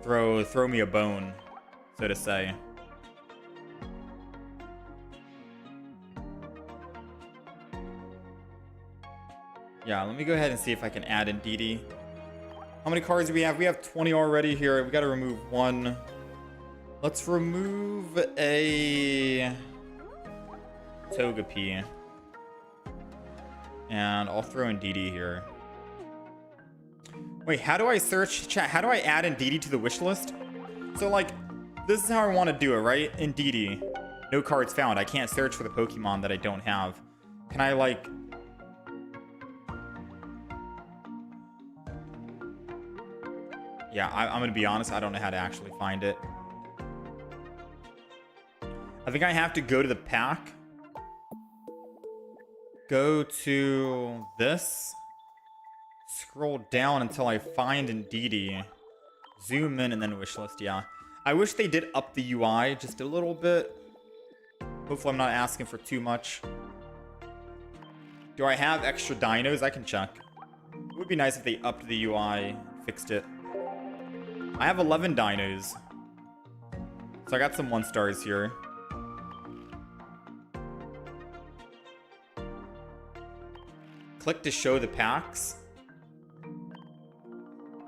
throw me a bone, so to say. Yeah, let me go ahead and see if I can add Indeedee. How many cards do we have? We have 20 already here. We got to remove 1. Let's remove a Togepi. And I'll throw Indeedee here. Wait, how do I search chat? How do I add Indeedee to the wish list? So like this is how I want to do it, right? Indeedee. No cards found. I can't search for the Pokemon that I don't have. Can I, like... Yeah, I'm going to be honest. I don't know how to actually find it. I think I have to go to the pack. Go to this. Scroll down until I find Indeedee. Zoom in and then wishlist. Yeah. I wish they did up the UI just a little bit. Hopefully I'm not asking for too much. Do I have extra dinos? I can check. It would be nice if they upped the UI, fixed it. I have 11 dinos. So I got some 1-stars here. Click to show the packs.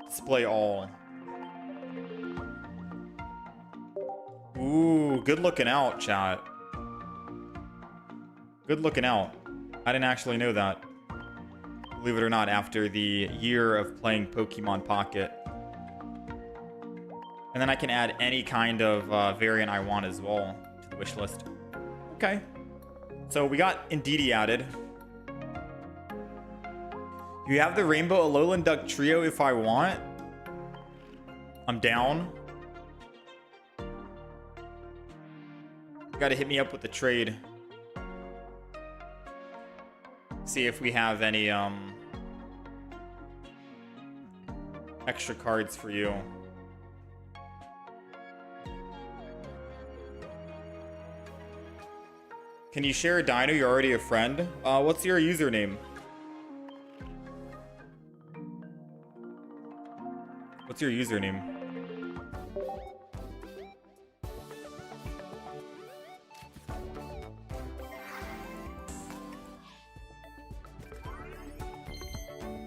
Display all. Ooh, good looking out, chat. Good looking out. I didn't actually know that. Believe it or not, after the year of playing Pokemon Pocket. And then I can add any kind of variant I want as well to the wish list. Okay. So we got Indeedee added. You have the Rainbow Alolan Duck Trio if I want. I'm down. You gotta hit me up with the trade. See if we have any extra cards for you. Can you share a dino? You're already a friend. What's your username? What's your username?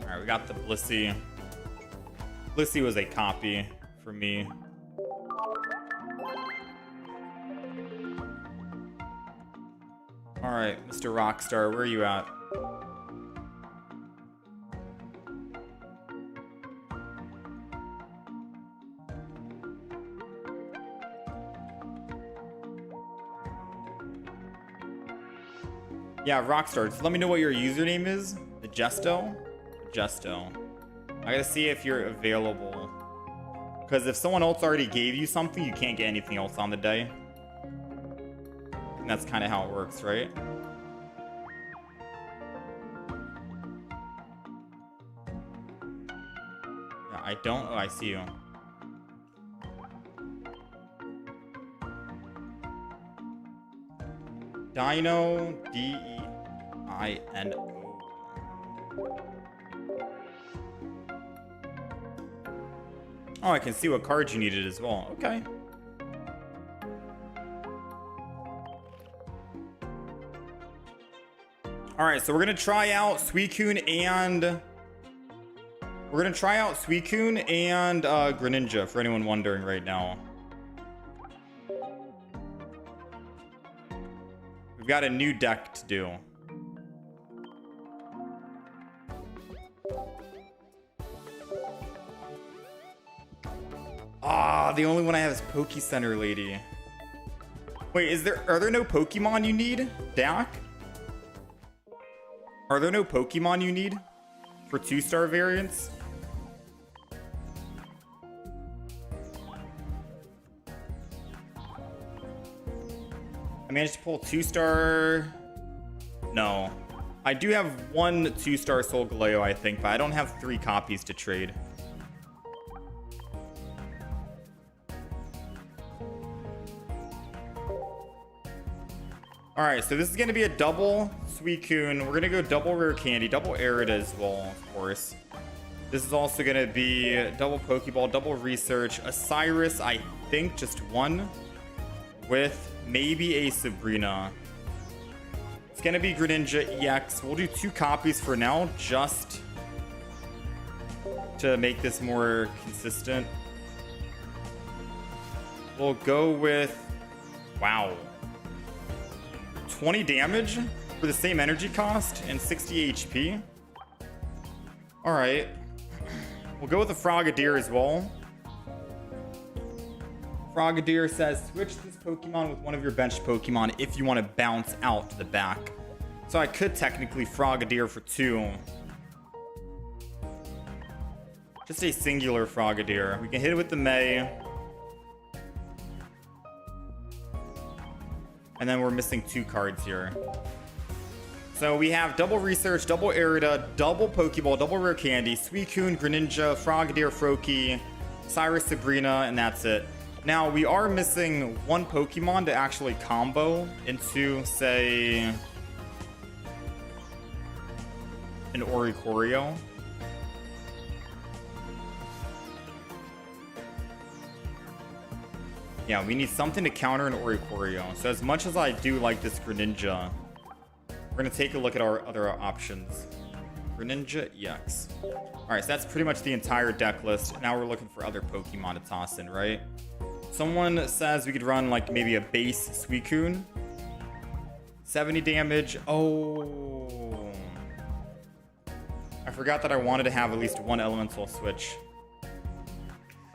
Alright, we got the Blissey. Blissey was a copy for me. Alright, Mr. Rockstar, where are you at? Yeah, Rockstar, just let me know what your username is. The Jesto? Jesto. I gotta see if you're available. Because if someone else already gave you something, you can't get anything else on the day. And that's kind of how it works, right? Yeah, I don't... Oh, I see you. Dino, D-E-I-N-O. Oh, I can see what cards you needed as well. Okay. Alright, so we're gonna try out Suicune and... We're gonna try out Suicune and Greninja, for anyone wondering right now. We've got a new deck to do. Ah, the only one I have is Poke Center Lady. Wait, are there no Pokemon you need, Dak? Are there no Pokemon you need for 2-star variants? I managed to pull 2-star. No. I do have 1 2-star Solgaleo, I think, but I don't have 3 copies to trade. Alright, so this is going to be a double Suicune. We're going to go double Rare Candy, double Arida as well, of course. This is also going to be double Pokeball, double Research, a Cyrus, I think just 1, with maybe a Sabrina. It's going to be Greninja EX. We'll do 2 copies for now, just to make this more consistent. We'll go with... Wow. 20 damage for the same energy cost and 60 HP. Alright. We'll go with the Frogadier as well. Frogadier says, switch this Pokemon with one of your benched Pokemon if you want to bounce out to the back. So I could technically Frogadier for 2. Just a singular Frogadier. We can hit it with the May. And then we're missing 2 cards here. So we have double Research, double Arida, double Pokeball, double Rare Candy, Suicune, Greninja, Frogadier, Froakie, Cyrus, Sabrina, and that's it. Now, we are missing 1 Pokemon to actually combo into, say, an Oricorio. Yeah, we need something to counter an Oricorio. So as much as I do like this Greninja, we're going to take a look at our other options. Greninja EX. Alright, so that's pretty much the entire deck list. Now we're looking for other Pokemon to toss in, right? Someone says we could run like maybe a base Suicune. 70 damage. Oh. I forgot that I wanted to have at least 1 elemental switch.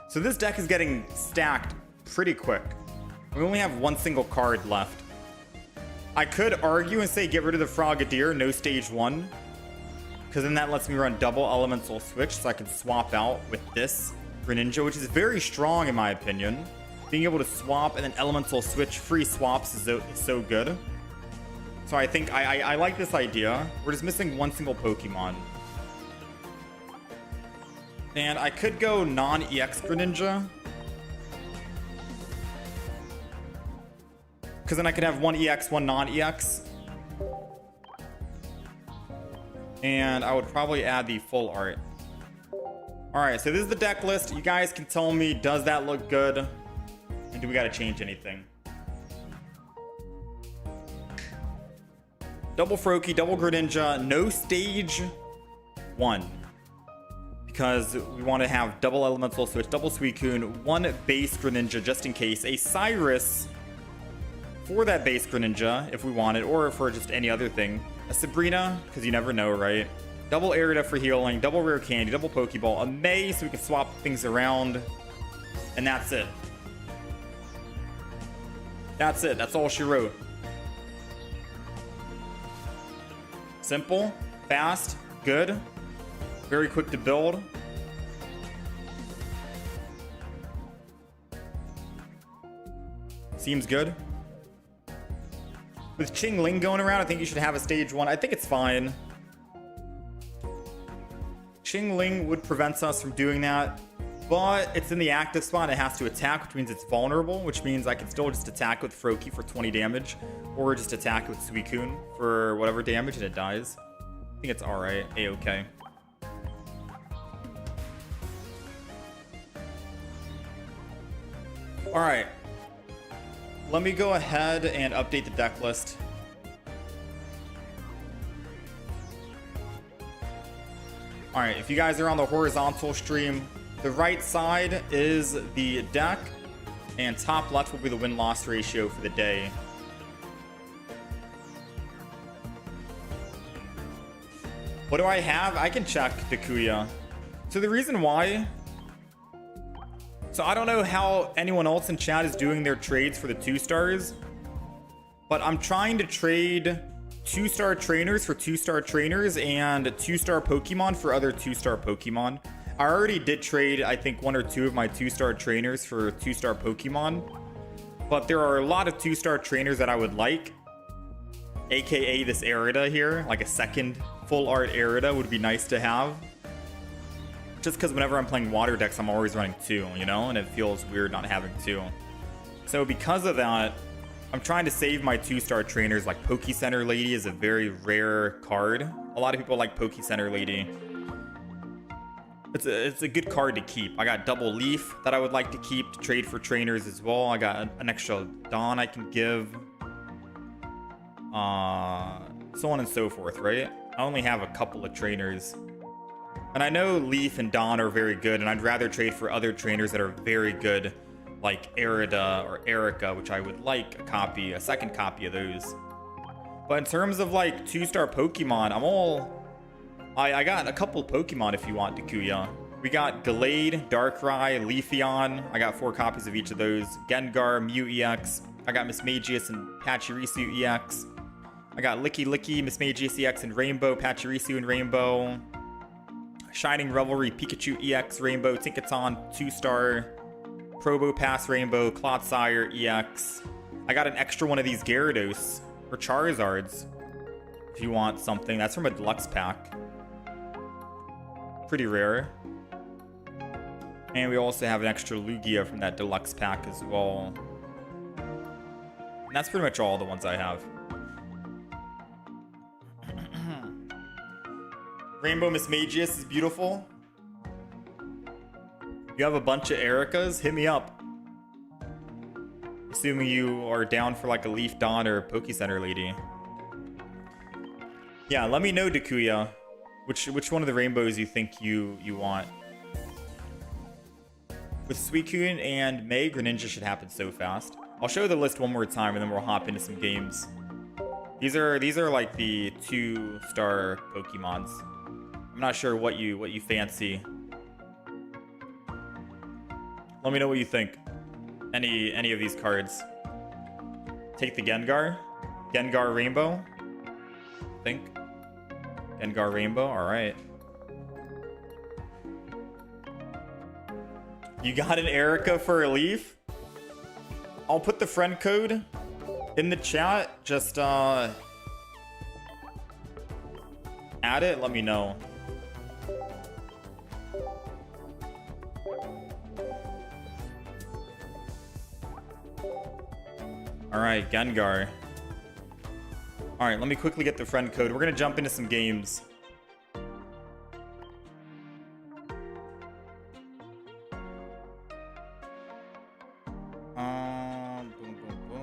So this deck is getting stacked pretty quick. We only have 1 single card left. I could argue and say get rid of the Frogadier, no stage 1. Because then that lets me run double elemental switch, so I can swap out with this Greninja, which is very strong in my opinion. Being able to swap and then elemental switch free swaps is so good. So I think I like this idea. We're just missing 1 single Pokemon. And I could go non-EX Greninja. Because then I could have 1 EX, 1 non-EX. And I would probably add the full art. Alright, so this is the deck list. You guys can tell me, does that look good? And do we gotta change anything? Double Froakie, double Greninja, no stage 1. Because we want to have double elemental switch, double Suicune, 1 base Greninja just in case, a Cyrus for that base Greninja if we want it, or for just any other thing. A Sabrina, because you never know, right? Double Arida for healing, double Rare Candy, double Pokeball, a May so we can swap things around. And that's it. That's it. That's all she wrote. Simple, fast, good, very quick to build. Seems good. With Qingling going around, I think you should have a stage 1. I think it's fine. Qingling would prevent us from doing that, but it's in the active spot. It has to attack, which means it's vulnerable, which means I can still just attack with Froakie for 20 damage, or just attack with Suicune for whatever damage and it dies. I think it's alright. A-okay. Alright. Let me go ahead and update the deck list. Alright, if you guys are on the horizontal stream, the right side is the deck, and top left will be the win-loss ratio for the day. What do I have? I can check Dakuya. So the reason why... So I don't know how anyone else in chat is doing their trades for the 2-stars, but I'm trying to trade 2-star trainers for 2-star trainers and 2-star Pokemon for other 2-star Pokemon. I already did trade, I think, 1 or 2 of my 2-star trainers for 2-star Pokemon, but there are a lot of 2-star trainers that I would like, aka this Arida here. Like a second full art Arida would be nice to have. Just because whenever I'm playing water decks, I'm always running 2, you know? And it feels weird not having 2. So because of that, I'm trying to save my 2-star trainers. Like Poke Center Lady is a very rare card. A lot of people like Poke Center Lady. It's a good card to keep. I got Double Leaf that I would like to keep to trade for trainers as well. I got an extra Dawn I can give. So on and so forth, right? I only have a couple of trainers. And I know Leaf and Dawn are very good, and I'd rather trade for other trainers that are very good, like Arida or Erica, which I would like a second copy of those. But in terms of like 2-star Pokemon, I got a couple Pokemon if you want, Dakuya. We got Gallade, Darkrai, Leafeon. I got 4 copies of each of those. Gengar, Mew EX. I got Mismagius and Pachirisu EX. I got Licky Licky, Mismagius EX and Rainbow, Pachirisu and Rainbow. Shining Revelry, Pikachu EX, Rainbow, Tinkaton, 2-star. Probopass Rainbow, Clodsire EX. I got an extra one of these Gyarados or Charizards if you want something. That's from a deluxe pack. Pretty rare. And we also have an extra Lugia from that deluxe pack as well. And that's pretty much all the ones I have. Rainbow Mismagius is beautiful. You have a bunch of Ericas? Hit me up. Assuming you are down for like a Leaf Dawn or Poke Center lady. Yeah, let me know, Dakuya. Which one of the rainbows you think you want. With Suicune and May, Greninja should happen so fast. I'll show the list one more time and then we'll hop into some games. These are like the 2-star Pokemons. I'm not sure what you fancy. Let me know what you think. Any of these cards. Take the Gengar. Gengar Rainbow. I think. Gengar Rainbow. Alright. You got an Erica for a Leaf? I'll put the friend code in the chat. Just add it. Let me know. Alright, Gengar. Alright, let me quickly get the friend code. We're gonna jump into some games. Boom, boom, boom.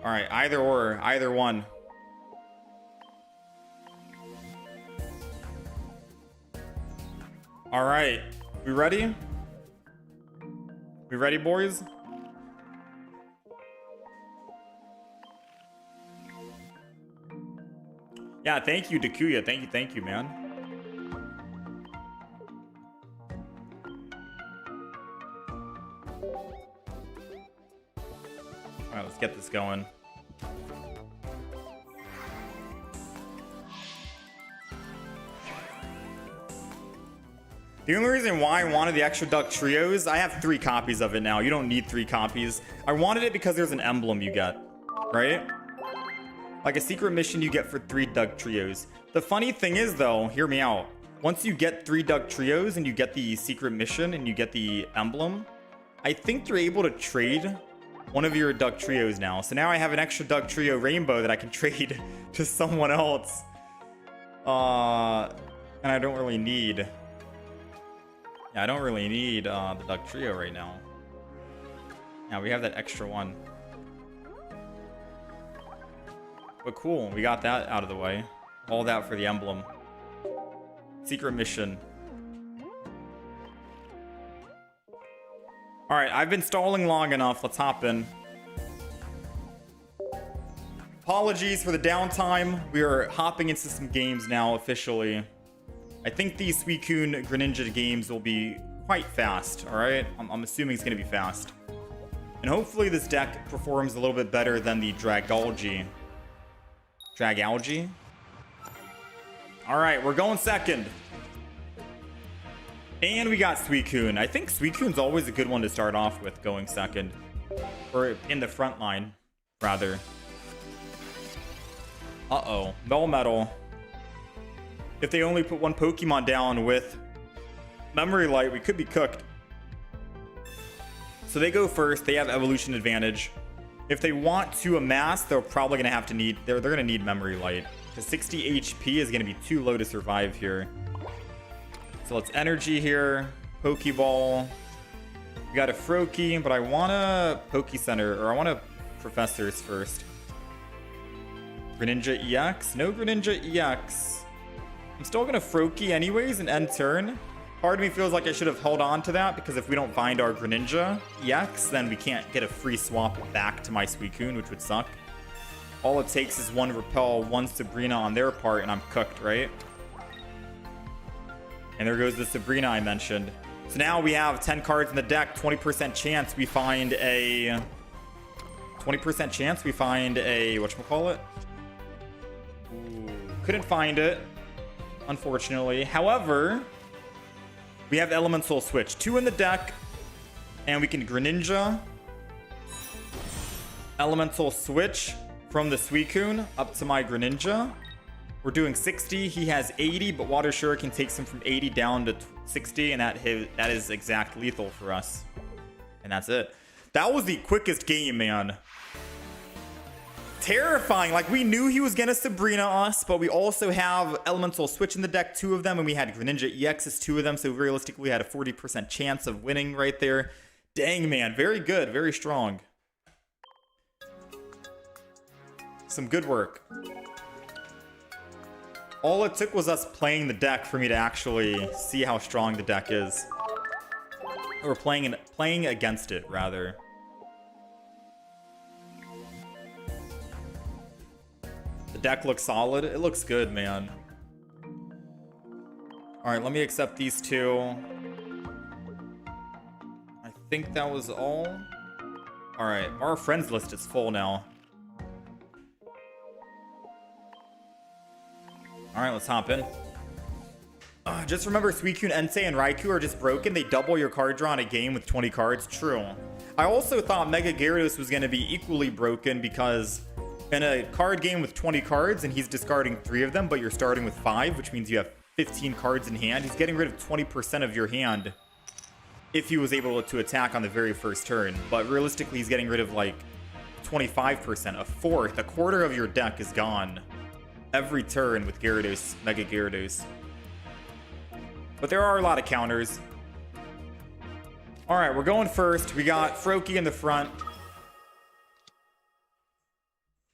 Alright, either one. All right, we ready? We ready, boys? Yeah, thank you, Dakuya. Thank you, man. All right, let's get this going. The only reason why I wanted the extra duck trios, I have 3 copies of it now. You don't need 3 copies. I wanted it because there's an emblem you get, right? Like a secret mission you get for 3 duck trios. The funny thing is though, hear me out. Once you get 3 duck trios and you get the secret mission and you get the emblem, I think you're able to trade one of your duck trios now. So now I have an extra duck trio rainbow that I can trade to someone else. And I don't really need... Yeah, I don't really need the duck trio right now. Yeah, we have that extra one. But cool, we got that out of the way. All that for the emblem. Secret mission. Alright, I've been stalling long enough. Let's hop in. Apologies for the downtime. We are hopping into some games now officially. I think these Suicune Greninja games will be quite fast, alright? I'm assuming it's going to be fast. And hopefully this deck performs a little bit better than the Dragalge. Dragalge? Alright, we're going second. And we got Suicune. I think Suicune's always a good one to start off with going second. Or in the front line, rather. Uh-oh. Melmetal. If they only put one Pokemon down with Memory Light, we could be cooked. So they go first. They have evolution advantage. If they want to amass, they're probably going to have to need... They're going to need Memory Light. Because 60 HP is going to be too low to survive here. So let's energy here. Pokeball. We got a Froakie, but I want a Poke Center. Or I want a Professors first. Greninja EX? No Greninja EX. I'm still going to Froakie anyways and end turn. Part of me feels like I should have held on to that because if we don't find our Greninja EX, then we can't get a free swap back to my Suicune, which would suck. all it takes is one Repel, one Sabrina on their part, and I'm cooked, right? And there goes the Sabrina I mentioned. So now we have 10 cards in the deck, 20% chance we find a... 20% chance we find a... whatchamacallit? Ooh, couldn't find it, unfortunately. However, we have Elemental Switch. 2 in the deck, and we can Greninja. Elemental Switch from the Suicune up to my Greninja. We're doing 60. He has 80, but Water Shuriken takes him from 80 down to 60, and that is exact lethal for us. And that's it. That was the quickest game, man. Terrifying. Like, we knew he was gonna Sabrina us, but we also have Elemental Switch in the deck, 2 of them, and we had Greninja EXs, 2 of them, so realistically we had a 40% chance of winning right there. Dang, man. Very good. Very strong. Some good work. All it took was us playing the deck for me to actually see how strong the deck is. Or playing against it, rather. The deck looks solid. It looks good, man. Alright, let me accept these 2. I think that was all. Alright, our friends list is full now. Alright, let's hop in. Just remember, Suicune, Entei, and Raikou are just broken. They double your card draw in a game with 20 cards. True. I also thought Mega Gyarados was going to be equally broken because in a card game with 20 cards, and he's discarding 3 of them, but you're starting with 5, which means you have 15 cards in hand. He's getting rid of 20% of your hand if he was able to attack on the very first turn. But realistically, he's getting rid of like 25%, a fourth, a quarter of your deck is gone every turn with Gyarados, Mega Gyarados. But there are a lot of counters. Alright, we're going first. We got Froakie in the front.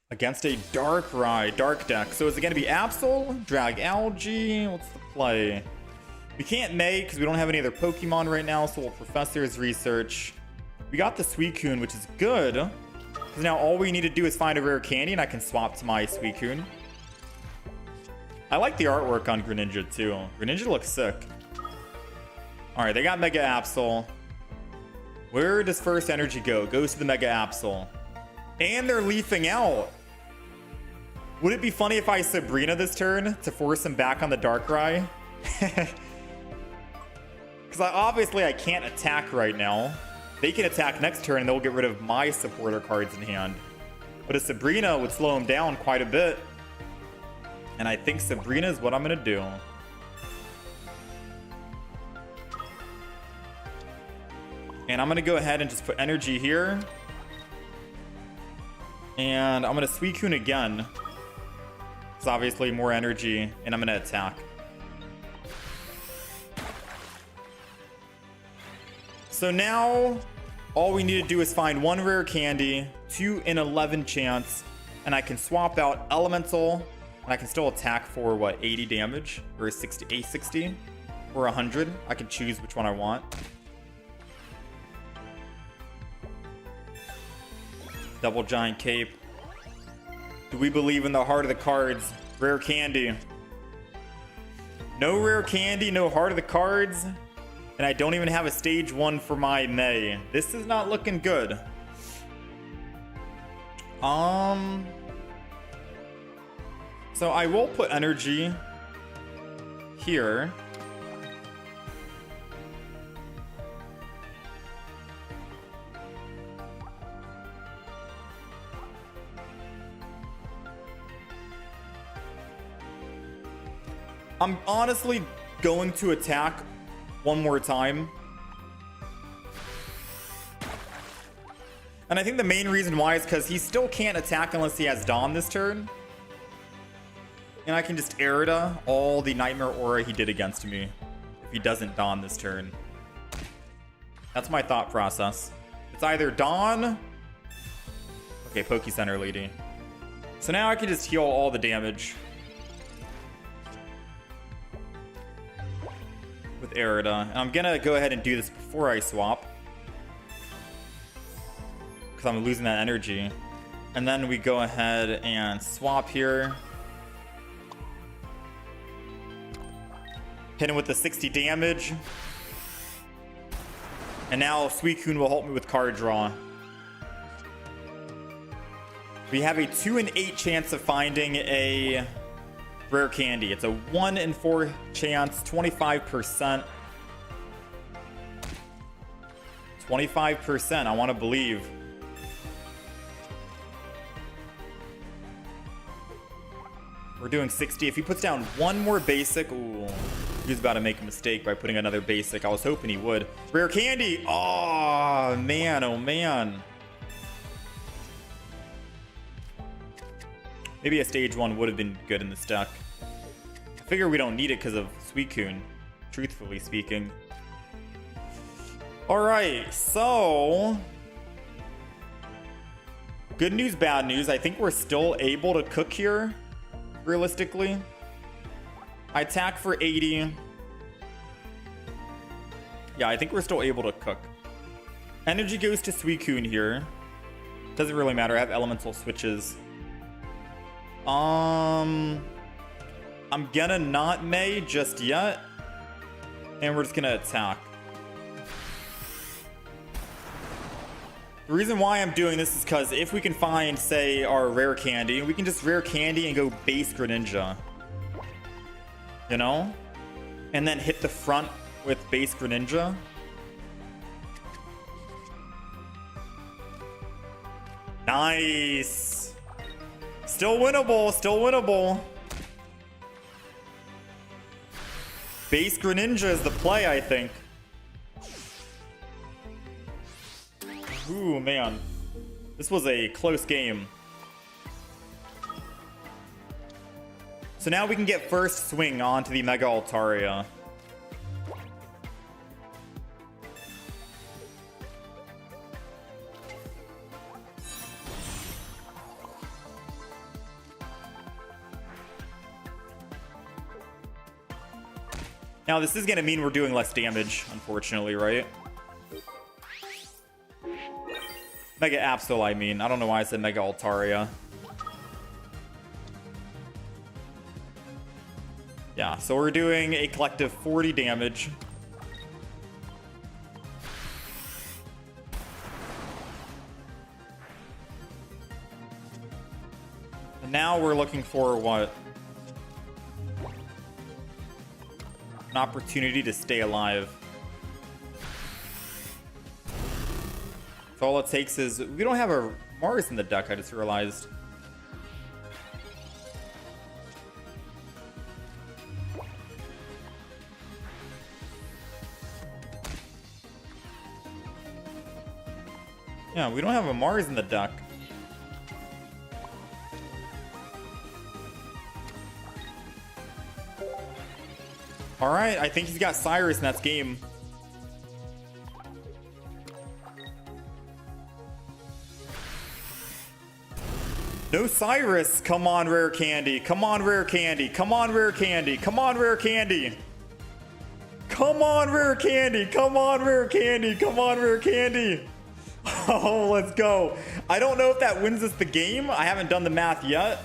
Against a Darkrai, Dark deck. So is it going to be Absol? Dragalge? What's the play? We can't make because we don't have any other Pokemon right now, so we'll Professor's Research. We got the Suicune, which is good. Because now all we need to do is find a rare candy, and I can swap to my Suicune. I like the artwork on Greninja too. Greninja looks sick. Alright, they got Mega Absol. Where does first energy go? Goes to the Mega Absol. And they're leafing out. Would it be funny if I Sabrina this turn to force him back on the Darkrai? Because obviously I can't attack right now. They can attack next turn and they'll get rid of my supporter cards in hand. But a Sabrina would slow him down quite a bit. And I think Sabrina is what I'm going to do. And I'm going to go ahead and just put energy here. And I'm going to Suicune again. It's obviously more energy. And I'm going to attack. So now, all we need to do is find 1 rare candy, 2 in 11 chance. And I can swap out Elemental. And I can still attack for, what, 80 damage? Or 60 or 100. I can choose which one I want. Double Giant Cape. Do we believe in the heart of the cards? Rare candy. No rare candy, no heart of the cards. And I don't even have a stage 1 for my May. This is not looking good. So I will put energy here. I'm honestly going to attack one more time. And I think the main reason why is because he still can't attack unless he has Dawn this turn. And I can just Erida all the Nightmare Aura he did against me if he doesn't Dawn this turn. That's my thought process. It's either Dawn... Okay, Poke Center Lady. So now I can just heal all the damage with Erida. And I'm gonna go ahead and do this before I swap, because I'm losing that energy. And then we go ahead and swap here. Hit him with the 60 damage. And now Suicune will help me with card draw. We have a 2 in 8 chance of finding a rare candy. It's a 1 in 4 chance, 25%. 25%, I want to believe. We're doing 60. If he puts down one more basic, ooh, he's about to make a mistake by putting another basic. I was hoping he would. Rare candy. Oh, man. Oh, man. Maybe a stage 1 would have been good in this deck. I figure we don't need it because of Suicune, truthfully speaking. All right, so good news, bad news. I think we're still able to cook here, realistically. I attack for 80. Yeah, I think we're still able to cook. Energy goes to Suicune here. Doesn't really matter. I have elemental switches. I'm gonna not May just yet, and we're just gonna attack. The reason why I'm doing this is because if we can find, say, our rare candy, we can just rare candy and go base Greninja. You know? And then hit the front with base Greninja. Nice! Still winnable, still winnable. Base Greninja is the play, I think. Ooh, man. This was a close game. So now we can get first swing onto the Mega Altaria. Now this is going to mean we're doing less damage, unfortunately, right? Mega Absol, I mean. I don't know why I said Mega Altaria. Yeah, so we're doing a collective 40 damage. And now we're looking for what? An opportunity to stay alive. So all it takes is... We don't have a Mars in the deck, I just realized. Yeah, we don't have a Mars in the deck. Alright, I think he's got Cyrus in that game. No Cyrus. Come on, rare candy. Come on, rare candy. Come on, rare candy. Come on, rare candy. Come on, rare candy. Come on, rare candy. Come on, rare candy. Oh, let's go. I don't know if that wins us the game. I haven't done the math yet.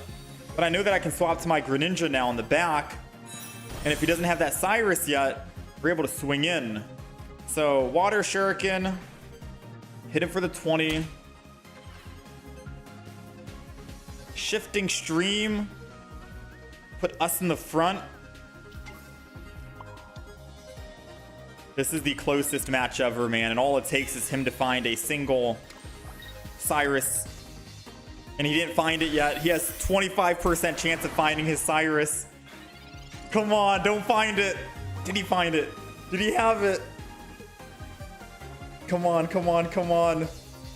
But I know that I can swap to my Greninja now in the back. And if he doesn't have that Cyrus yet, we're able to swing in. So, Water Shuriken. Hit him for the 20. Shifting Stream. Put us in the front. This is the closest match ever, man. And all it takes is him to find a single Cyrus. And he didn't find it yet. He has 25% chance of finding his Cyrus. Come on, don't find it. Did he find it? Did he have it? Come on, come on, come on.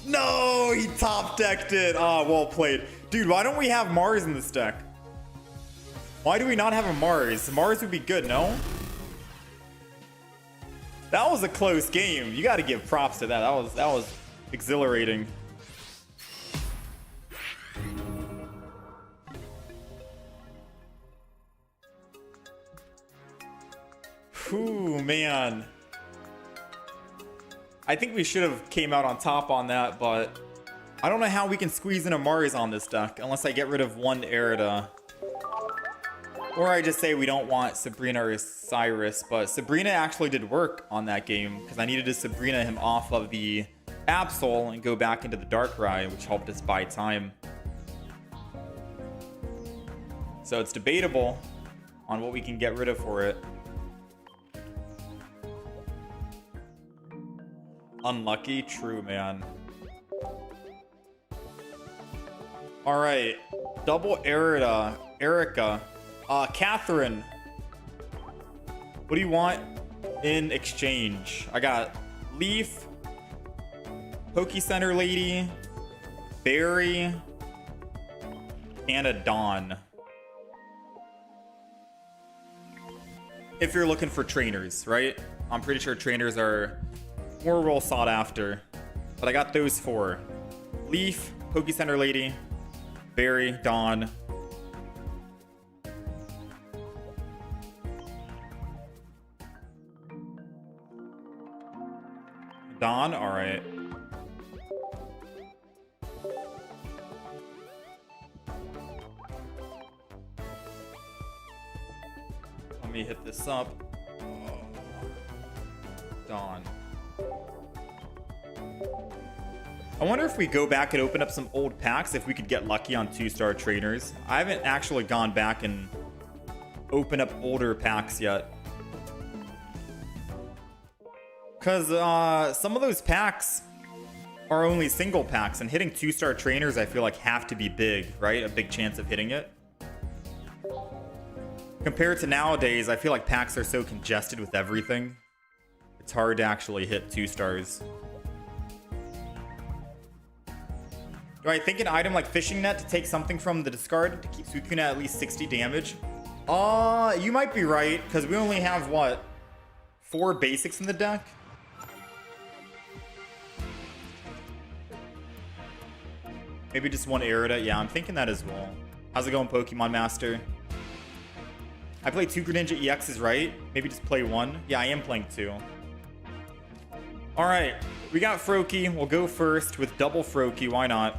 No, he top decked it. Ah, well played. Dude, why don't we have Mars in this deck? Why do we not have a Mars? Mars would be good, no? That was a close game. You got to give props to that. That was exhilarating. Ooh, man. I think we should have came out on top on that, but I don't know how we can squeeze in Amaris on this deck unless I get rid of one Erida. Or I just say we don't want Sabrina or Cyrus, but Sabrina actually did work on that game because I needed to Sabrina him off of the Absol and go back into the Darkrai, which helped us buy time. So it's debatable on what we can get rid of for it. Unlucky? True, man. Alright. Double Erida. Erica. Catherine. What do you want in exchange? I got Leaf, Poke Center Lady, Barry, and a Dawn. If you're looking for trainers, right? I'm pretty sure trainers are more well sought after. But I got those four. Leaf, Poke Center Lady, Barry, Dawn. Dawn? Alright. Let me hit this up. Dawn. I wonder if we go back and open up some old packs, if we could get lucky on 2-star trainers. I haven't actually gone back and opened up older packs yet. Because some of those packs are only single packs, and hitting 2-star trainers I feel like have to be big, right? A big chance of hitting it. Compared to nowadays, I feel like packs are so congested with everything. It's hard to actually hit 2 stars. Do I think an item like Fishing Net to take something from the discard to keep Suicune at least 60 damage? You might be right, because we only have, what, 4 basics in the deck? Maybe just one Erida. Yeah, I'm thinking that as well. How's it going, Pokemon Master? I play 2 Greninja EXs, right? Maybe just play 1. Yeah, I am playing 2. Alright, we got Froakie. We'll go first with double Froakie. Why not?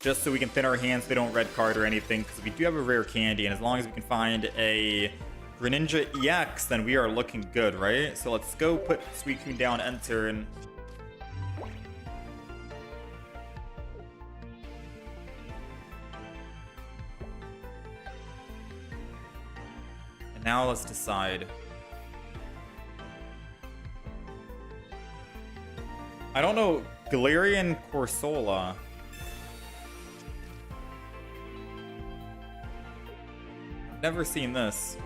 Just so we can thin our hands so they don't red card or anything, because we do have a rare candy, and as long as we can find a Greninja EX, then we are looking good, right? So let's go put Suicune down, enter, and... now let's decide. I don't know. Galarian Corsola. Never seen this.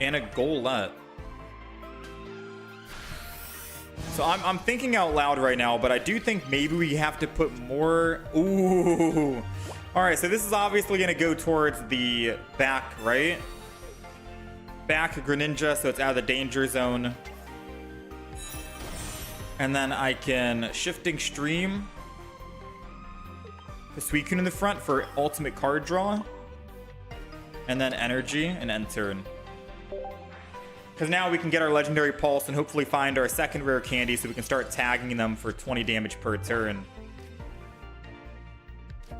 And a Golett. So I'm thinking out loud right now, but I do think maybe we have to put more... Ooh. Alright, so this is obviously going to go towards the back, right? Back Greninja, so it's out of the danger zone. And then I can Shifting Stream the Suicune in the front for ultimate card draw. And then Energy and end turn. Because now we can get our Legendary Pulse and hopefully find our second rare candy so we can start tagging them for 20 damage per turn. The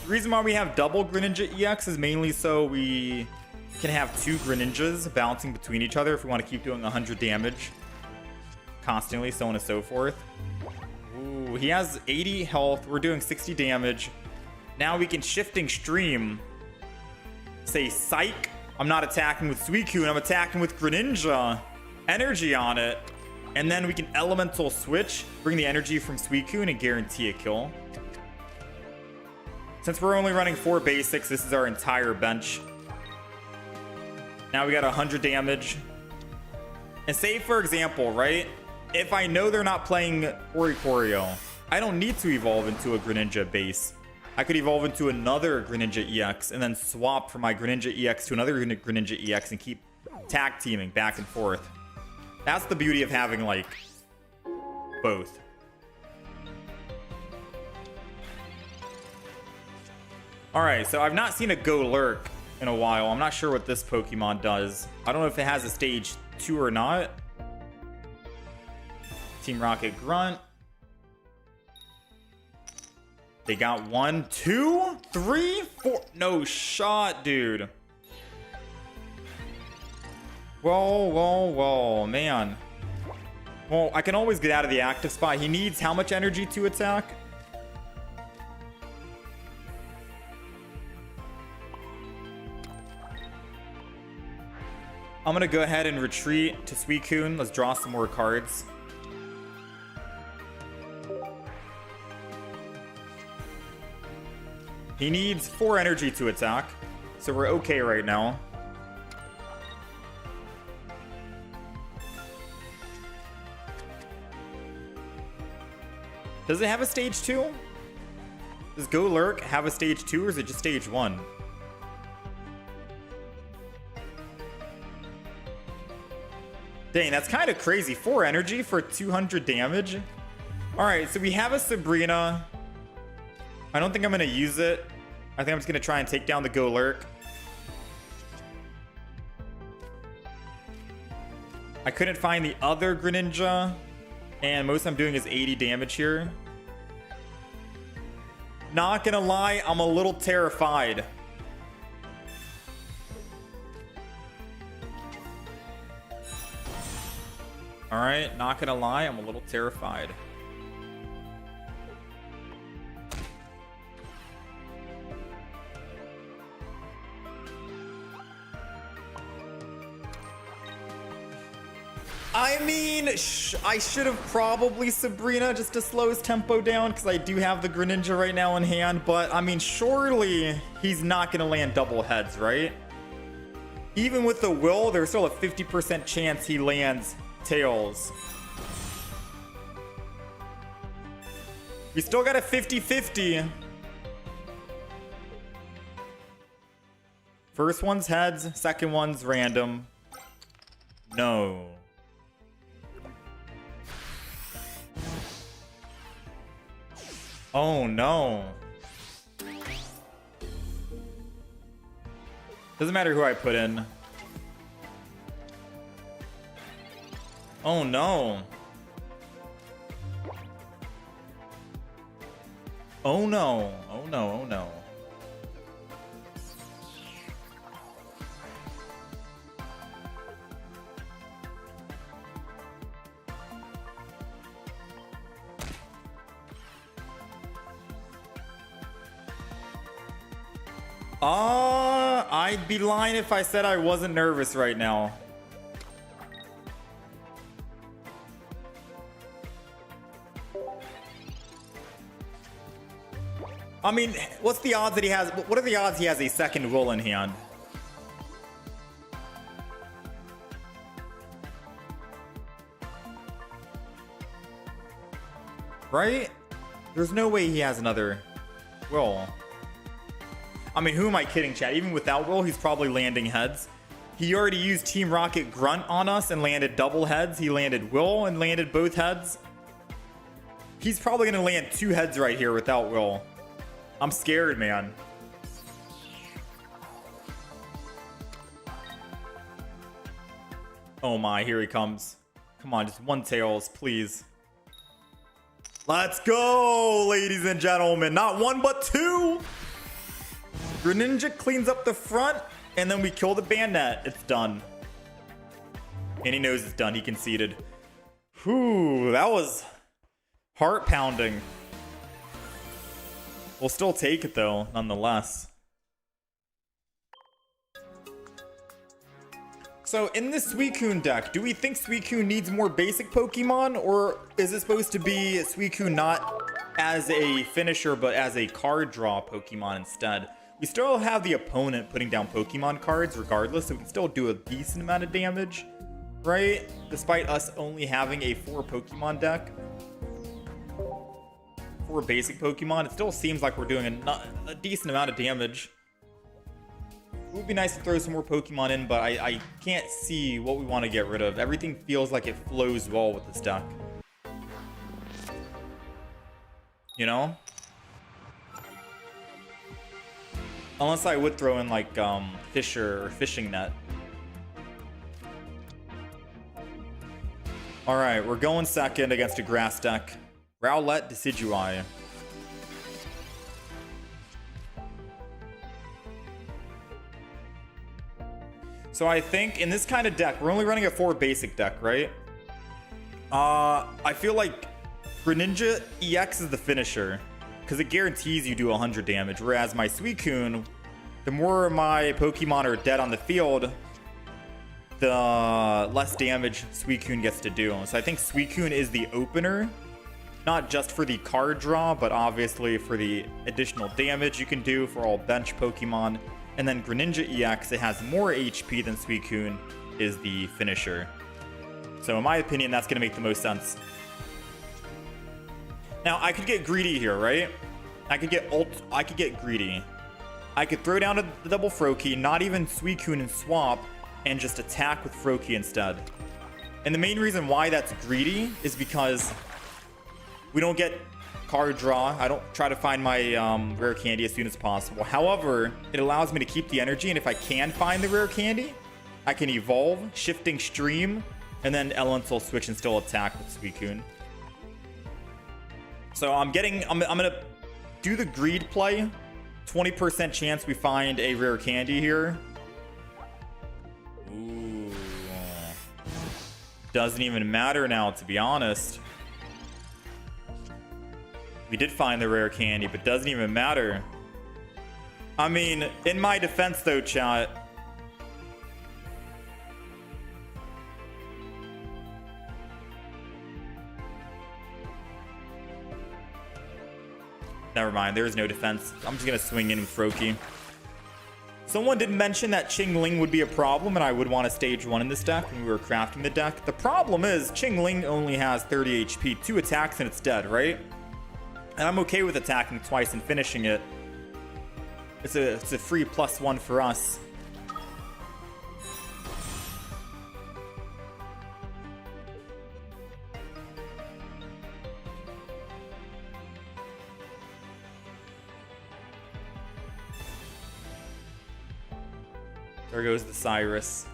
reason why we have double Greninja EX is mainly so we can have 2 Greninjas bouncing between each other if we want to keep doing 100 damage constantly, so on and so forth. Ooh, he has 80 health. We're doing 60 damage. Now we can Shifting Stream. Say Psych. I'm not attacking with Suicune. I'm attacking with Greninja. Energy on it. And then we can Elemental Switch. Bring the energy from Suicune and guarantee a kill. Since we're only running 4 basics, this is our entire bench. Now we got 100 damage. And say, for example, right? If I know they're not playing Oricorio, I don't need to evolve into a Greninja base. I could evolve into another Greninja EX and then swap from my Greninja EX to another Greninja EX and keep tag teaming back and forth. That's the beauty of having, like, both. Alright, so I've not seen a Go Lurk in a while. I'm not sure what this Pokemon does. I don't know if it has a stage 2 or not. Team Rocket Grunt. They got 1, 2, 3, 4. No shot, dude. Whoa, man. Well, I can always get out of the active spot. He needs how much energy to attack? I'm gonna go ahead and retreat to Suicune. Let's draw some more cards. He needs 4 energy to attack, so we're okay right now. Does it have a stage 2? Does Go Lurk have a stage 2 or is it just stage 1? Dang, that's kind of crazy. 4 energy for 200 damage. Alright, so we have a Sabrina. I don't think I'm going to use it. I think I'm just going to try and take down the Go Lurk. I couldn't find the other Greninja. And most I'm doing is 80 damage here. Not going to lie, I'm a little terrified. Alright, not going to lie, I'm a little terrified. I mean, I should have probably Sabrina just to slow his tempo down because I do have the Greninja right now in hand. But, I mean, surely he's not going to land double heads, right? Even with the will, there's still a 50% chance he lands tails. We still got a 50-50. First one's heads, second one's random. No. Oh no. Doesn't matter who I put in. Oh no. Oh no. Oh no. Oh no. I'd be lying if I said I wasn't nervous right now. I mean, what's the odds that he has? What are the odds he has a second will in hand? Right? There's no way he has another will. I mean, who am I kidding, chat? Even without will, he's probably landing heads. He already used Team Rocket Grunt on us and landed double heads. He landed will and landed both heads. He's probably going to land 2 heads right here without will. I'm scared, man. Oh my, here he comes. Come on, just 1 tails, please. Let's go, ladies and gentlemen. Not 1, but 2. Greninja cleans up the front, and then we kill the Bandit. It's done. And he knows it's done. He conceded. Whew, that was heart-pounding. We'll still take it, though, nonetheless. So, in this Suicune deck, do we think Suicune needs more basic Pokemon? Or is it supposed to be Suicune not as a finisher, but as a card draw Pokemon instead? We still have the opponent putting down Pokemon cards regardless, so we can still do a decent amount of damage, right? Despite us only having a 4 Pokemon deck. 4 basic Pokemon, it still seems like we're doing a decent amount of damage. It would be nice to throw some more Pokemon in, but I can't see what we want to get rid of. Everything feels like it flows well with this deck. You know? Unless I would throw in like Fisher or Fishing Net. Alright, we're going second against a grass deck. Rowlet Decidueye. So I think in this kind of deck, we're only running a 4 basic deck, right? I feel like Greninja EX is the finisher because it guarantees you do 100 damage, whereas my Suicune, the more my Pokemon are dead on the field, the less damage Suicune gets to do. So I think Suicune is the opener, not just for the card draw, but obviously for the additional damage you can do for all bench Pokemon. And then Greninja EX, it has more HP than Suicune, is the finisher. So in my opinion, that's going to make the most sense. Now, I could get greedy here, right? I could get greedy. I could throw down a double Froakie, not even Suicune and swap, and just attack with Froakie instead. And the main reason why that's greedy is because we don't get card draw. I don't try to find my rare candy as soon as possible. However, it allows me to keep the energy, and if I can find the rare candy, I can evolve, shifting stream, and then elemental switch and still attack with Suicune. So I'm gonna do the greed play. 20% chance we find a rare candy here. Ooh. Doesn't even matter now, to be honest. We did find the rare candy, but doesn't even matter. I mean, in my defense though, chat. Never mind, there is no defense. I'm just gonna swing in with Froakie. Someone did mention that Qingling would be a problem and I would want a stage 1 in this deck when we were crafting the deck. The problem is Qingling only has 30 HP, 2 attacks and it's dead, right? And I'm okay with attacking twice and finishing it. It's a free +1 for us. There goes the Cyrus.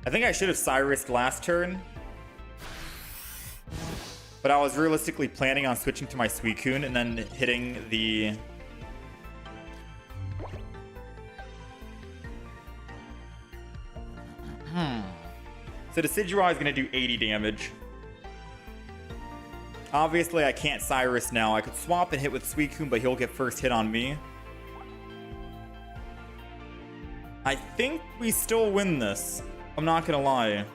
I think I should have Cyrus'd last turn. But I was realistically planning on switching to my Suicune and then hitting the... So Decidueye is going to do 80 damage. Obviously, I can't Cyrus now. I could swap and hit with Suicune, but he'll get first hit on me. I think we still win this. I'm not going to lie.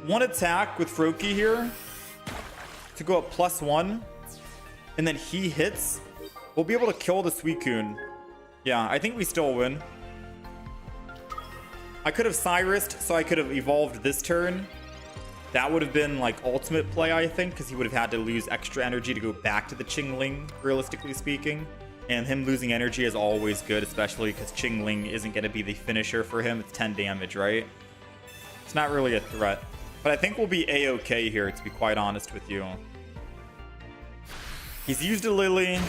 One attack with Froakie here to go up +1, and then he hits. We'll be able to kill the Suicune. Yeah, I think we still win. I could have Cyrus'd, so I could have evolved this turn. That would have been like ultimate play, I think, because he would have had to lose extra energy to go back to the Qingling, realistically speaking. And him losing energy is always good, especially because Qingling isn't going to be the finisher for him. It's 10 damage, right? It's not really a threat. But I think we'll be A-okay here, to be quite honest with you. He's used a Lily.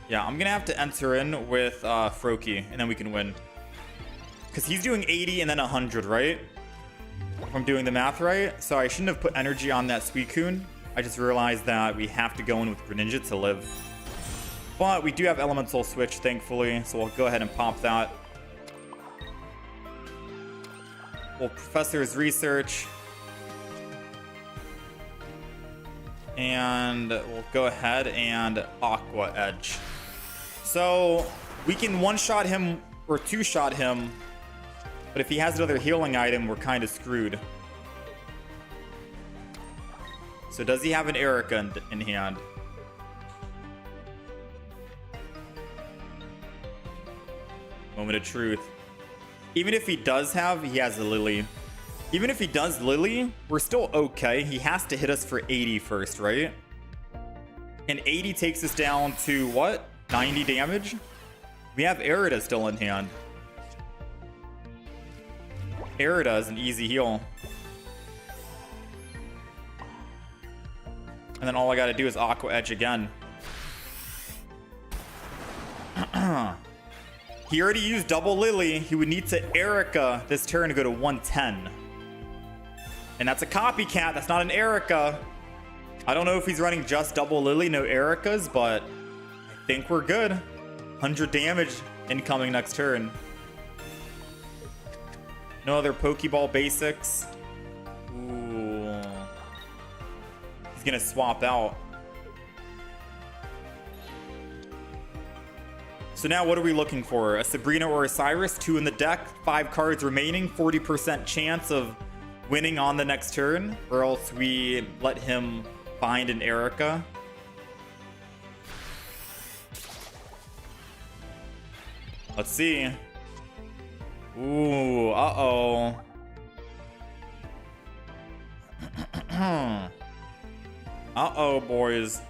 Yeah, I'm going to have to enter in with Froakie, and then we can win. Because he's doing 80 and then 100, right? If I'm doing the math right. So I shouldn't have put energy on that Suicune. I just realized that we have to go in with Greninja to live. But we do have Elemental Switch, thankfully. So we'll go ahead and pop that. We'll Professor's Research. And we'll go ahead and Aqua Edge. So we can one-shot him or two-shot him. But if he has another healing item, we're kind of screwed. So does he have an Erica in hand? Moment of truth. Even if he does have, he has a Lily. Even if he does Lily, we're still okay. He has to hit us for 80 first, right? And 80 takes us down to what? 90 damage? We have Erida still in hand. Erida is an easy heal. And then all I gotta do is Aqua Edge again. He already used double Lily. He would need to Erica this turn to go to 110. And that's a copycat. That's not an Erica. I don't know if he's running just double Lily, no Ericas, but I think we're good. 100 damage incoming next turn. No other Pokeball basics. Ooh. He's gonna swap out. So now what are we looking for? A Sabrina or a Cyrus, 2 in the deck, 5 cards remaining, 40% chance of winning on the next turn, or else we let him find an Erica. Let's see. Ooh, uh-oh. Uh-oh, boys.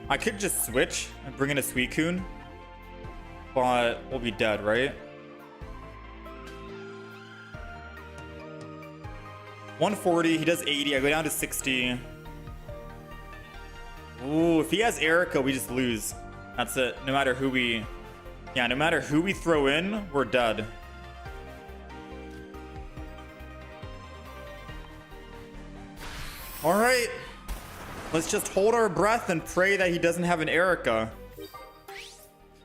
I could just switch and bring in a Suicune, but we'll be dead, right? 140, he does 80, I go down to 60. Ooh, if he has Erica, we just lose. That's it. No matter who we... Yeah, no matter who we throw in, we're dead. Alright. Let's just hold our breath and pray that he doesn't have an Erica.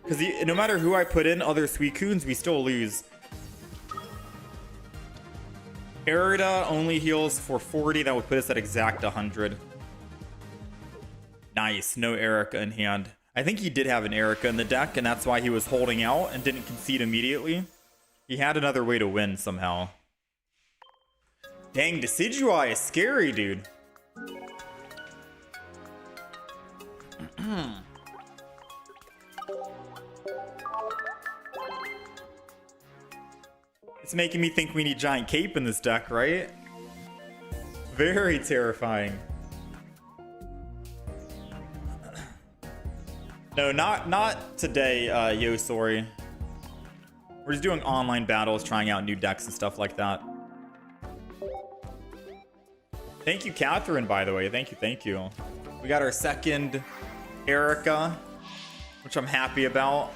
Because no matter who I put in other Suicunes, we still lose. Erida only heals for 40. That would put us at exact 100. Nice. No Erica in hand. I think he did have an Erica in the deck, and that's why he was holding out and didn't concede immediately. He had another way to win somehow. Dang, Decidueye is scary, dude. It's making me think we need Giant Cape in this deck, right? Very terrifying. No, not today, yo, sorry. We're just doing online battles, trying out new decks and stuff like that. Thank you, Catherine, by the way. Thank you. We got our second Erica, which I'm happy about.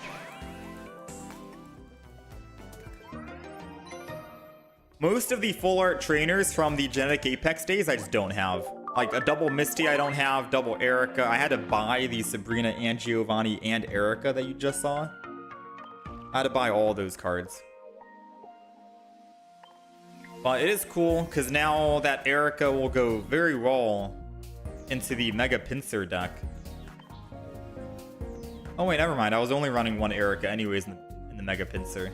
Most of the full art trainers from the Genetic Apex days, I just don't have. Like a double Misty, I don't have. Double Erica. I had to buy the Sabrina and Giovanni and Erica that you just saw. I had to buy all those cards. But it is cool because now that Erica will go very well into the Mega Pinsir deck. Oh wait, never mind. I was only running one Erica anyways in the Mega Pinsir.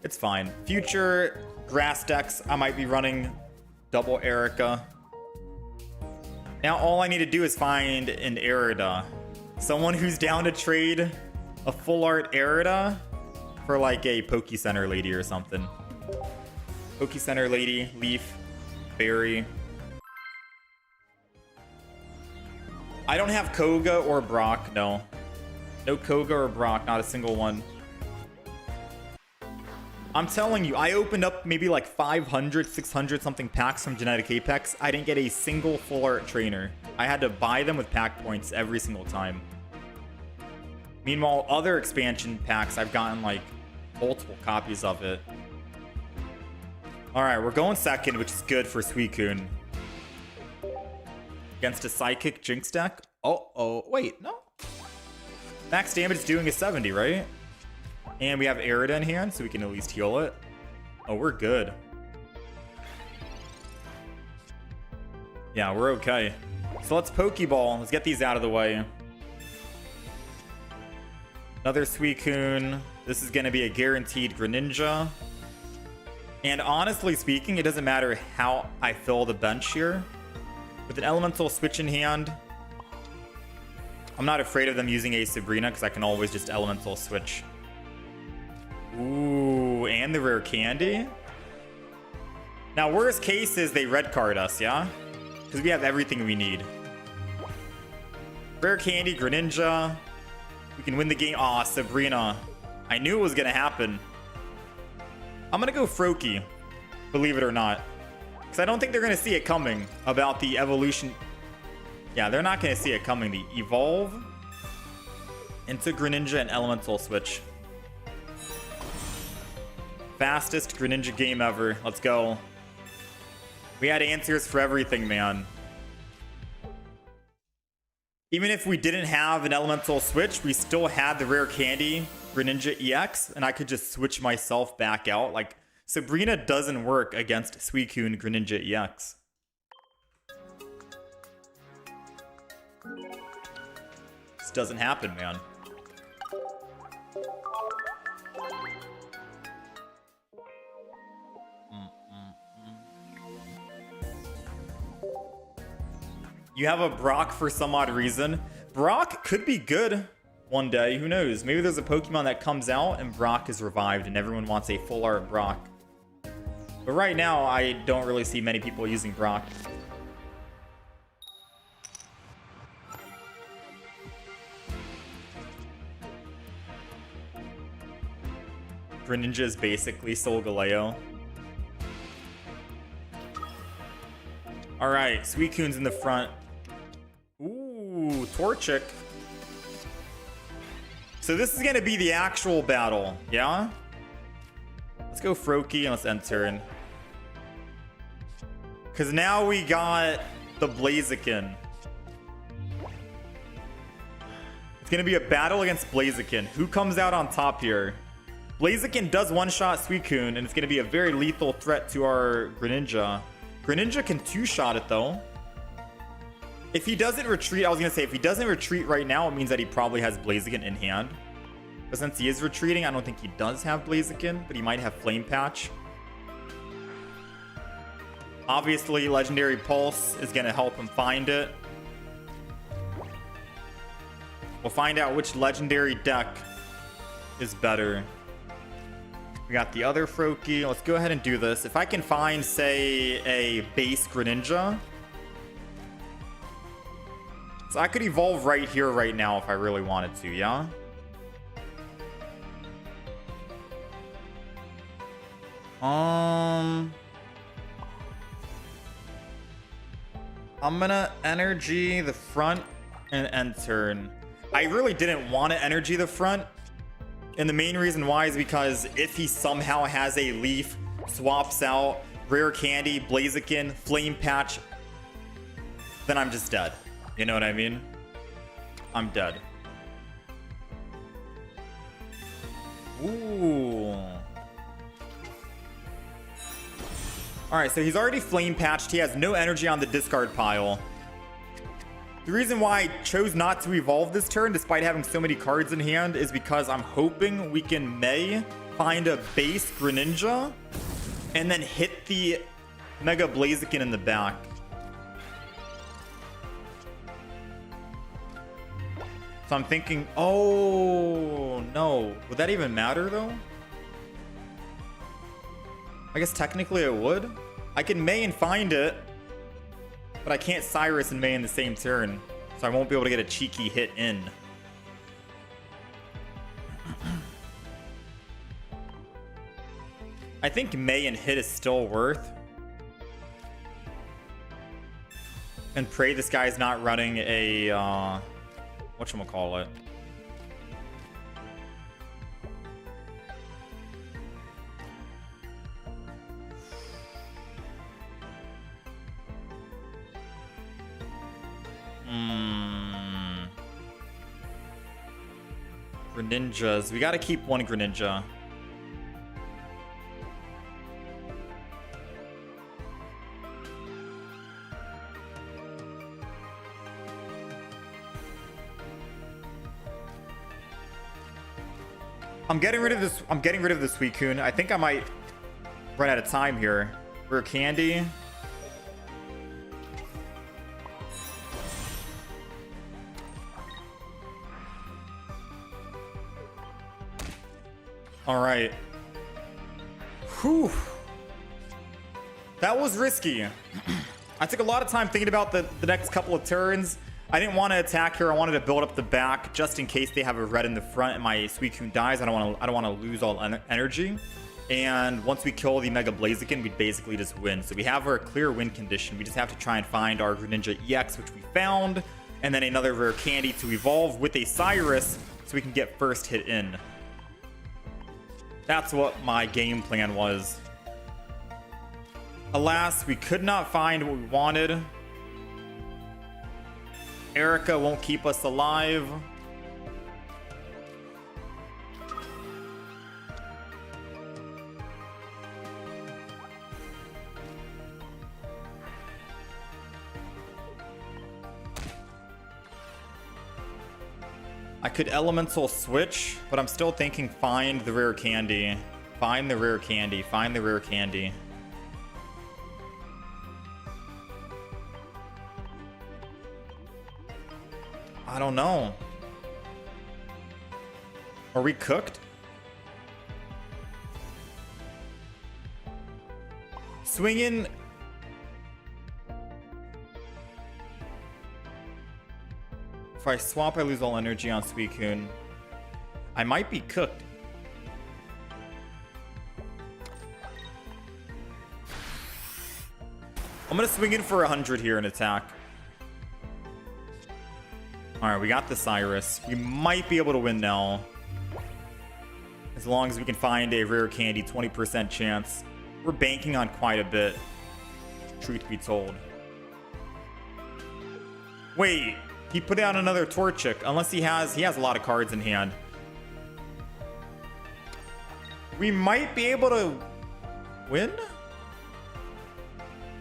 It's fine. Future grass decks, I might be running double Erica. Now all I need to do is find an Erida. Someone who's down to trade a full art Erida for like a Poke Center lady or something. Poke Center lady, Leaf, Berry. I don't have Koga or Brock, no. No Koga or Brock, not a single one. I'm telling you, I opened up maybe like 500, 600 something packs from Genetic Apex. I didn't get a single full art trainer. I had to buy them with pack points every single time. Meanwhile, other expansion packs, I've gotten like multiple copies of it. Alright, we're going second, which is good for Suicune. Against a Psychic Jinx deck. Oh, wait, no. Max damage is doing a 70, right? And we have Erida in hand, so we can at least heal it. Oh, we're good. Yeah, we're okay. So let's Pokeball. Let's get these out of the way. Another Suicune. This is going to be a guaranteed Greninja. And honestly speaking, it doesn't matter how I fill the bench here. With an Elemental Switch in hand, I'm not afraid of them using a Sabrina because I can always just Elemental Switch. Ooh, and the rare candy. Now, worst case is they red card us, yeah? Because we have everything we need. Rare candy, Greninja. We can win the game. Aw, Sabrina. I knew it was going to happen. I'm going to go Froakie. believe it or not. Because I don't think they're going to see it coming about the evolution. Yeah, they're not going to see it coming. The evolve into Greninja and Elemental switch. Fastest Greninja game ever. Let's go. We had answers for everything, man. Even if we didn't have an Elemental switch, we still had the rare candy Greninja EX, and I could just switch myself back out. Like, Sabrina doesn't work against Suicune Greninja EX. This doesn't happen, man. You have a Brock for some odd reason. Brock could be good one day. Who knows? Maybe there's a Pokemon that comes out and Brock is revived and everyone wants a full art Brock. But right now, I don't really see many people using Brock. Greninja is basically Solgaleo. Alright, Suicune's in the front. Ooh, Torchic. So this is going to be the actual battle, yeah? Let's go Froakie and let's end turn. Because now we got the Blaziken. It's going to be a battle against Blaziken. Who comes out on top here? Blaziken does one-shot Suicune, and it's going to be a very lethal threat to our Greninja. Greninja can two-shot it, though. If he doesn't retreat, I was going to say, if he doesn't retreat right now, it means that he probably has Blaziken in hand. But since he is retreating, I don't think he does have Blaziken, but he might have Flame Patch. Obviously, Legendary Pulse is going to help him find it. We'll find out which Legendary deck is better. We got the other Froakie. Let's go ahead and do this. If I can find, say, a base Greninja. So I could evolve right here, right now, if I really wanted to, yeah? I'm gonna energy the front and end turn. I really didn't want to energy the front. And the main reason why is because if he somehow has a leaf, swaps out, rare candy, Blaziken, Flame Patch, then I'm just dead. You know what I mean? I'm dead. Ooh. Alright, so he's already Flame Patched. He has no energy on the discard pile. The reason why I chose not to evolve this turn, despite having so many cards in hand, is because I'm hoping we can find a base Greninja and then hit the Mega Blaziken in the back. So I'm thinking, oh no, would that even matter though? I guess technically it would. I can May and find it, but I can't Cyrus and May in the same turn, so I won't be able to get a cheeky hit in. I think May and hit is still worth. And pray this guy's not running a whatchamacallit. Greninjas. We gotta keep one Greninja. I'm getting rid of this. I'm getting rid of the Suicune. I think I might run out of time here. Rare candy. All right. Whew. That was risky. I took a lot of time thinking about the next couple of turns. I didn't want to attack here. I wanted to build up the back just in case they have a red in the front and my Suicune dies. I don't want to lose all energy. And once we kill the Mega Blaziken, we basically just win. So we have our clear win condition. We just have to try and find our Greninja EX, which we found, and then another rare candy to evolve with a Cyrus so we can get first hit in. That's what my game plan was. Alas, we could not find what we wanted. Erica won't keep us alive. I could elemental switch, but I'm still thinking find the rare candy. Find the rare candy. Find the rare candy. I don't know. Are we cooked? Swinging. If I swap, I lose all energy on Suicune. I might be cooked. I'm gonna swing in for 100 here in attack. Alright, we got the Cyrus. We might be able to win now. As long as we can find a rare candy, 20% chance. We're banking on quite a bit, truth be told. Wait, he put out another Torchic. Unless he has a lot of cards in hand. We might be able to win?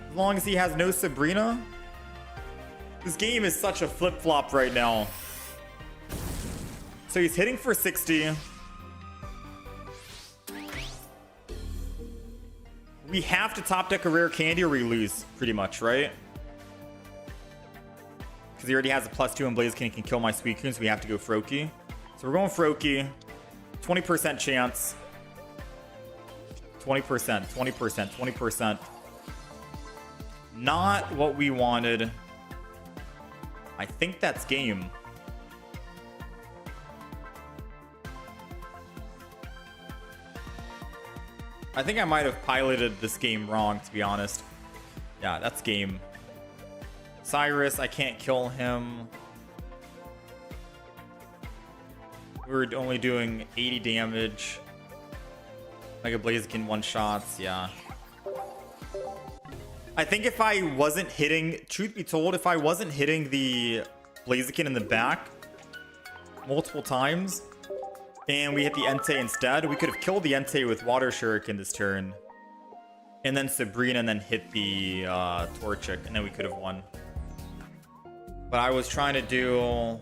As long as he has no Sabrina. This game is such a flip-flop right now. So he's hitting for 60. We have to top deck a rare candy or we lose, pretty much, right? Because he already has a +2 and Blaziken can kill my Suicune, so we have to go Froakie. So we're going Froakie. 20% chance. 20%, 20%, 20%. Not what we wanted. I think that's game. I think I might have piloted this game wrong, to be honest. Yeah, that's game. Cyrus, I can't kill him. We're only doing 80 damage. Mega Blaziken one-shots, yeah. I think if I wasn't hitting, truth be told, if I wasn't hitting the Blaziken in the back multiple times, and we hit the Entei instead, we could have killed the Entei with Water Shuriken this turn. And then Sabrina, and then hit the Torchic, and then we could have won. But I was trying to do,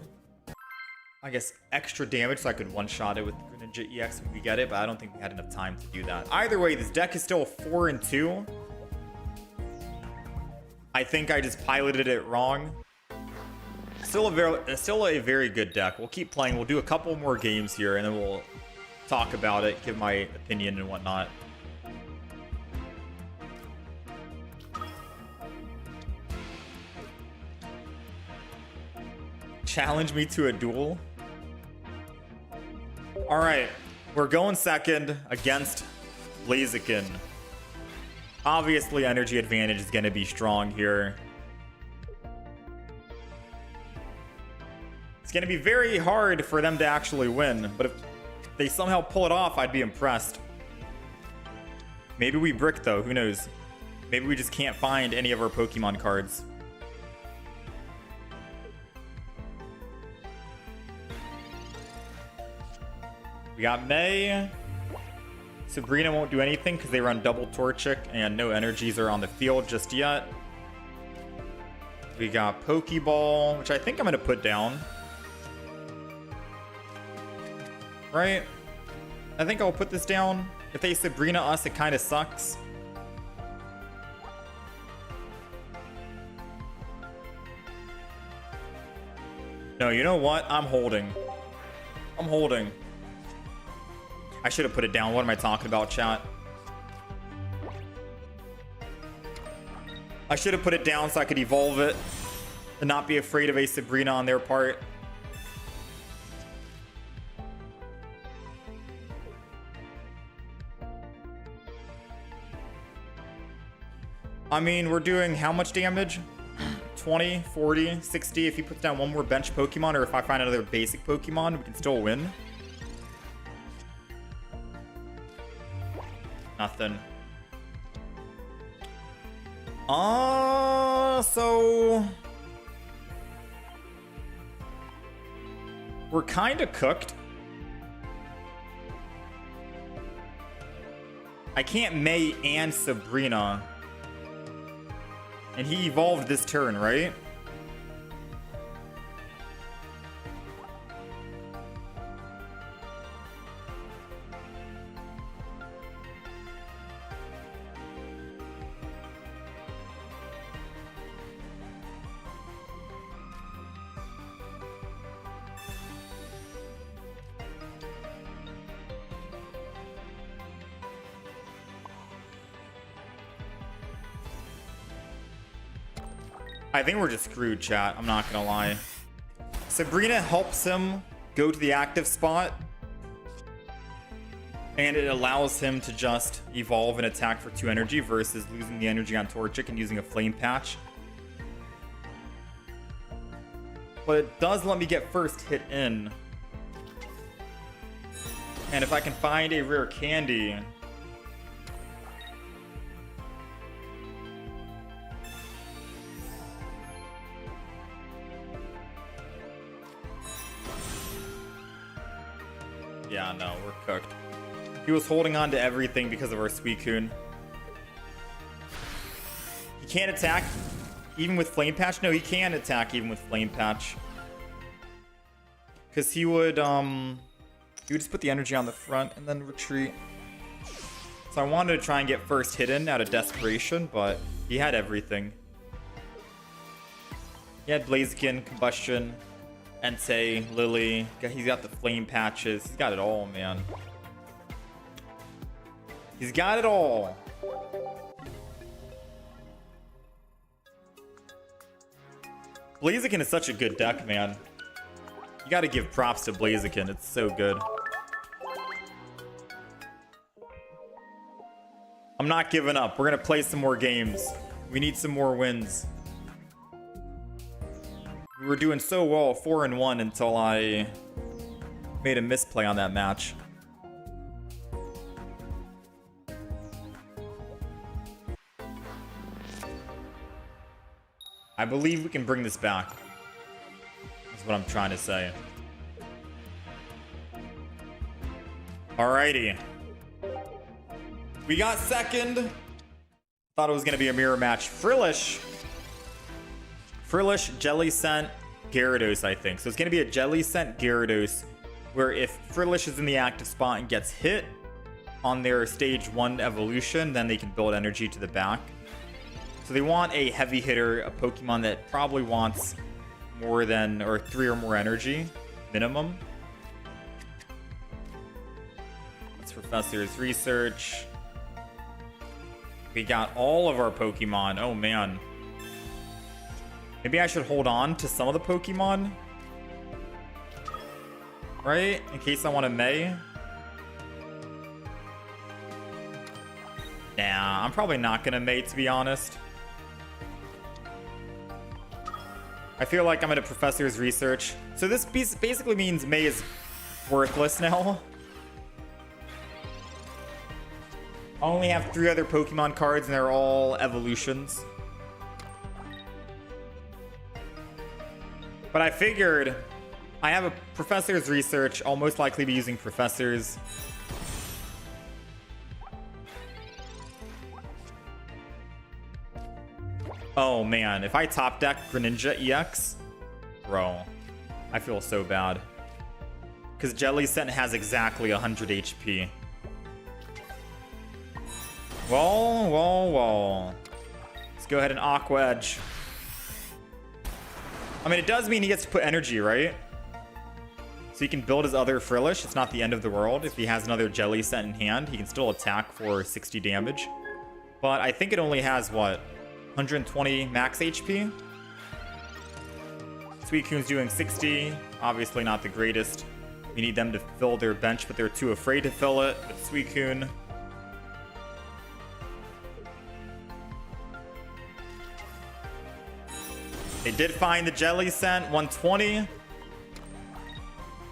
I guess, extra damage so I could one-shot it with Greninja EX when we get it, but I don't think we had enough time to do that. Either way, this deck is still 4-2. I think I just piloted it wrong. Still a very good deck. We'll keep playing. We'll do a couple more games here, and then we'll talk about it, give my opinion and whatnot. Challenge me to a duel. All right, we're going second against Blaziken. Obviously, energy advantage is going to be strong here. It's going to be very hard for them to actually win, but if they somehow pull it off, I'd be impressed. Maybe we brick, though. Who knows? Maybe we just can't find any of our Pokemon cards. We got May. Sabrina won't do anything because they run double Torchic and no energies are on the field just yet. We got Pokeball, which I think I'm going to put down. Right? I think I'll put this down. If they Sabrina us, it kind of sucks. No, you know what? I'm holding. I'm holding. I should have put it down. What am I talking about, chat? I should have put it down so I could evolve it and not be afraid of a Sabrina on their part. I mean, we're doing how much damage? 20, 40, 60. If he puts down one more bench Pokemon, or if I find another basic Pokemon, we can still win. Nothing. So we're kind of cooked. I can't May and Sabrina. And he evolved this turn, right? I think we're just screwed, chat. I'm not gonna lie. Sabrina helps him go to the active spot, and it allows him to just evolve and attack for 2 energy versus losing the energy on Torchic and using a Flame Patch. But it does let me get first hit in. And if I can find a rare candy... Yeah, no, we're cooked. He was holding on to everything because of our Suicune. He can't attack even with Flame Patch? No, he can attack even with Flame Patch. Because he would just put the energy on the front and then retreat. So I wanted to try and get first hit in out of desperation, but he had everything. He had Blaziken, Combustion, Entei, Lily. He's got the Flame Patches. He's got it all, man. He's got it all. Blaziken is such a good deck, man. You gotta give props to Blaziken. It's so good. I'm not giving up. We're gonna play some more games. We need some more wins. We were doing so well, 4-1, until I made a misplay on that match. I believe we can bring this back. That's what I'm trying to say. Alrighty. We got second. Thought it was going to be a mirror match. Frillish, Jelly Scent, Gyarados, I think. So it's going to be a Jelly Scent Gyarados, where if Frillish is in the active spot and gets hit on their stage 1 evolution, then they can build energy to the back. So they want a heavy hitter, a Pokemon that probably wants more than, or 3 or more energy, minimum. That's Professor's Research. We got all of our Pokemon. Oh, man. Maybe I should hold on to some of the Pokemon. Right? In case I want to May. Nah, I'm probably not going to May, to be honest. I feel like I'm at a Professor's Research. So this basically means May is worthless now. I only have 3 other Pokemon cards, and they're all evolutions. But I figured I have a Professor's Research. I'll most likely be using Professors. Oh man, if I top deck Greninja EX, bro, I feel so bad. Because Jelly Scent has exactly 100 HP. Whoa. Let's go ahead and Aqua Edge. I mean, it does mean he gets to put energy, right? So he can build his other Frillish. It's not the end of the world. If he has another Jelly Scent in hand, he can still attack for 60 damage. But I think it only has, what, 120 max HP? Suicune's doing 60. Obviously not the greatest. We need them to fill their bench, but they're too afraid to fill it with Suicune. They did find the Jelly Scent, 120.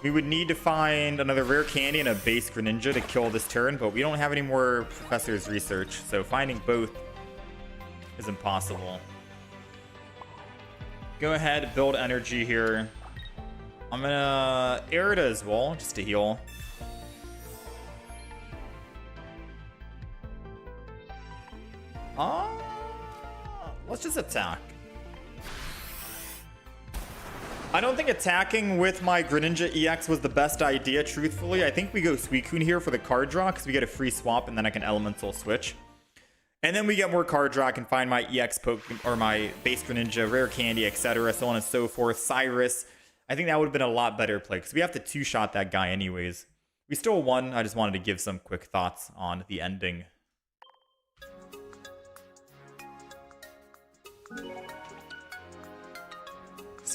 We would need to find another rare candy and a base Greninja to kill this turn, but we don't have any more Professor's Research, so finding both is impossible. Go ahead, build energy here. I'm gonna Air it as well, just to heal. Let's just attack. I don't think attacking with my Greninja EX was the best idea, truthfully. I think we go Suicune here for the card draw because we get a free swap and then I can Elemental switch. And then we get more card draw. I can find my EX Pokemon or my base Greninja, rare candy, etc., so on and so forth. Cyrus. I think that would have been a lot better play because we have to two-shot that guy anyways. We still won. I just wanted to give some quick thoughts on the ending.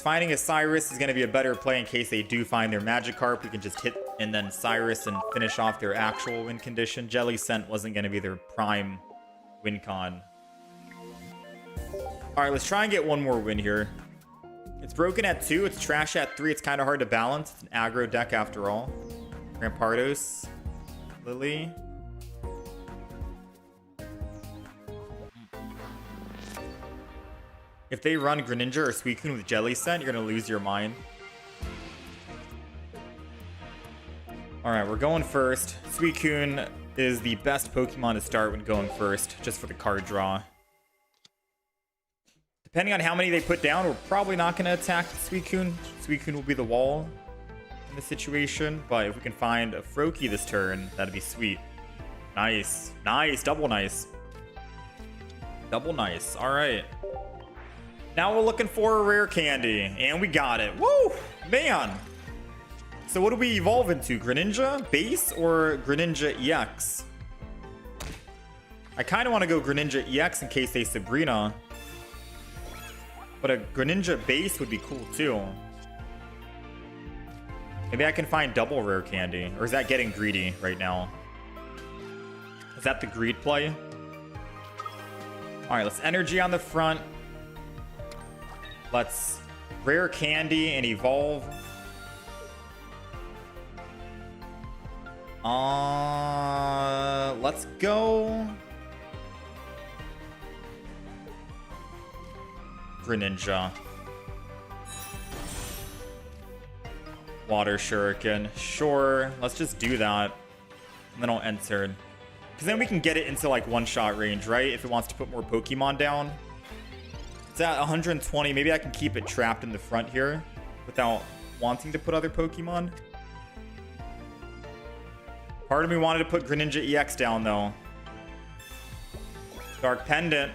Finding a Cyrus is going to be a better play in case they do find their Magikarp. We can just hit and then Cyrus and finish off their actual win condition. Jelly Scent wasn't going to be their prime win con. Alright, let's try and get one more win here. It's broken at 2. It's trash at 3. It's kind of hard to balance. It's an aggro deck after all. Rampardos. Lily. If they run Greninja or Suicune with Jelly Scent, you're going to lose your mind. Alright, we're going first. Suicune is the best Pokemon to start when going first, just for the card draw. Depending on how many they put down, we're probably not going to attack Suicune. Suicune will be the wall in this situation, but if we can find a Froakie this turn, that'd be sweet. Nice. Nice. Double nice. Double nice. Alright. Now we're looking for a rare candy, and we got it. Woo! Man! So what do we evolve into? Greninja base or Greninja EX? I kind of want to go Greninja EX in case they Sabrina. But a Greninja base would be cool too. Maybe I can find double rare candy. Or is that getting greedy right now? Is that the greed play? Alright, let's energy on the front. Let's rare candy and evolve. Let's go Greninja. Water Shuriken. Sure, let's just do that. And then I'll enter. Because then we can get it into like one-shot range, right? If it wants to put more Pokemon down. It's at 120. Maybe I can keep it trapped in the front here without wanting to put other Pokemon. Part of me wanted to put Greninja EX down though. Dark Pendant.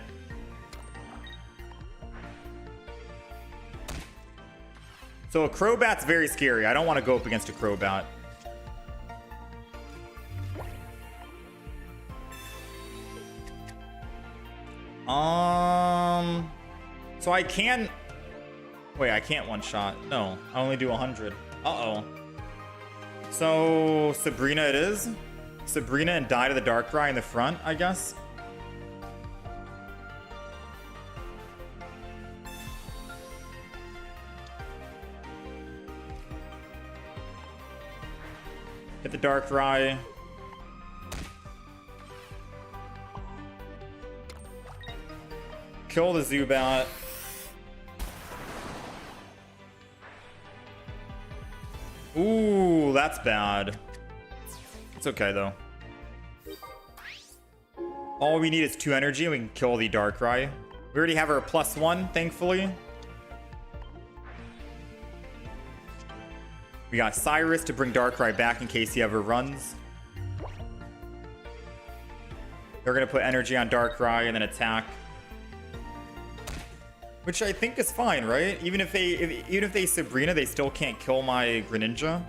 So a Crobat's very scary. I don't want to go up against a Crobat. So I can... Wait, I can't one-shot. No, I only do 100. Uh-oh. So Sabrina it is. Sabrina and die to the Darkrai in the front, I guess. Hit the Darkrai. Kill the Zubat. Ooh, that's bad. It's okay, though. All we need is 2 energy and we can kill the Darkrai. We already have our +1, thankfully. We got Cyrus to bring Darkrai back in case he ever runs. They're going to put energy on Darkrai and then attack. Which I think is fine, right? Even if they Sabrina, they still can't kill my Greninja.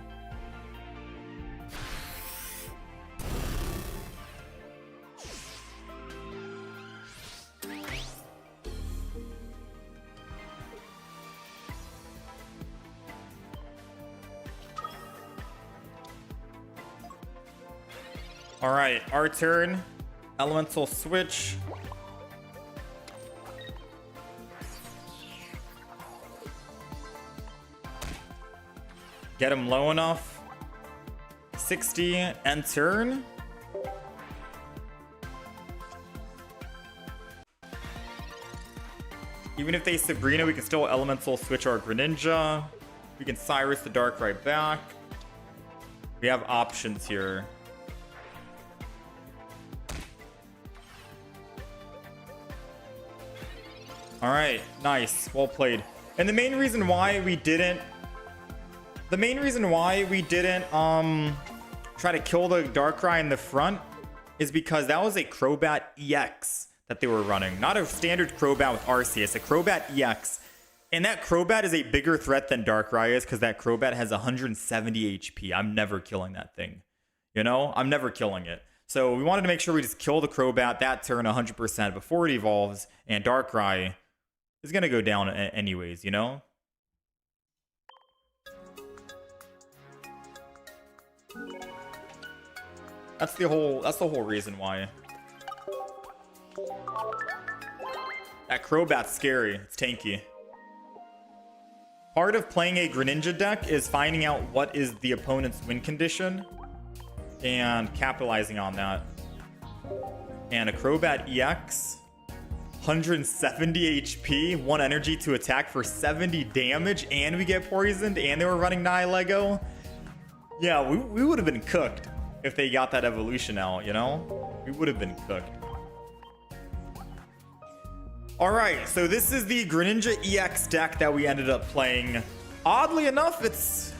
All right, our turn. Elemental switch. Get him low enough. 60 and turn. Even if they Sabrina, we can still elemental switch our Greninja. We can Cyrus the Darkrai back. We have options here. All right, nice, well played. And the main reason why we didn't try to kill the Darkrai in the front is because that was a Crobat EX that they were running, not a standard Crobat with Arceus, a Crobat EX. And that Crobat is a bigger threat than Darkrai is because that Crobat has 170 HP. I'm never killing that thing. You know, I'm never killing it. So we wanted to make sure we just kill the Crobat that turn 100% before it evolves, and Darkrai is going to go down anyways, you know? That's the whole reason why. That Crobat's scary. It's tanky. Part of playing a Greninja deck is finding out what is the opponent's win condition and capitalizing on that. And a Crobat EX, 170 HP, 1 energy to attack for 70 damage, and we get poisoned, and they were running Nihilego. Yeah, we would have been cooked if they got that evolution out, you know? We would have been cooked. Alright, so this is the Greninja EX deck that we ended up playing. Oddly enough, it's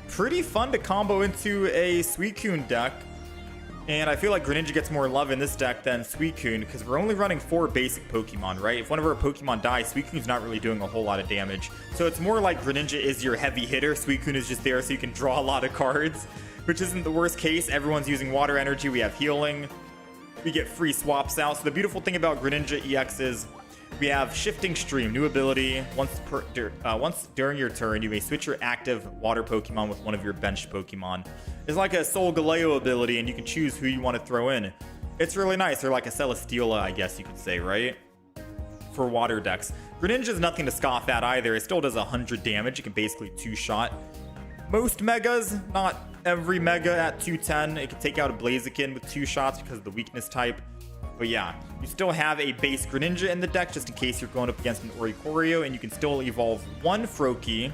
pretty fun to combo into a Suicune deck. And I feel like Greninja gets more love in this deck than Suicune because we're only running 4 basic Pokemon, right? If one of our Pokemon dies, Suicune's not really doing a whole lot of damage. So it's more like Greninja is your heavy hitter. Suicune is just there so you can draw a lot of cards, which isn't the worst case. Everyone's using water energy. We have healing. We get free swaps out. So the beautiful thing about Greninja EX is we have Shifting Stream, new ability. Once during your turn, you may switch your active water Pokemon with one of your benched Pokemon. It's like a Soul Galeo ability, and you can choose who you want to throw in. It's really nice. They're like a Celesteela, I guess you could say, right? For water decks. Greninja is nothing to scoff at either. It still does 100 damage. It can basically 2-shot most megas, not every mega at 210. It can take out a Blaziken with 2 shots because of the weakness type. But yeah, you still have a base Greninja in the deck just in case you're going up against an Oricorio, and you can still evolve one Froakie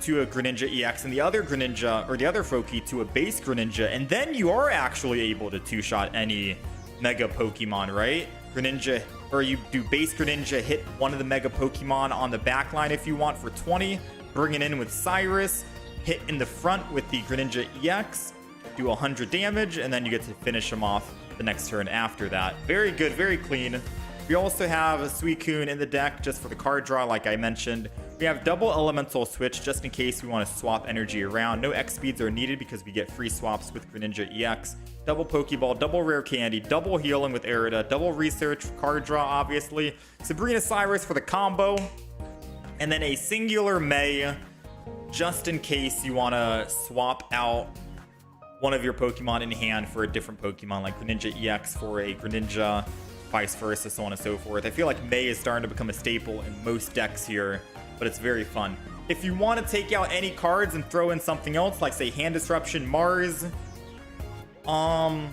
to a Greninja EX and the other Greninja, or the other Froakie to a base Greninja, and then you are actually able to 2-shot any Mega Pokemon, right? Greninja, or you do base Greninja, hit one of the Mega Pokemon on the back line if you want for 20, bring it in with Cyrus, hit in the front with the Greninja EX, do 100 damage, and then you get to finish them off the next turn after that. Very good, very clean. We also have a Suicune in the deck just for the card draw, like I mentioned. We have double elemental switch just in case we want to swap energy around. No X speeds are needed because we get free swaps with Greninja EX. Double Pokeball, double rare candy, double healing with Arida, double research, card draw obviously. Sabrina Cyrus for the combo. And then a singular May just in case you want to swap out one of your Pokemon in hand for a different Pokemon, like Greninja EX for a Greninja, vice versa, so on and so forth. I feel like May is starting to become a staple in most decks here, but it's very fun. If you want to take out any cards and throw in something else, like say Hand Disruption, Mars, I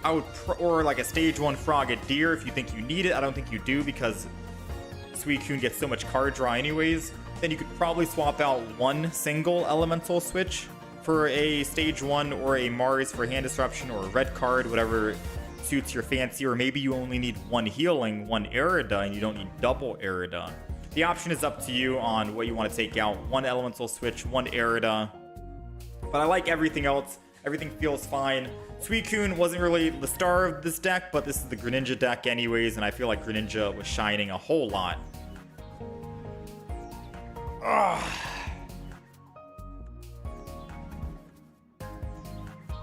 would, or like a Stage 1 Frogadier if you think you need it. I don't think you do because Suicune gets so much card draw anyways. Then you could probably swap out one single elemental switch for a Stage 1 or a Mars for Hand Disruption or a red card, whatever suits your fancy. Or maybe you only need one healing, one Arida, and you don't need double Arida. The option is up to you on what you want to take out. One elemental switch, one Arida. But I like everything else. Everything feels fine. Suicune wasn't really the star of this deck, but this is the Greninja deck anyways, and I feel like Greninja was shining a whole lot. Ugh.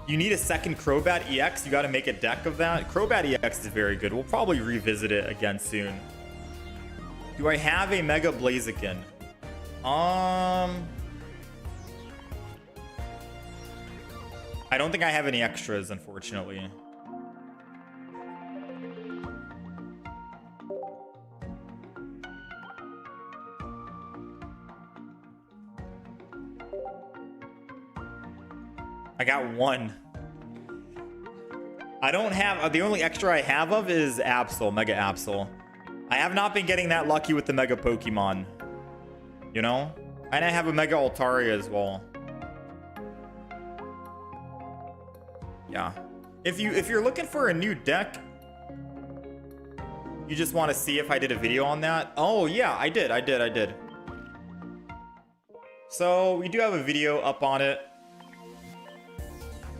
You need a second Crobat EX. You got to make a deck of that. Crobat EX is very good. We'll probably revisit it again soon. Do I have a Mega Blaziken? I don't think I have any extras, unfortunately. I got one. I don't have... the only extra I have of is Absol, Mega Absol. I have not been getting that lucky with the Mega Pokemon. You know? And I have a Mega Altaria as well. Yeah. If you're looking for a new deck, you just want to see if I did a video on that. Oh yeah, I did. So we do have a video up on it.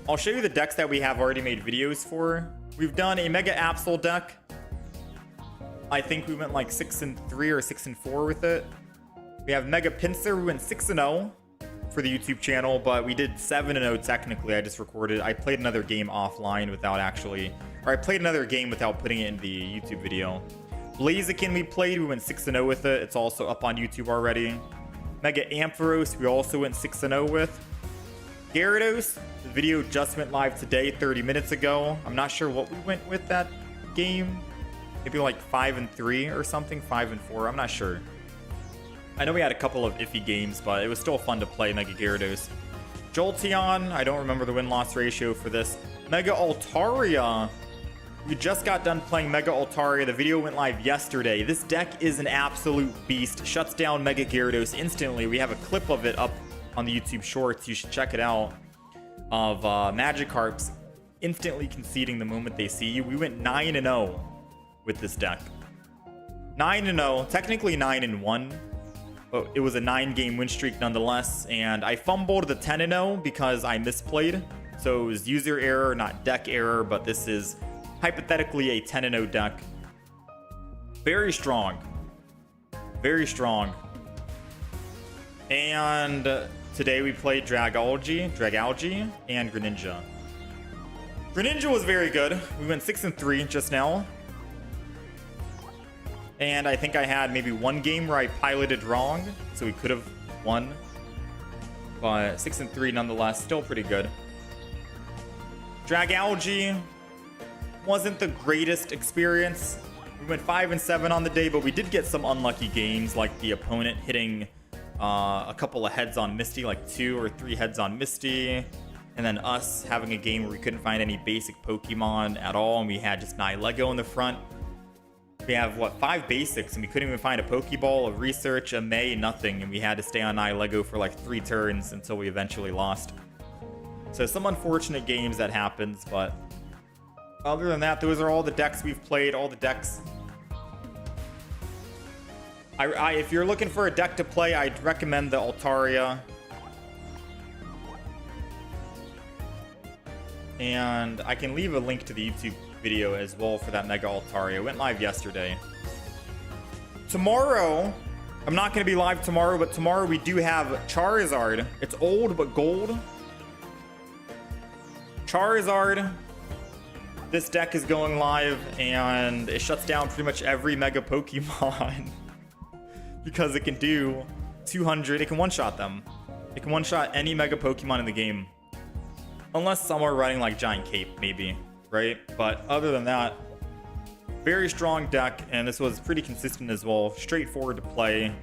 I'll show you the decks that we have already made videos for. We've done a Mega Absol deck. I think we went like 6-3 or 6-4 with it. We have Mega Pinsir. We went 6-0 for the YouTube channel, but we did 7-0 technically. I just recorded. I played another game offline without actually, or I played another game without putting it in the YouTube video. Blaziken we played. We went 6-0 with it. It's also up on YouTube already. Mega Ampharos we also went 6-0 with. Gyarados, the video just went live today, 30 minutes ago. I'm not sure what we went with that game. Maybe like 5-3 or something, 5-4. I'm not sure. I know we had a couple of iffy games, but it was still fun to play Mega Gyarados. Jolteon, I don't remember the win-loss ratio for this. Mega Altaria. We just got done playing Mega Altaria. The video went live yesterday. This deck is an absolute beast. Shuts down Mega Gyarados instantly. We have a clip of it up on the YouTube Shorts. You should check it out. Of Magikarps instantly conceding the moment they see you. We went 9-0 with this deck. 9-0. Technically 9-1. But it was a 9-game win streak nonetheless. And I fumbled the 10-0 because I misplayed. So it was user error, not deck error. But this is hypothetically a 10-0 deck. Very strong. Very strong. And today we played Dragalge, and Greninja. Greninja was very good. We went 6-3 just now. And I think I had maybe one game where I piloted wrong, so we could have won. But 6-3 nonetheless, still pretty good. Dragalge wasn't the greatest experience. We went 5-7 on the day, but we did get some unlucky games, like the opponent hitting a couple of heads on Misty, like 2 or 3 heads on Misty. And then us having a game where we couldn't find any basic Pokemon at all, and we had just Nihilego in the front. We have, what, 5 basics, and we couldn't even find a Pokeball, a Research, a May, nothing. And we had to stay on Nihilego for like 3 turns until we eventually lost. So some unfortunate games that happens, but other than that, those are all the decks we've played, all the decks. If you're looking for a deck to play, I'd recommend the Altaria. And I can leave a link to the YouTube video as well for that Mega Altaria. It went live yesterday. Tomorrow, I'm not going to be live tomorrow, but tomorrow we do have Charizard. It's old but gold. Charizard. This deck is going live, and it shuts down pretty much every Mega Pokemon. Because it can do 200. It can one-shot them. It can one-shot any Mega Pokemon in the game. Unless some are running like Giant Cape, maybe. Right? But other than that, very strong deck. And this was pretty consistent as well. Straightforward to play.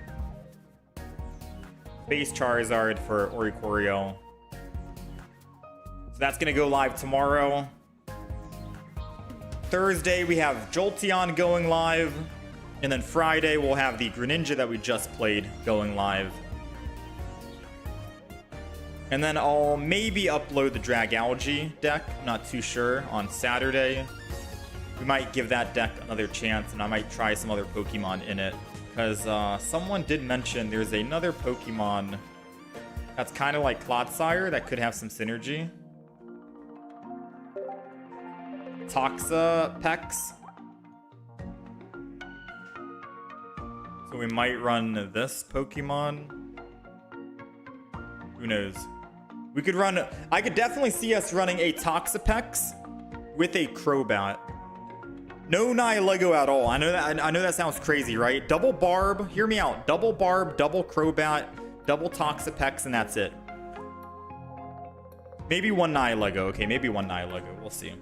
Base Charizard for Oricorio. So that's going to go live tomorrow. Thursday, we have Jolteon going live. And then Friday, we'll have the Greninja that we just played going live. And then I'll maybe upload the Dragalge deck. I'm not too sure. On Saturday. We might give that deck another chance, and I might try some other Pokemon in it. Because someone did mention there's another Pokemon that's kind of like Clodsire that could have some synergy. Toxapex. So we might run this Pokemon. Who knows? We could run... I could definitely see us running a Toxapex with a Crobat. No Nihilego at all. I know that sounds crazy, right? Double Barb. Hear me out. Double Barb, double Crobat, double Toxapex, and that's it. Maybe one Nihilego. Okay, maybe one Nihilego. We'll see.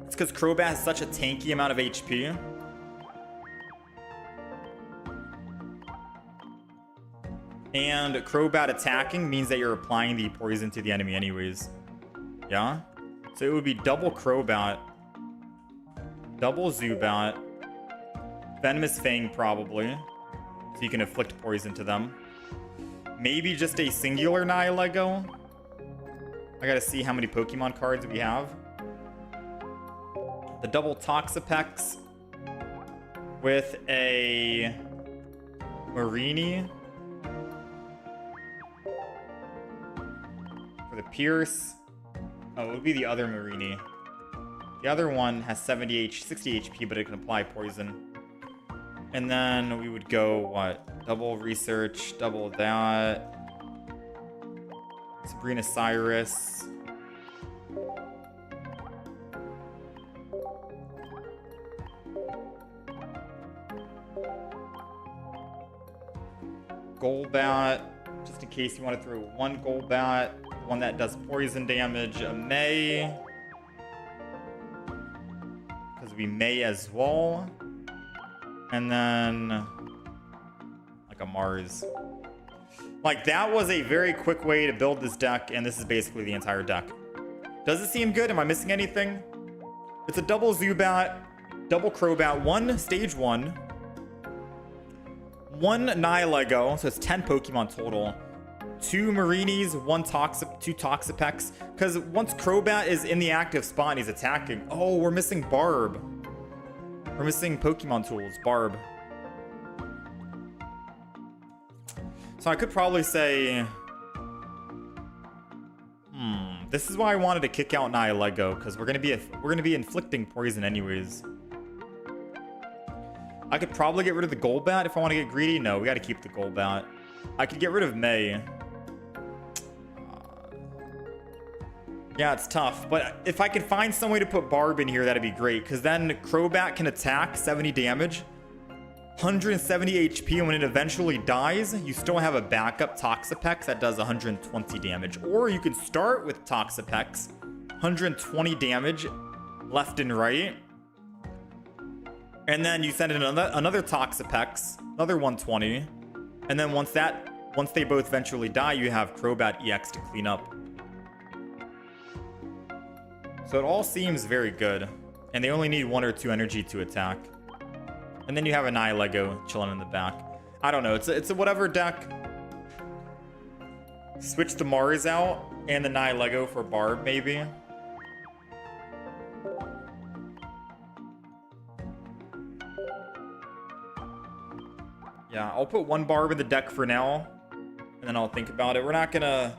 It's because Crobat has such a tanky amount of HP. And Crobat attacking means that you're applying the poison to the enemy anyways. Yeah? So it would be double Crobat, double Zubat, Venomous Fang probably, so you can inflict poison to them. Maybe just a singular Nihilego. I gotta see how many Pokemon cards we have. The double Toxapex with a Marini for the Pierce. Oh, it would be the other Marini. The other one has 60 HP, but it can apply poison. And then we would go, what? Double Research, double that. Sabrina Cyrus. Golbat, just in case you want to throw one Golbat, one that does poison damage, a May. Because we May as well. And then like a Mars. Like, that was a very quick way to build this deck, and this is basically the entire deck. Does it seem good? Am I missing anything? It's a double Zubat, double Crobat, one stage 1, one Nihilego, so it's 10 Pokemon total, 2 Marinis, 2 Toxapex, because once Crobat is in the active spot and he's attacking, oh, we're missing Barb. We're missing Pokemon tools, Barb. So I could probably say, this is why I wanted to kick out Nihilego, because we're gonna be inflicting poison anyways. I could probably get rid of the Golbat if I want to get greedy. No, we got to keep the Golbat. I could get rid of May. Yeah, it's tough, but if I could find some way to put Barb in here, that'd be great, because then Crobat can attack 70 damage, 170 HP, and when it eventually dies, you still have a backup Toxapex that does 120 damage. Or you could start with Toxapex, 120 damage left and right, and then you send in another Toxapex, another 120, and then once they both eventually die, you have Crobat EX to clean up. So it all seems very good, and they only need 1 or 2 energy to attack. And then you have a Nihilego chilling in the back. I don't know, it's a whatever deck. Switch the Mars out and the Nihilego for Barb, maybe. Yeah, I'll put 1 Barb in the deck for now, and then I'll think about it. We're not gonna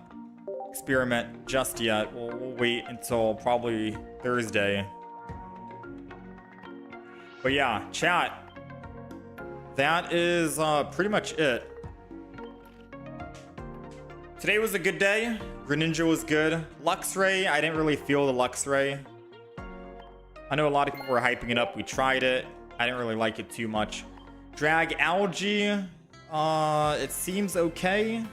experiment just yet. We'll wait until probably Thursday. But yeah, chat. That is pretty much it. Today was a good day. Greninja was good. Luxray, I didn't really feel the Luxray. I know a lot of people were hyping it up. We tried it. I didn't really like it too much. Dragalge, it seems okay.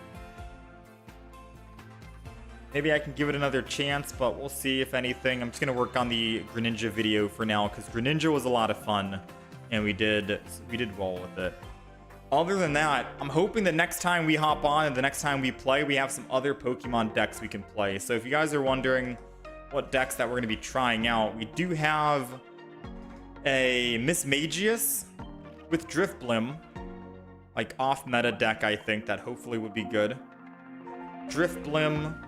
Maybe I can give it another chance, but we'll see if anything. I'm just going to work on the Greninja video for now, because Greninja was a lot of fun, and we did well with it. Other than that, I'm hoping that next time we hop on and the next time we play, we have some other Pokemon decks we can play. So if you guys are wondering what decks that we're going to be trying out, we do have a Miss Magius with Drifblim, like off-meta deck, I think, that hopefully would be good. Drifblim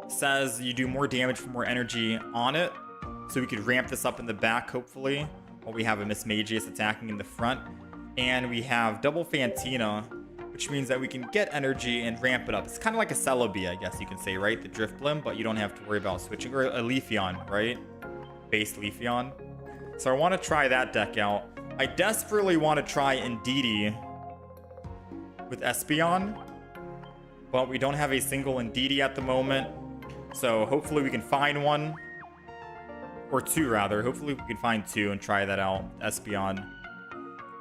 says you do more damage for more energy on it, so we could ramp this up in the back, hopefully, while we have a Miss Magius attacking in the front. And we have double Fantina, which means that we can get energy and ramp it up. It's kind of like a Celebi, I guess you can say, right? The Drifblim, but you don't have to worry about switching. Or a Leafeon, right? Base Leafeon. So I want to try that deck out. I desperately want to try Indeedee with Espeon, but we don't have a single Indeedee at the moment. So hopefully we can find one. Or 2, rather. Hopefully we can find 2 and try that out. Espeon.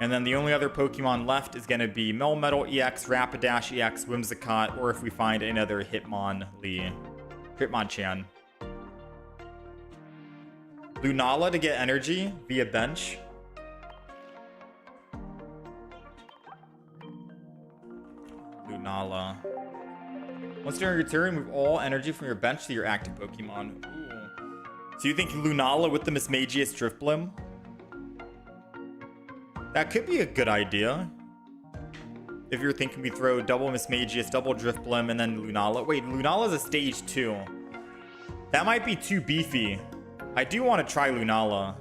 And then the only other Pokemon left is going to be Melmetal EX, Rapidash EX, Whimsicott, or if we find another Hitmonchan. Lunala to get energy via bench. Lunala. Once during your turn, move all energy from your bench to your active Pokemon. Ooh. So you think Lunala with the Mismagius Drifblim? That could be a good idea. If you're thinking we throw double Mismagius, double Drifblim, and then Lunala. Wait, Lunala's a stage 2. That might be too beefy. I do want to try Lunala.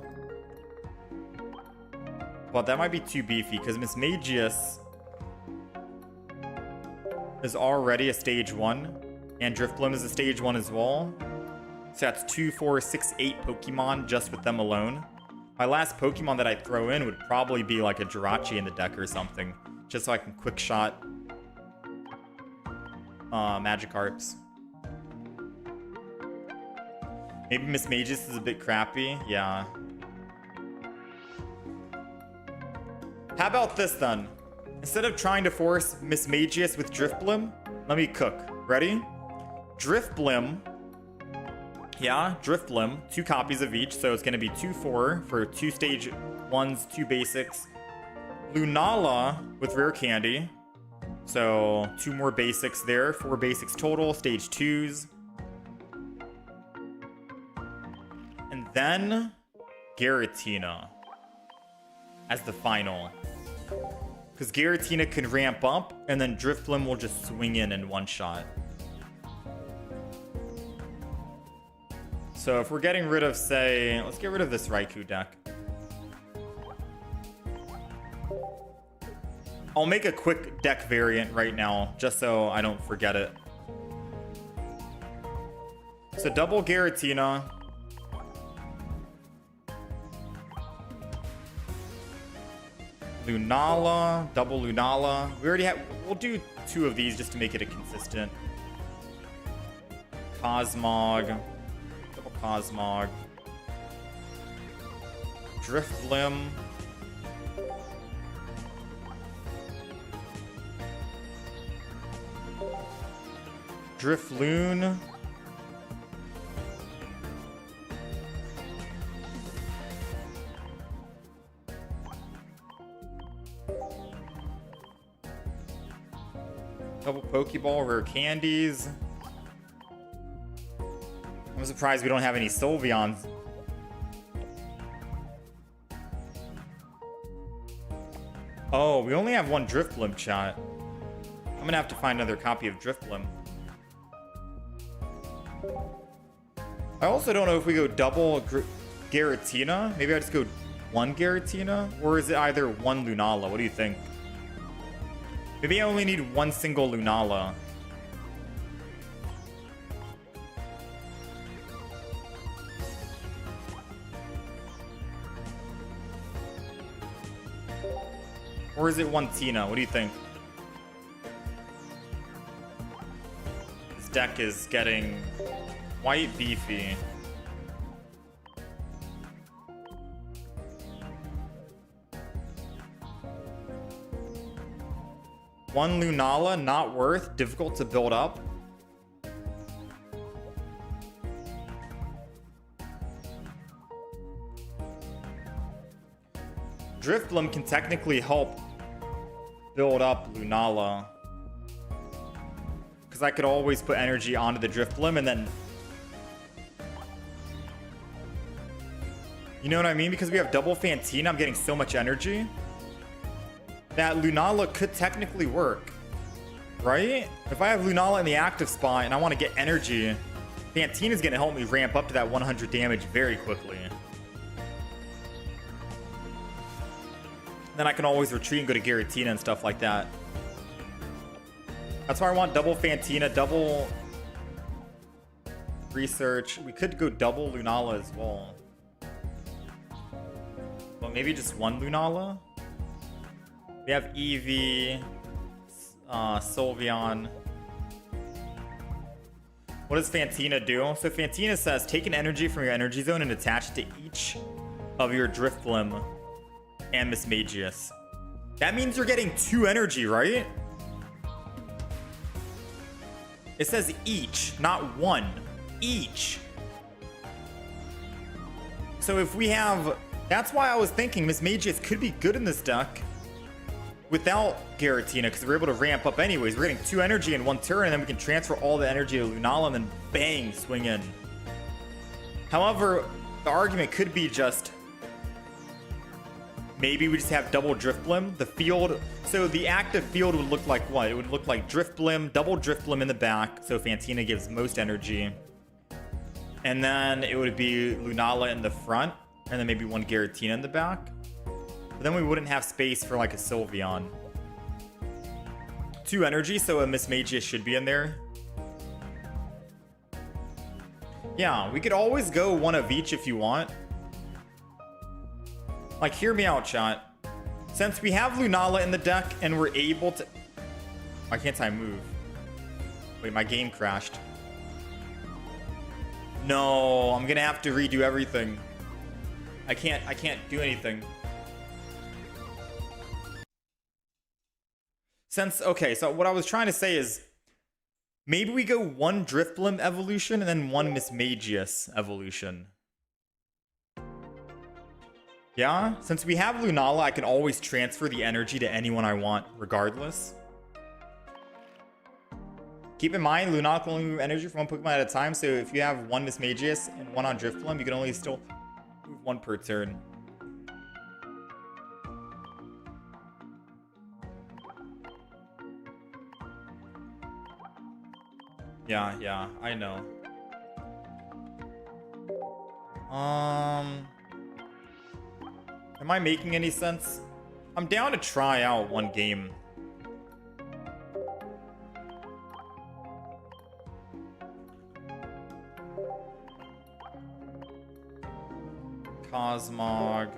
But that might be too beefy because Mismagius is already a stage 1. And Drifblim is a stage 1 as well. So that's 2, 4, 6, 8 Pokemon just with them alone. My last Pokemon that I'd throw in would probably be like a Jirachi in the deck or something. Just so I can quick shot Magikarps. Maybe Mismagius is a bit crappy. Yeah. How about this then? Instead of trying to force Mismagius with Drifblim, let me cook. Ready? Drifblim. Yeah, Drifblim. 2 copies of each, so it's going to be 2-4 for 2 stage 1s, 2 basics. Lunala with Rare Candy. So 2 more basics there. 4 basics total, stage 2s. And then Giratina as the final. Because Giratina can ramp up, and then Drifblim will just swing in one shot. So if we're getting rid of, say, let's get rid of this Raikou deck. I'll make a quick deck variant right now, just so I don't forget it. So double Giratina. Lunala, double Lunala. We already have, we'll do 2 of these just to make it a consistent. Cosmog. Double Cosmog. Drifblim. Drifloon. Double Pokeball, Rare Candies. I'm surprised we don't have any Sylveons. Oh, we only have 1 Drifblim, chat. I'm gonna have to find another copy of Drifblim. I also don't know if we go double Giratina. Maybe I just go 1 Giratina? Or is it either 1 Lunala? What do you think? Maybe I only need 1 single Lunala. Or is it 1 Tina? What do you think? This deck is getting quite beefy. One Lunala, not worth, difficult to build up. Drifblim can technically help build up Lunala. Because I could always put energy onto the Drifblim and then... You know what I mean? Because we have double Fantina, I'm getting so much energy. That Lunala could technically work. Right? If I have Lunala in the active spot and I want to get energy, Fantina's going to help me ramp up to that 100 damage very quickly. Then I can always retreat and go to Giratina and stuff like that. That's why I want double Fantina, double research. We could go double Lunala as well. But maybe just 1 Lunala? We have Eevee, Sylveon. What does Fantina do? So Fantina says, take an energy from your energy zone and attach it to each of your Drifblim and Mismagius. That means you're getting 2 energy, right? It says each, not 1. Each. So if we have... That's why I was thinking Mismagius could be good in this deck. without Giratina, because we're able to ramp up anyways. We're getting 2 energy in 1 turn, and then we can transfer all the energy to Lunala and then bang, swing in. However, the argument could be just maybe we just have double Drifblim. The field, so the active field would look like what? It would look like Drifblim, double Drifblim in the back, so Fantina gives most energy. And then it would be Lunala in the front, and then maybe 1 Giratina in the back. But then we wouldn't have space for like a Sylveon. 2 energy, so a Mismagius should be in there. Yeah, we could always go 1 of each if you want. Like, hear me out, chat. Since we have Lunala in the deck and we're able to... Why can't I move? Wait, my game crashed. No, I'm gonna have to redo everything. I can't do anything. Okay, so what I was trying to say is maybe we go 1 Drifblim evolution and then 1 Mismagius evolution. Yeah, since we have Lunala, I can always transfer the energy to anyone I want regardless. Keep in mind, Lunala can only move energy from 1 Pokemon at a time, so if you have 1 Mismagius and 1 on Drifblim, you can only still move 1 per turn. Yeah, I know. Am I making any sense? I'm down to try out 1 game. Cosmog.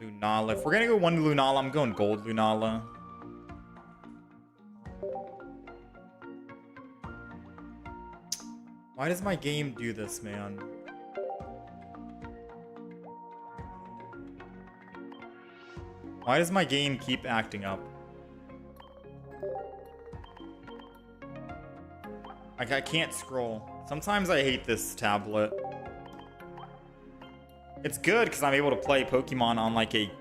Lunala. If we're gonna go 1 Lunala, I'm going Gold Lunala. Why does my game do this, man? Why does my game keep acting up? Like, I can't scroll. Sometimes I hate this tablet. It's good because I'm able to play Pokemon on like a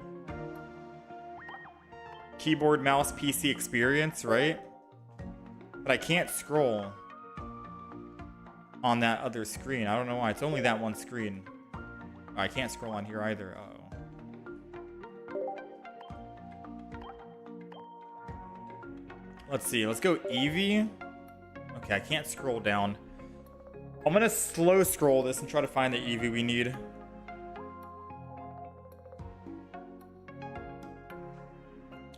keyboard, mouse, PC experience, right? But I can't scroll on that other screen. I don't know why. It's only that one screen. I can't scroll on here either. Uh-oh. Let's see. Let's go Eevee. Okay, I can't scroll down. I'm gonna slow scroll this and try to find the Eevee we need.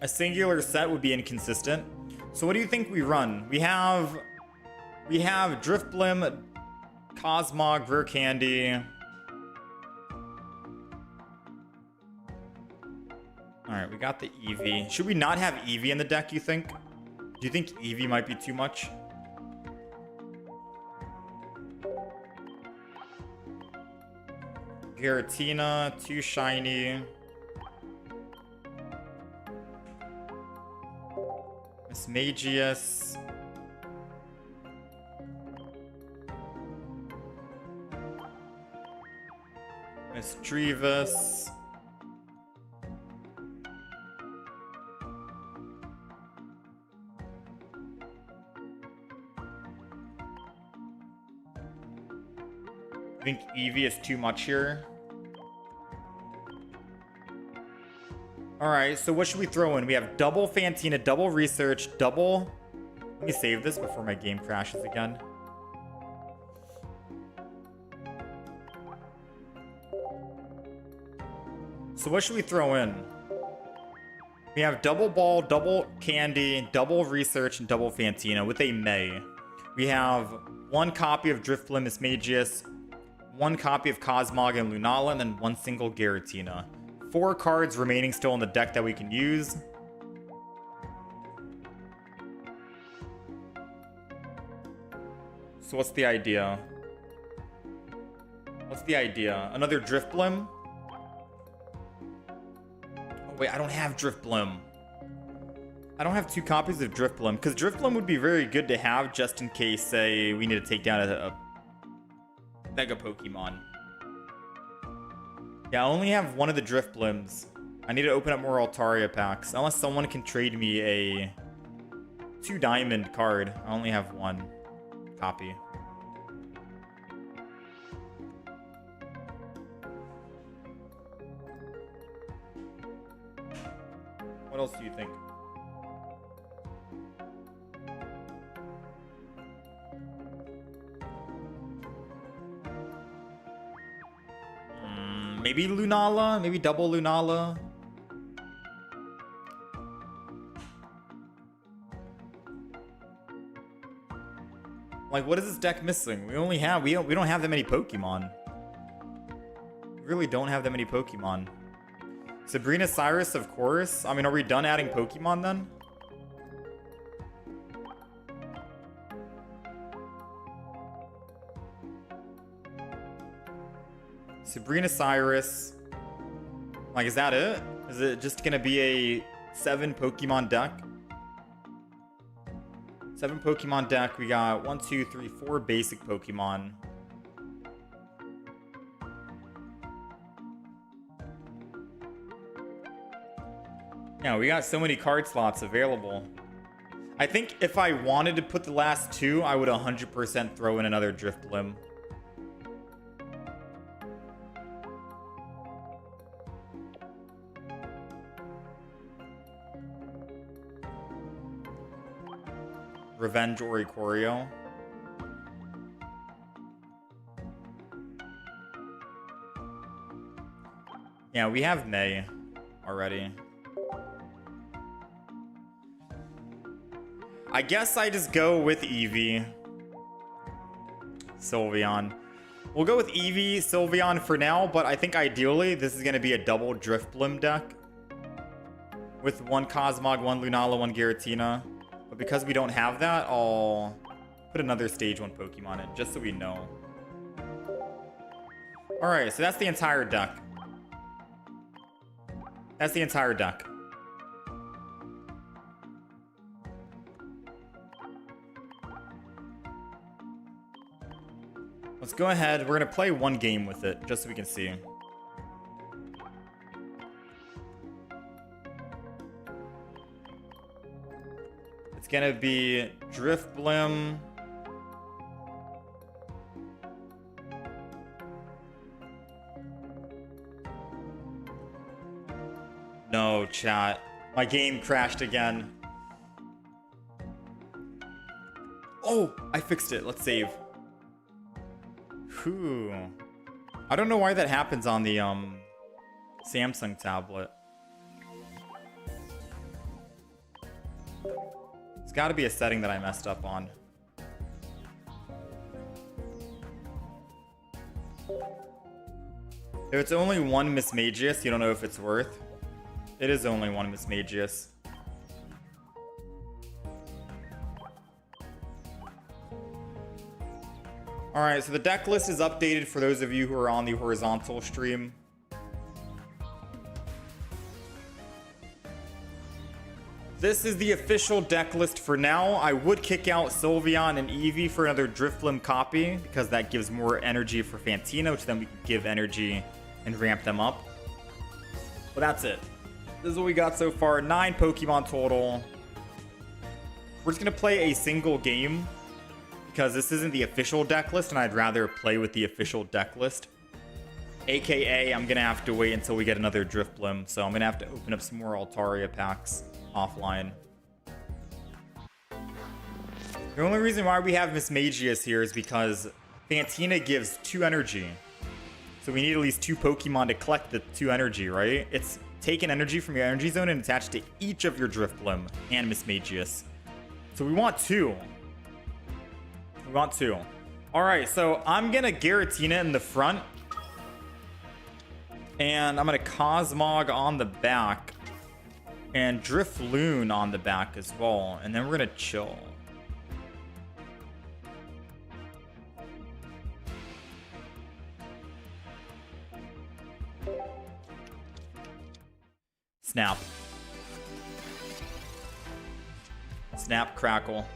A singular set would be inconsistent. So what do you think we run? We have Drifblim, Cosmog, Rare Candy. Alright, we got the Eevee. Should we not have Eevee in the deck, you think? Do you think Eevee might be too much? Giratina, too shiny. Mismagius. Misdreavus. I think Eevee is too much here. Alright, so what should we throw in? We have double Fantina, double Research, double... Let me save this before my game crashes again. So what should we throw in? We have double Ball, double Candy, double Research, and double Fantina with a May. We have 1 copy of Drifblim Mismagius, 1 copy of Cosmog and Lunala, and then 1 single Giratina. 4 cards remaining still in the deck that we can use. So what's the idea? What's the idea? Another Drifblim? Oh wait, I don't have Drifblim. I don't have 2 copies of Drifblim, because Drifblim would be very good to have just in case, say, we need to take down a Mega Pokemon. Yeah, I only have one of the Drifblims. I need to open up more Altaria packs. Unless someone can trade me a 2 diamond card. I only have one copy. What else do you think? Maybe Lunala? Maybe double Lunala? Like, what is this deck missing? We don't have that many Pokemon. We really don't have that many Pokemon. Sabrina Cyrus, of course. I mean, are we done adding Pokemon then? Sabrina Cyrus. Like, is that it? Is it just gonna be a 7 Pokemon deck? 7 Pokemon deck. We got 1, 2, 3, 4 basic Pokemon. Yeah, we got so many card slots available. I think if I wanted to put the last 2, I would 100% throw in another Drifblim. Revenge Oricorio. Yeah, we have May already. I guess I just go with Eevee. Sylveon. We'll go with Eevee, Sylveon for now, but I think ideally this is going to be a double Drifblim deck. With 1 Cosmog, 1 Lunala, 1 Giratina. But because we don't have that, I'll put another Stage 1 Pokemon in, just so we know. Alright, so that's the entire deck. That's the entire deck. Let's go ahead. We're going to play 1 game with it, just so we can see. It's going to be Drifblim. No, chat. My game crashed again. Oh, I fixed it. Let's save. Whew. I don't know why that happens on the Samsung tablet. It's got to be a setting that I messed up on. If it's only 1 Mismagius, you don't know if it's worth. It is only 1 Mismagius. Alright, so the deck list is updated for those of you who are on the horizontal stream. This is the official deck list for now. I would kick out Sylveon and Eevee for another Drifblim copy, because that gives more energy for Fantina, which then we can give energy and ramp them up. But that's it. This is what we got so far. 9 Pokemon total. We're just going to play a single game, because this isn't the official deck list, and I'd rather play with the official deck list. AKA, I'm going to have to wait until we get another Drifblim, so I'm going to have to open up some more Altaria packs offline. The only reason why we have Mismagius here is because Fantina gives 2 energy. So we need at least 2 Pokemon to collect the 2 energy, right? It's taken energy from your energy zone and attached to each of your Drifblim and Mismagius. So we want 2. We want 2. Alright, so I'm going to Giratina in the front. And I'm going to Cosmog on the back. And Drifloon on the back as well. And then we're going to chill. Snap. Snap, crackle.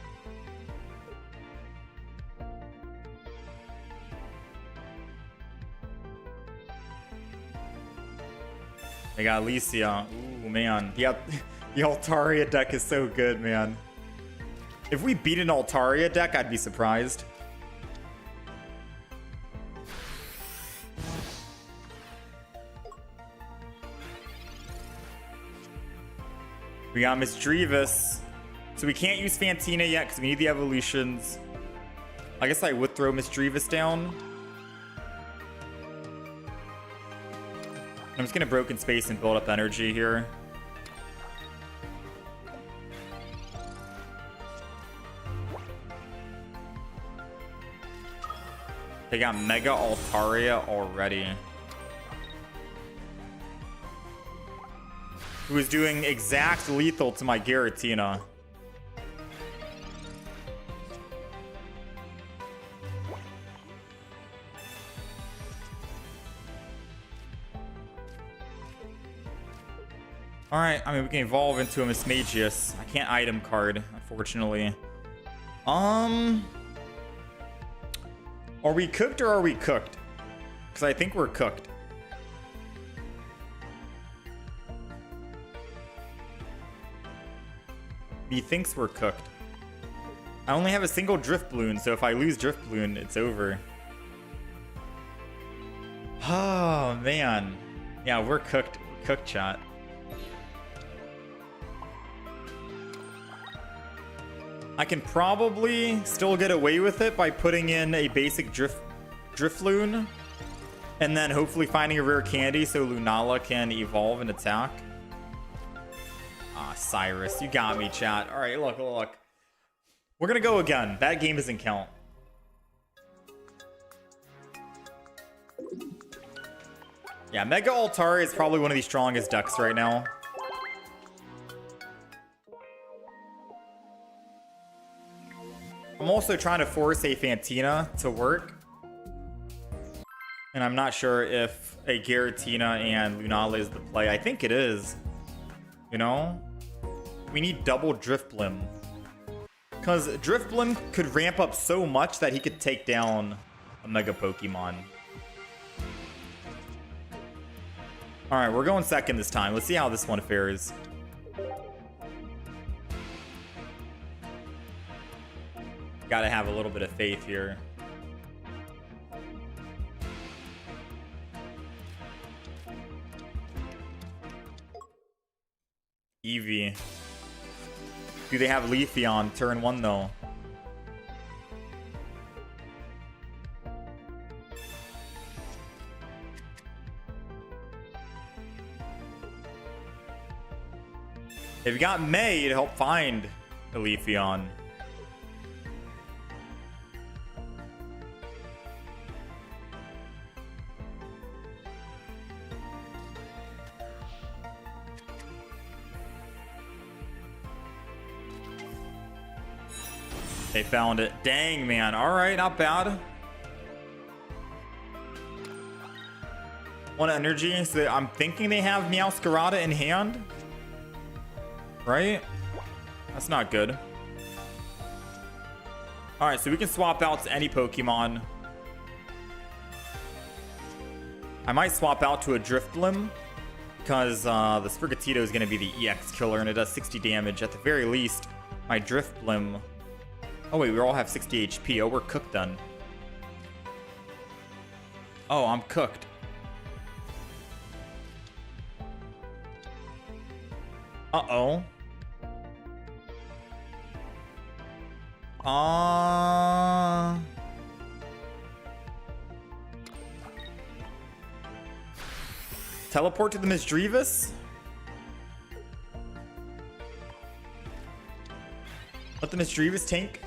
They got Alicia. Ooh, man. The Altaria deck is so good, man. If we beat an Altaria deck, I'd be surprised. We got Misdreavus. So we can't use Fantina yet because we need the evolutions. I guess I would throw Misdreavus down. I'm just going to Broken Space and build up energy here. They got Mega Altaria already. Who is doing exact lethal to my Giratina. Alright, I mean, we can evolve into a Mismagius. I can't item card, unfortunately. Are we cooked or are we cooked? Because I think we're cooked. He thinks we're cooked. I only have a single Drifblim, so if I lose Drifblim, it's over. Oh, man. Yeah, we're cooked. We're cooked, chat. I can probably still get away with it by putting in a basic Drifloon and then hopefully finding a rare candy so Lunala can evolve and attack. Ah, Cyrus, you got me, chat. All right, look. We're gonna go again. That game doesn't count. Yeah, Mega Altaria is probably one of the strongest decks right now. I'm also trying to force a Fantina to work. And I'm not sure if a Giratina and Lunala is the play. I think it is. You know? We need double Drifblim. Because Drifblim could ramp up so much that he could take down a Mega Pokemon. Alright, we're going second this time. Let's see how this one fares. Gotta have a little bit of faith here. Eevee. Do they have Leafeon turn 1 though? They've got May to help find the Leafeon. They found it. Dang, man. All right, not bad. 1 energy. So I'm thinking they have Meowscarada in hand. Right? That's not good. All right, so we can swap out to any Pokemon. I might swap out to a Drifblim because the Sprigatito is going to be the EX killer and it does 60 damage. At the very least, my Drifblim... Oh wait, we all have 60 HP. Oh, we're cooked then. Oh, I'm cooked. Uh-oh. Teleport to the Misdreavus? Let the Misdreavus tank.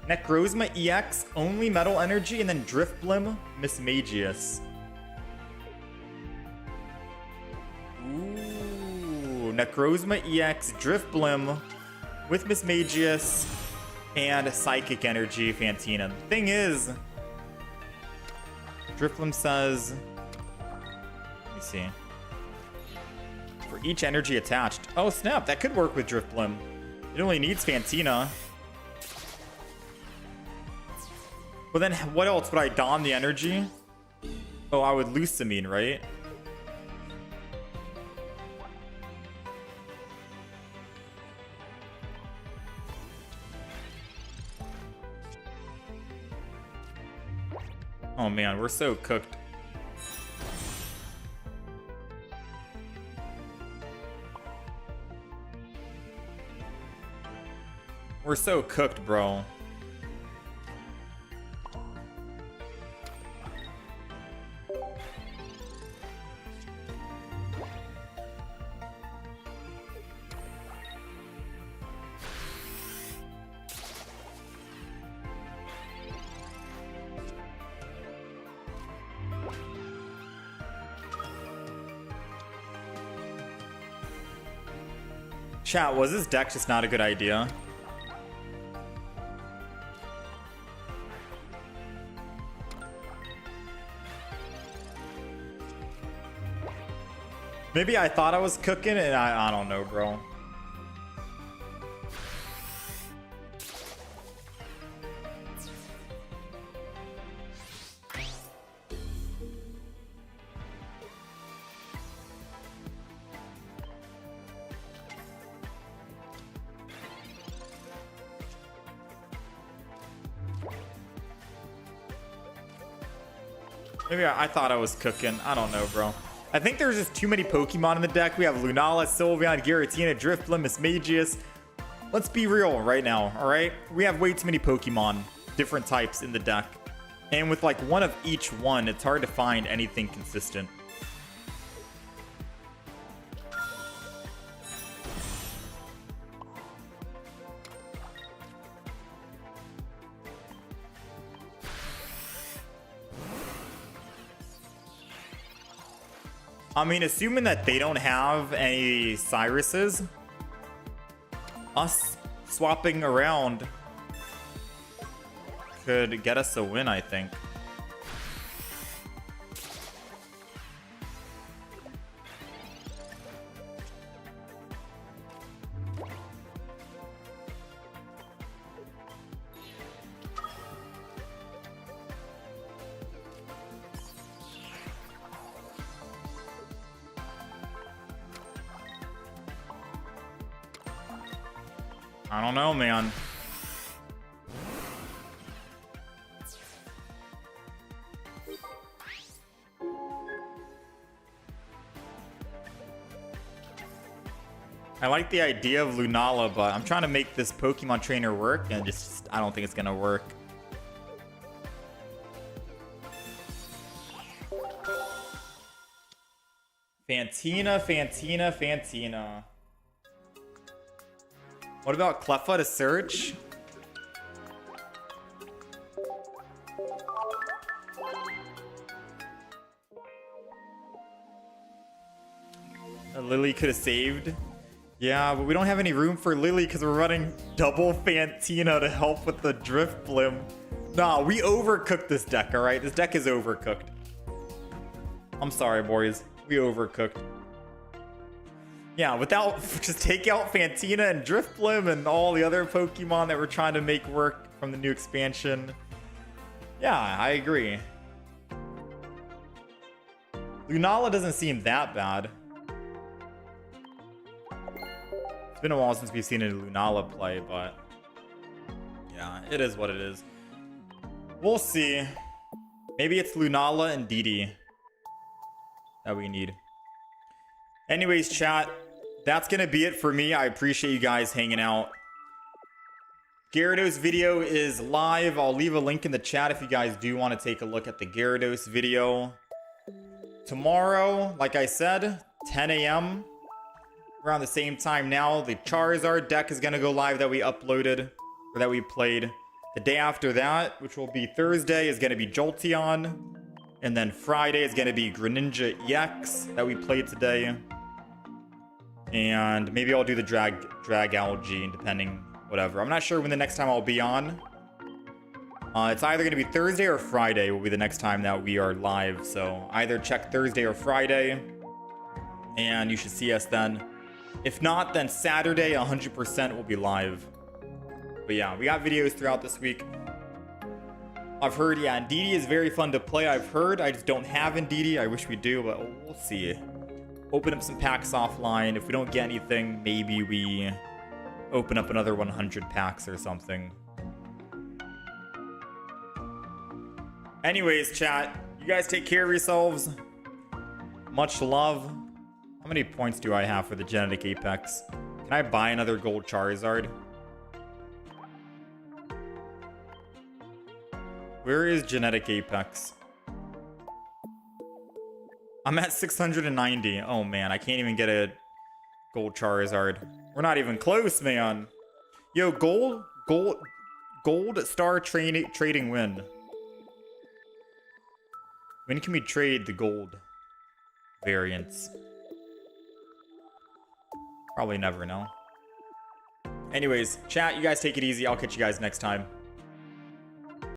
Necrozma EX, only Metal Energy, and then Drifblim, Mismagius. Ooh, Necrozma EX, Drifblim with Mismagius, and Psychic Energy Fantina. The thing is, Drifblim says, let me see, for each energy attached. Oh snap, that could work with Drifblim. It only needs Fantina. But then what else would I don the energy? Oh, I would Lucamine, right? Oh man, we're so cooked. We're so cooked, bro. Chat, was this deck just not a good idea? Maybe I thought I was cooking and I don't know, bro. Maybe I thought I was cooking. I don't know, bro. I think there's just too many Pokemon in the deck. We have Lunala, Sylveon, Giratina, Drifblim, Mismagius. Let's be real right now, all right? We have way too many Pokemon, different types in the deck. And with like one of each one, it's hard to find anything consistent. I mean, assuming that they don't have any Cyruses, us swapping around could get us a win, I think. I don't know, man. I like the idea of Lunala, but I'm trying to make this Pokemon trainer work, and just I don't think it's gonna work. Fantina. What about Cleffa to search? Lily could have saved. Yeah, but we don't have any room for Lily because we're running double Fantina to help with the Drifblim. Nah, we overcooked this deck, alright? This deck is overcooked. I'm sorry, boys. We overcooked. Yeah, without just take out Fantina and Drifblim and all the other Pokemon that we're trying to make work from the new expansion. Yeah, I agree. Lunala doesn't seem that bad. It's been a while since we've seen a Lunala play, but yeah, it is what it is. We'll see. Maybe it's Lunala and Didi that we need. Anyways, chat, that's going to be it for me. I appreciate you guys hanging out. Gyarados video is live. I'll leave a link in the chat if you guys do want to take a look at the Gyarados video. Tomorrow, like I said, 10 a.m. around the same time now, the Charizard deck is going to go live that we uploaded, or that we played. The day after that, which will be Thursday, is going to be Jolteon. And then Friday is going to be Greninja EX that we played today. And maybe I'll do the Dragalge, depending, whatever. I'm not sure when the next time I'll be on. It's either going to be Thursday or Friday will be the next time that we are live. So either check Thursday or Friday, and you should see us then. If not, then Saturday 100% will be live. But yeah, we got videos throughout this week. I've heard, yeah, Indeedee is very fun to play. I've heard. I just don't have Indeedee. I wish we do, but we'll see. Open up some packs offline. If we don't get anything, maybe we open up another 100 packs or something. Anyways, chat, you guys take care of yourselves. Much love. How many points do I have for the Genetic Apex? Can I buy another gold Charizard? Where is Genetic Apex? I'm at 690. Oh man, I can't even get a gold Charizard. We're not even close, man. Yo, gold star trading win. When can we trade the gold variants? Probably never know. Anyways, chat, you guys take it easy. I'll catch you guys next time.